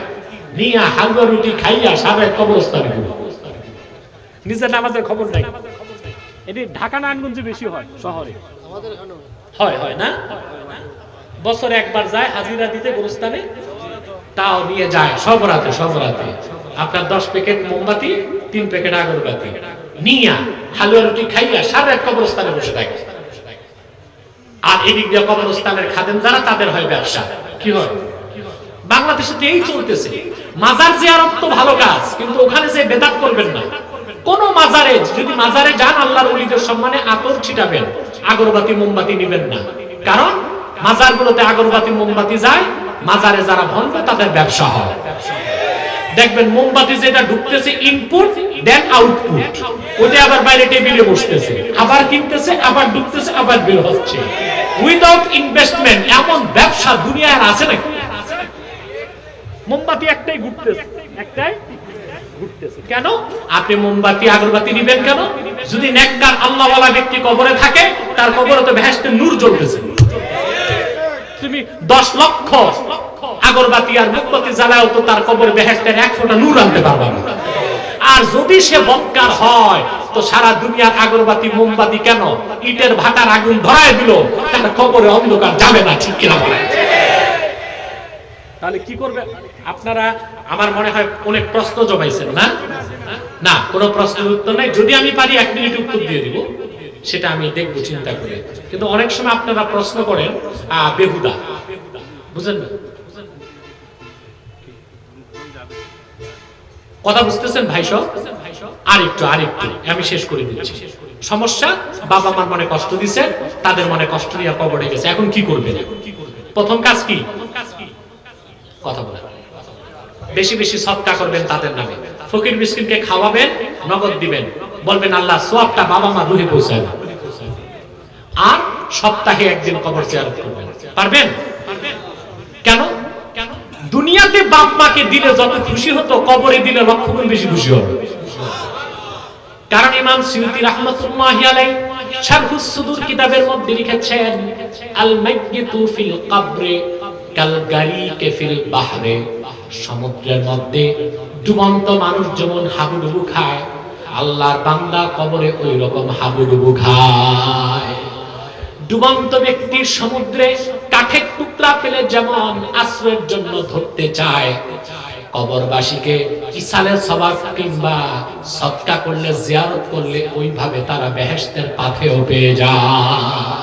নিয়ে হালুয়া রুটি খাইয়া সাবেক কবরস্থানে দিব। নিজের নামাজের খবর নাই। এটি ঢাকা নারায়ণগঞ্জে বেশি হয়, শহরে হয় না? বছরে একবার যায় হাজিরা দিতে গোরস্থানে, তাও নিয়ে যায় সবরাতে আপনার 10 প্যাকেট মোমবাতি, 3 প্যাকেট আগরবাতি নিয়া হালুয়া রুটি খাইয়া সারা কবরস্থানে বসে থাকে। আর এদিক দিয়ে কবরস্থানের খাদেম যারা, তাদের হয় ব্যবসা। কি হয়? বাংলাদেশে তো এই চলতেছে। মাজার জিয়ারত তো ভালো কাজ, কিন্তু ওখানে যে বেদাত করবেন না। কোন মাজারে যদি মাজারে যান, আল্লাহর ওলিদের সম্মানে আতর ছিটাবেন, আগরবাতি মোমবাতি নেবেন না। কারণ মাজারগুলোতে আগরবাতি মোমবাতি যায়, মাজারে যারা ভণ্ড তাদের ব্যবসা হয়। দেখবেন মোমবাতি যেটা ঢুকতেছে ইনপুট দেন আউটপুট, ওটা আবার বাইরে টেবিলে বসতেছে, আবার কিনতেছে, আবার ঢুকতেছে, আবার বের হচ্ছে, উইদাউট ইনভেস্টমেন্ট। এমন ব্যবসা দুনিয়ায় আছে নাকি? মোমবাতি একটাই ঘুরতেছে, কেন? আপনি মোমবাতি আগরবাতি নিবেন কেন? যদি নেককার আল্লাহওয়ালা ব্যক্তি কবরে থাকে, তার কবরে তো বেহেশতের নূর জ্বলতেছে। তুমি 10 লক্ষ আগরবাতি আর মোমবাতি জ্বালাও তো তার কবরে বেহেশতের 1 ফোঁটা নূর আনতে পারবা না। আর যদি সে বক্কার হয় তো সারা দুনিয়ার আগরবাতি মোমবাতি কেন ইটের ভাটার আগুন ধরায় দিল, তাহলে কবরে অন্ধকার যাবে না, ঠিক কিনা বলেন? তাহলে কি করবে আপনারা? আমার মনে হয় অনেক প্রশ্ন জমাইছেন না? না, কোনো প্রশ্নের উত্তর নাই। যদি আমি পারি 1 মিনিট উত্তর দিয়ে দিব, সেটা আমি দেখবো চিন্তা করে। কিন্তু অনেক সময় আপনারা প্রশ্ন করেন বেহুদা, বুঝেন না? কথা বুঝতেছেন ভাই সব? আরেকটু আমি শেষ করে দিচ্ছি। সমস্যা, বাবা মার মনে কষ্ট দিছে, তাদের মনে কষ্ট নিয়ে কবরে গেছে, এখন কি করবেন? প্রথম কাজ কি? কথা বলেন। বেশি বেশি সদকা করবেন তাদের নামে, ফকির মিসকিনকে খাওয়াবেন, নগদ দিবেন, বলবেন আল্লাহ সওয়াবটা বাবা মা রুহে পৌঁছায় দাও। আর সপ্তাহে একদিন কবর জিয়ারত করবেন। পারবেন? কেন? দুনিয়াতে বাপ মাকে দিলে যত খুশি হতো, কবরে দিলে লক্ষ গুণ বেশি খুশি হবে। কারণ ইমাম সিয়ুতি রাহমাতুল্লাহি আলাইহি শারহুস সুদুর কিতাবের মধ্যে লিখেছেন, আল মাইয়িতু ফিল কবরে কাল গারিকে ফিল বাহরে। সমুদ্রের মধ্যে ডুবন্ত মানুষ যেমন হাবুডুবু খায়, আল্লাহর বান্দা কবরে ওই রকম হাবুডুবু খায়। ডুবন্ত ব্যক্তির সমুদ্রে কাঠের টুকরা পেলে যেমন আশ্রয়ের জন্য ধরতে চায়, কবরবাসীকে ইসালের সওয়াব কিংবা সদকা করলে, জিয়ারত করলে ওইভাবে তারা বেহেশতের পাথেও পেয়ে যায়।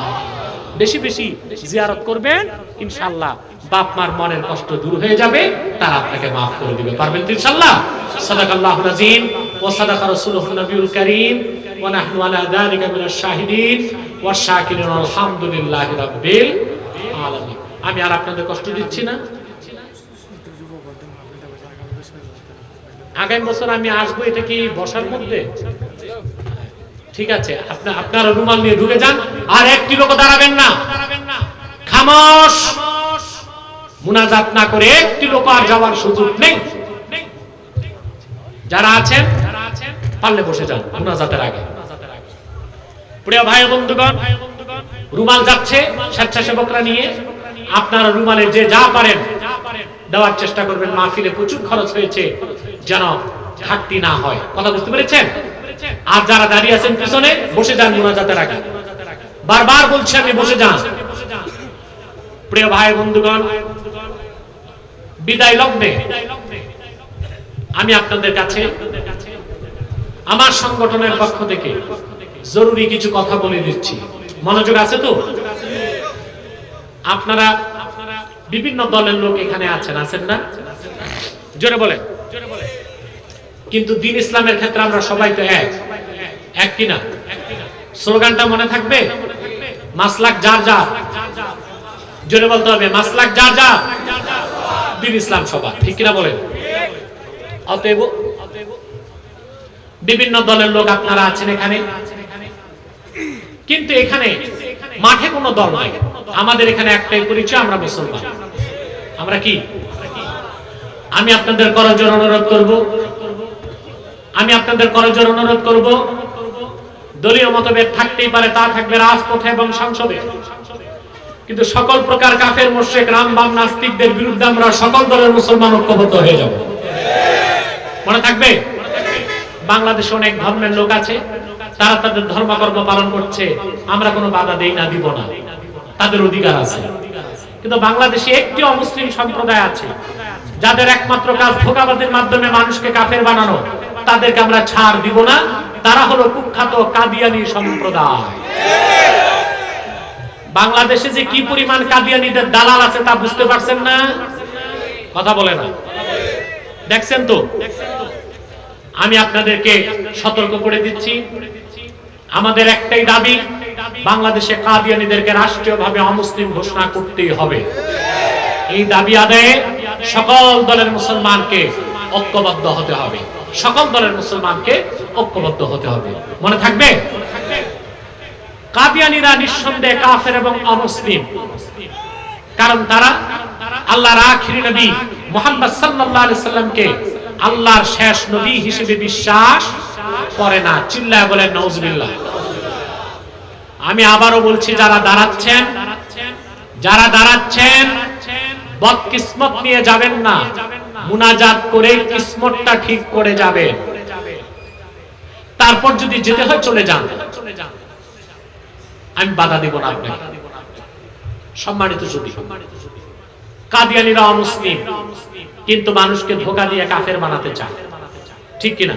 বেশি বেশি জিয়ারত করবেন, ইনশাআল্লাহ বাপ মার মনের কষ্ট দূর হয়ে যাবে, তারা আপনাকে মাফ করে দিবে। পারবেন তো ইনশাআল্লাহ? সাদাকাল্লাহুল আযীম ওয়া সাদাকা রাসূলুহুন নবিয়ুল কারীম ওয়া নাহনু আলা যালিকা মিনাশ শাহিদিন ওয়া শাকিরিন আলহামদুলিল্লাহি রাব্বিল আলামিন। আমি আর আপনাদের কষ্ট দিচ্ছি না। আগামী বছর আমি আসবো, এটা কি বসার মধ্যে? ঠিক আছে, আপনারা রুমাল নিয়ে ঢুকে যান, আর একটি লোক দাঁড়াবেন না, খামোশ, মুনাজাত না করে একটি লোক আর যাওয়ার সুযোগ নেই। যারা আছেন পারলে বসে যান মুনাজাতের আগে। প্রিয় ভাই বন্ধুগণ, রুমাল যাচ্ছে স্বেচ্ছাসেবকরা নিয়ে, আপনারা রুমালে যে যা পারেন দেওয়ার চেষ্টা করবেন। মাহফিলে প্রচুর খরচ হয়েছে, যেন ঘাটতি না হয়। কথা বুঝতে পেরেছেন? আর যারা দাঁড়িয়ে আছেন পিছনে, বসে যান মুনাজাতের আগে। বারবার বলছি আমি, বসে যান। প্রিয় ভাই বন্ধুগণ, বিদায় লগ্নে আমি আপনাদের কাছে আমার সংগঠনের পক্ষ থেকে জরুরি কিছু কথা বলে দিচ্ছি। মনোযোগ আছে তো? আপনারা বিভিন্ন দলের লোক এখানে আছেন না? জোরে বলেন। কিন্তু দ্বীন ইসলামের ক্ষেত্রে আমরা সবাই তো এক কিনা? স্লোগানটা মনে থাকবে? মাসলাক যার যার। জোরে বলতে হবে, মাসলাক যার যার, দ্বীন ইসলাম সবার, ঠিক কিনা বলেন? অতএব বিভিন্ন দলের লোক আপনারা আছেন এখানে, কিন্তু এখানে মাঠে কোনো দল নাই। আমাদের এখানে একটাই পরিচয়, আমরা মুসলমান। আমরা কি? আমি আপনাদের করজোর অনুরোধ করব, দলীয় মতভেদ থাকতেই পারে, তা থাকবে রাজপথে এবং সংসদে, কিন্তু সকল প্রকার কাফের, মুশরিক, রামবাম, নাস্তিকদের বিরুদ্ধে আমরা সকল দলের মুসলমান ঐক্যবদ্ধ হয়ে যাব। মনে থাকবে? বাংলাদেশে অনেক ধর্মের লোক আছে, তারা তাদের ধর্মকর্ম পালন করছে, আমরা কোনো বাধা দেই না, দিব না, তাদের অধিকার আছে। কিন্তু বাংলাদেশে একটি অমুসলিম সম্প্রদায় আছে, যাদের একমাত্র কাজ ধোঁকাবাজির মাধ্যমে মানুষকে কাফের বানানো, তাদেরকে আমরা ছাড় দিব না। তারা হলো কুখ্যাত কাদিয়ানী সম্প্রদায়। বাংলাদেশে যে কি পরিমাণ কাদিয়ানীদের দালাল আছে তা বুঝতে পারছেন না? কথা বলে না, দেখছেন তো? আমি আপনাদেরকে সতর্ক করে দিচ্ছি, আমাদের একটাই দাবি, বাংলাদেশে কাদিয়ানীদেরকে রাষ্ট্রীয়ভাবে অমুসলিম ঘোষণা করতেই হবে। এই দাবি আদায়ে সকল দলের মুসলমানকে ঐক্যবদ্ধ হতে হবে, সকল দলের মুসলমানকে ঐক্যবদ্ধ হতে হবে। মনে থাকবে? কাদিয়ানীরা নিঃসন্দেহে কাফের এবং অমুসলিম, কারণ তারা আল্লাহর আখিরি নবী মুহাম্মদ সাল্লাল্লাহু আলাইহি সাল্লামকে আল্লাহর শেষ নবী হিসেবে বিশ্বাস করে না। চিল্লায় বলেন নাউজুবিল্লাহ। আমি আবারও বলছি, যারা দাঁড়াচ্ছেন বদকিসমত নিয়ে যাবেন না, মুনাজাত করে কিসমতটা ঠিক করে যাবেন। তারপর যদি যেতে হয় চলে যান, আমি বাধা দেব না আপনাকে। সম্মানিত সুধী, কাদিয়ানীরা অমুসলিম, কিন্তু মানুষকে ধোঁকা দিয়ে কাফের বানাতে চায়, ঠিক কিনা?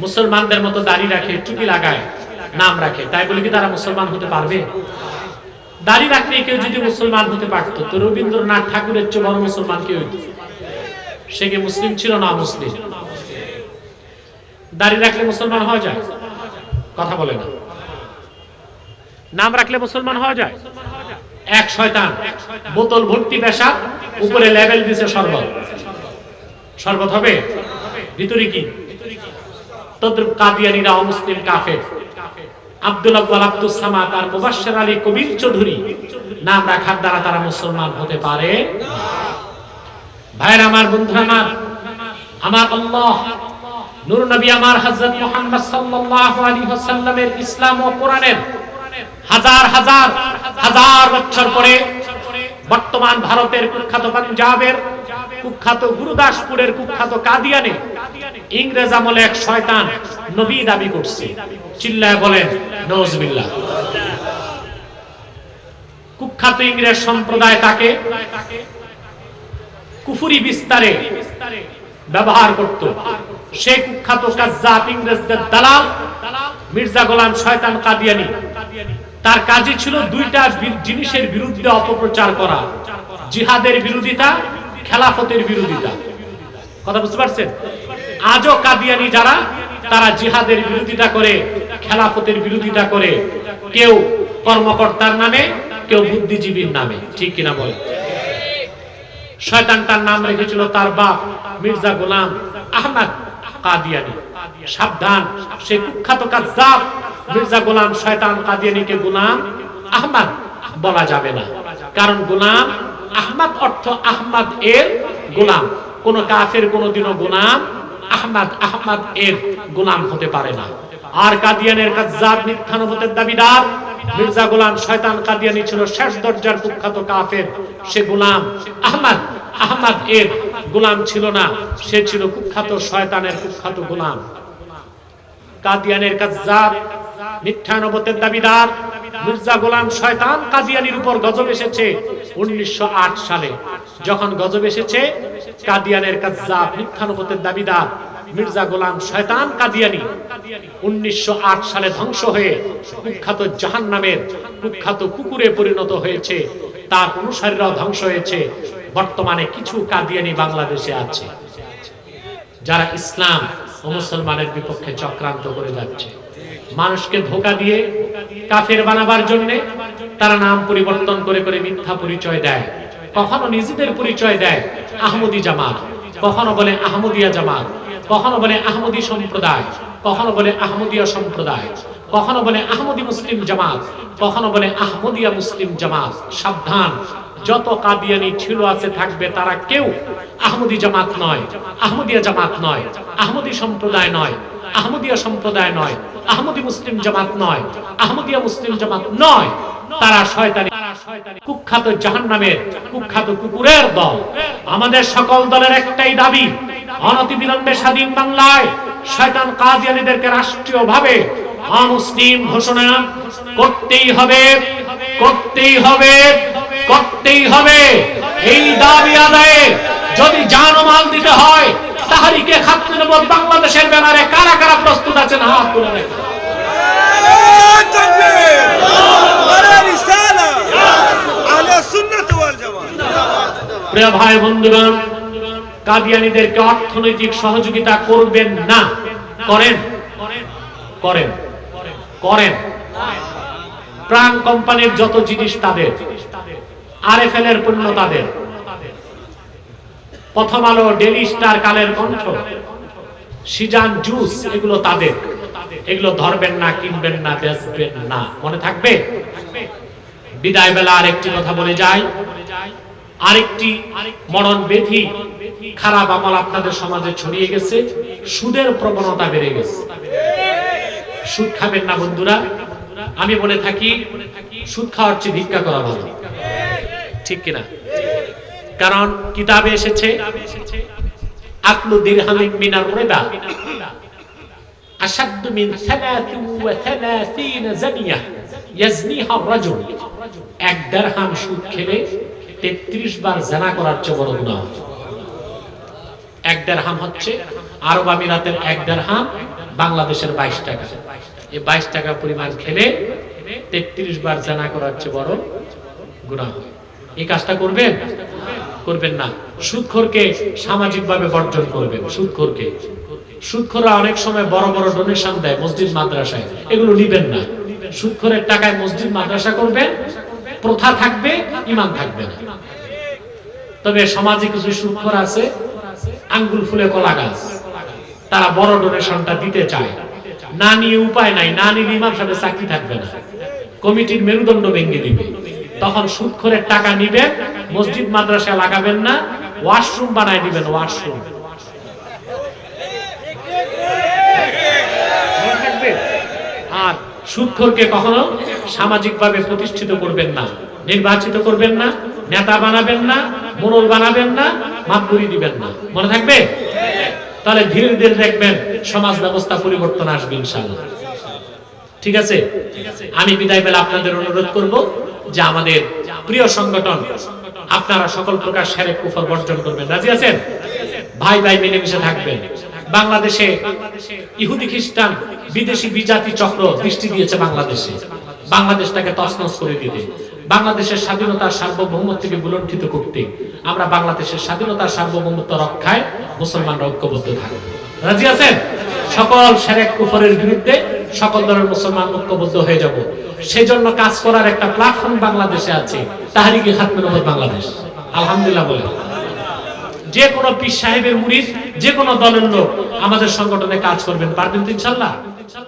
মুসলমানদের মতো দাড়ি রাখে, টুপি লাগায়, নাম রাখে, তাই বলে কি তারা মুসলমান হতে পারবে? দাড়ি রাখলে কেউ যদি মুসলমান হতে পারতো, তো রবীন্দ্রনাথ ঠাকুরের চেয়ে বড় মুসলমান কেউ হইত? সে কি মুসলিম ছিল না মুসলিম? দাড়ি রাখলে মুসলমান হওয়া যায়? কথা বলে না। নাম রাখলে মুসলমান হওয়া যায়? এক শয়তান বোতল ভর্তি পেশাব, উপরে লেবেল দিছে শরবত। শরবত হবে, ভিতরে কি? তদ্রুপ কাদিয়ানীরা অমুসলিম, কাফের। আব্দুল আউয়াল আব্দুস সামাদ আর মুবাশশির আলী কবির চৌধুরী নাম রাখার দ্বারা তারা মুসলমান হতে পারে? ভাইরা আমার, বন্ধুরা আমার, আমার আল্লাহ নূর নবী আমার হযরত মুহাম্মদ সাল্লাল্লাহু আলাইহি ওয়াসাল্লামের ইসলাম ও কোরআনের হাজার হাজার হাজার বছর পরে বর্তমান ভারতের কুখ্যাত পাঞ্জাবের কুখ্যাত গুরুদাসপুরের কুখ্যাত কাদিয়ানে ইংরেজ আমলে এক শয়তান নবী দাবি করছে। চিল্লায় বলেন নাউজুবিল্লাহ। কুখ্যাত ইংরেজ সম্প্রদায় তাকে কুফরি বিস্তারে ব্যবহার করত। সেই কুখ্যাত কাজ্জাব ইংরেজদের দালাল মির্জা গোলাম শয়তান কাদিয়ানী, তার কাজই ছিল দুইটা জিনিসের বিরুদ্ধে অপপ্রচার করা: জিহাদের বিরোধিতা, খেলাফতের বিরোধিতা। কথা বুঝতে পারছেন? আজও কাদিয়ানী যারা, তারা জিহাদের বিরোধিতা করে, খেলাফতের বিরোধিতা করে, কেউ কর্মকর্তার নামে, কেউ বুদ্ধিজীবীর নামে, ঠিক কিনা বলে? শয়তানটার নাম রেখেছিল তার বাপ মির্জা গোলাম আহমদ কাদিয়ানী। সাবধান, সে কুখ্যাত কাজ্জাব মির্জা গোলাম শয়তান কাদিয়ানীকে গোলাম আহমদ বলা যাবে না, কারণ গোলাম আহমদ অর্থ আহমদ এর গোলাম। কোন কাফের কোনদিনও গোলাম আহমদ এর গোলাম হতে পারে না। আর কাদিয়ানের কাজ্জাব মিথ্যানবুতের দাবিদার মির্জা গোলাম শয়তান কাদিয়ানী ছিল শেষ দরজার কুখ্যাত কাফের। সে গোলাম আহমদ এর গোলাম ছিল না, সে ছিল কুখ্যাত শয়তানের কুখ্যাত গোলাম। কাদিয়ানের কাজ্জাব মিথ্যানবুতের দাবিদার মির্জা গোলাম শয়তান কাদিয়ানীর উপর গজব এসেছে 1908 সালে। যখন গজব এসেছে, কাদিয়ানের কাজ্জাব মিথ্যানবুতের দাবিদার মির্জা গোলাম শয়তান কাদিয়ানী 1908 সালে ধ্বংস হয়ে কুখ্যাত জাহান্নামের কুখ্যাত কুকুরে পরিণত হয়েছে। তার অনুসারীরাও ধ্বংস হয়েছে। বর্তমানে কিছু কাদিয়ানী বাংলাদেশে আছে, যারা ইসলাম ও মুসলমানের বিপক্ষে চক্রান্ত করে যাচ্ছে। মানুষকে ধোঁকা দিয়ে কাফের বানাবার জন্য তারা নাম পরিবর্তন করে করে মিথ্যা পরিচয় দেয়। কখনো নিজেদের পরিচয় দেয় আহমদি জামাত, কখনো বলে আহমদিয়া জামাত, কখনো বলে আহমদি সম্প্রদায়, কখনো বলে আহমদিয়া সম্প্রদায়, কখনো বলে আহমদি মুসলিম জামাত, কখনো বলে আহমদিয়া মুসলিম জামাত। সাবধান, যত কাদিয়ানী ছিল আছে থাকবে, তারা কেউ আহমদি জামাত নয়, আহমদিয়া জামাত নয়, আহমদি সম্প্রদায় নয়, আহমদিয়া সম্প্রদায় নয়, আহমদি মুসলিম জামাত নয়, আহমদিয়া মুসলিম জামাত নয়। তারা শয়তানি কুখ্যাত জাহান্নামের কুখ্যাত কুকুরের দল। আমাদের সকল দলের একটাই দাবি, অনতিবিলম্বে স্বাধীন বাংলায় শয়তান কাদিয়ানীদেরকে রাষ্ট্রীয়ভাবে অমুসলিম ঘোষণা করতেই হবে, করতেই হবে, করতেই হবে। এই দাবি আদায়ে যদি জানমাল দিতে হয়, তাহরিকে খাতমে নবুয়ত বাংলাদেশের ব্যানারে কারা কারা প্রস্তুত আছেন হাত তুলে রাখুন। প্রিয় ভাই বন্ধুগণ, কাদিয়ানীদেরকে অর্থনৈতিক সহযোগিতা করবেন না, করেন করেন করেন। প্রাণ কোম্পানির যত জিনিস তাদের, আরএফএল এর পণ্য তাদের, প্রথম আলো, daily star, Kaler Kantho, Sijan juice, এগুলো তাদের। এগুলো ধরবেন না, কিনবেন না, বেচবেন না, মনে থাকবে। বিদায় বেলা আরেকটি কথা বলে যাই, আরেকটি মরণ ব্যাধি, খারাপ আমল আপনাদের সমাজে ছড়িয়ে গেছে। সুদের প্রবণতা বেড়ে গেছে। সুদ খাবেন না বন্ধুরা। আমি বলে থাকি, সুদ খাওয়ার চেয়ে ভিক্ষা করা ভালো, ঠিক কিনা? কারণ কিতাবে এসেছে আকলু দিরহামিন মিনার রিবা, আশাদ্দু মিন 33 জানিয়া ইয়াজনিহা রাজুল, এক দিরহাম সুদ খেলে 33 বার জিনা করার চেয়ে বড় গুনাহ। এক দিরহাম হচ্ছে আরব আমিরাতের এক দিরহাম বাংলাদেশের 22 টাকা। এই 22 টাকা পরিমাণ খেলে 33 বার জিনা করার চেয়ে বড় গুনাহ। এই কাজটা করবেন? করবেন না। সুদখোরকে সামাজিকভাবে বর্জন করবেন। সুদখোররা অনেক সময় বড় বড় ডোনেশন দেয় মসজিদ মাদ্রাসায়, এগুলো নিবেন না। সুদখোরের টাকায় মসজিদ মাদ্রাসা করবেন, প্রথা থাকবে, ঈমান থাকবে না। তবে সমাজে কিছু সুদখোর আছে, আঙ্গুল ফুলে কলা গাছ, তারা বড় ডোনেশনটা দিতে চায়, না নিয়ে উপায় নাই, না নিলে ইমাম সাহেবের চাকরি থাকবে না, কমিটির মেরুদণ্ড ভেঙে দিবে। তখন সুদখোরের টাকা নিবেন, মসজিদ মাদ্রাসা লাগাবেন না, ওয়াশরুম বানায় দিবেন। ওয়াশরুম আর সুদখোরকে কখনো সামাজিকভাবে প্রতিষ্ঠিত করবেন না, নির্বাচিত করবেন না, নেতা বানাবেন না, মোড়ল বানাবেন না, মাতবরি দিবেন না। মনে থাকবে? তাহলে ধীরে ধীরে দেখবেন সমাজ ব্যবস্থা পরিবর্তন আসবে ইনশাআল্লাহ। ঠিক আছে? আমি বিদায় বেলা আপনাদের অনুরোধ করব যে আমাদের প্রিয় সংগঠন আপনারা সকল প্রকার শিরক কুফর বর্জন করবেন। রাজি আছেন? ভাই ভাই মিলেমিশে থাকবেন। বাংলাদেশে ইহুদি খ্রিস্টান বিদেশি বিজাতি চক্র দৃষ্টি দিয়েছে বাংলাদেশটাকে তছনছ করে দিতে, বাংলাদেশের স্বাধীনতার সার্বভৌমত্বকে বুলণ্ঠিত করতে। আমরা বাংলাদেশের স্বাধীনতার সার্বভৌমত্ব রক্ষায় মুসলমানরা ঐক্যবদ্ধ থাকব। রাজি আছেন? সকল শিরক কুফরের বিরুদ্ধে সকল দলের মুসলমান ঐক্যবদ্ধ হয়ে যাব। সেজন্য কাজ করার একটা প্ল্যাটফর্ম বাংলাদেশে আছে, তাহরিকে খাতমে নবুয়ত বাংলাদেশ। আলহামদুলিল্লাহ বলে যে কোনো পীর সাহেবের মুরিদ, যে কোনো দলের লোক আমাদের সংগঠনে কাজ করবেন, পারবেন তো ইনশাআল্লাহ।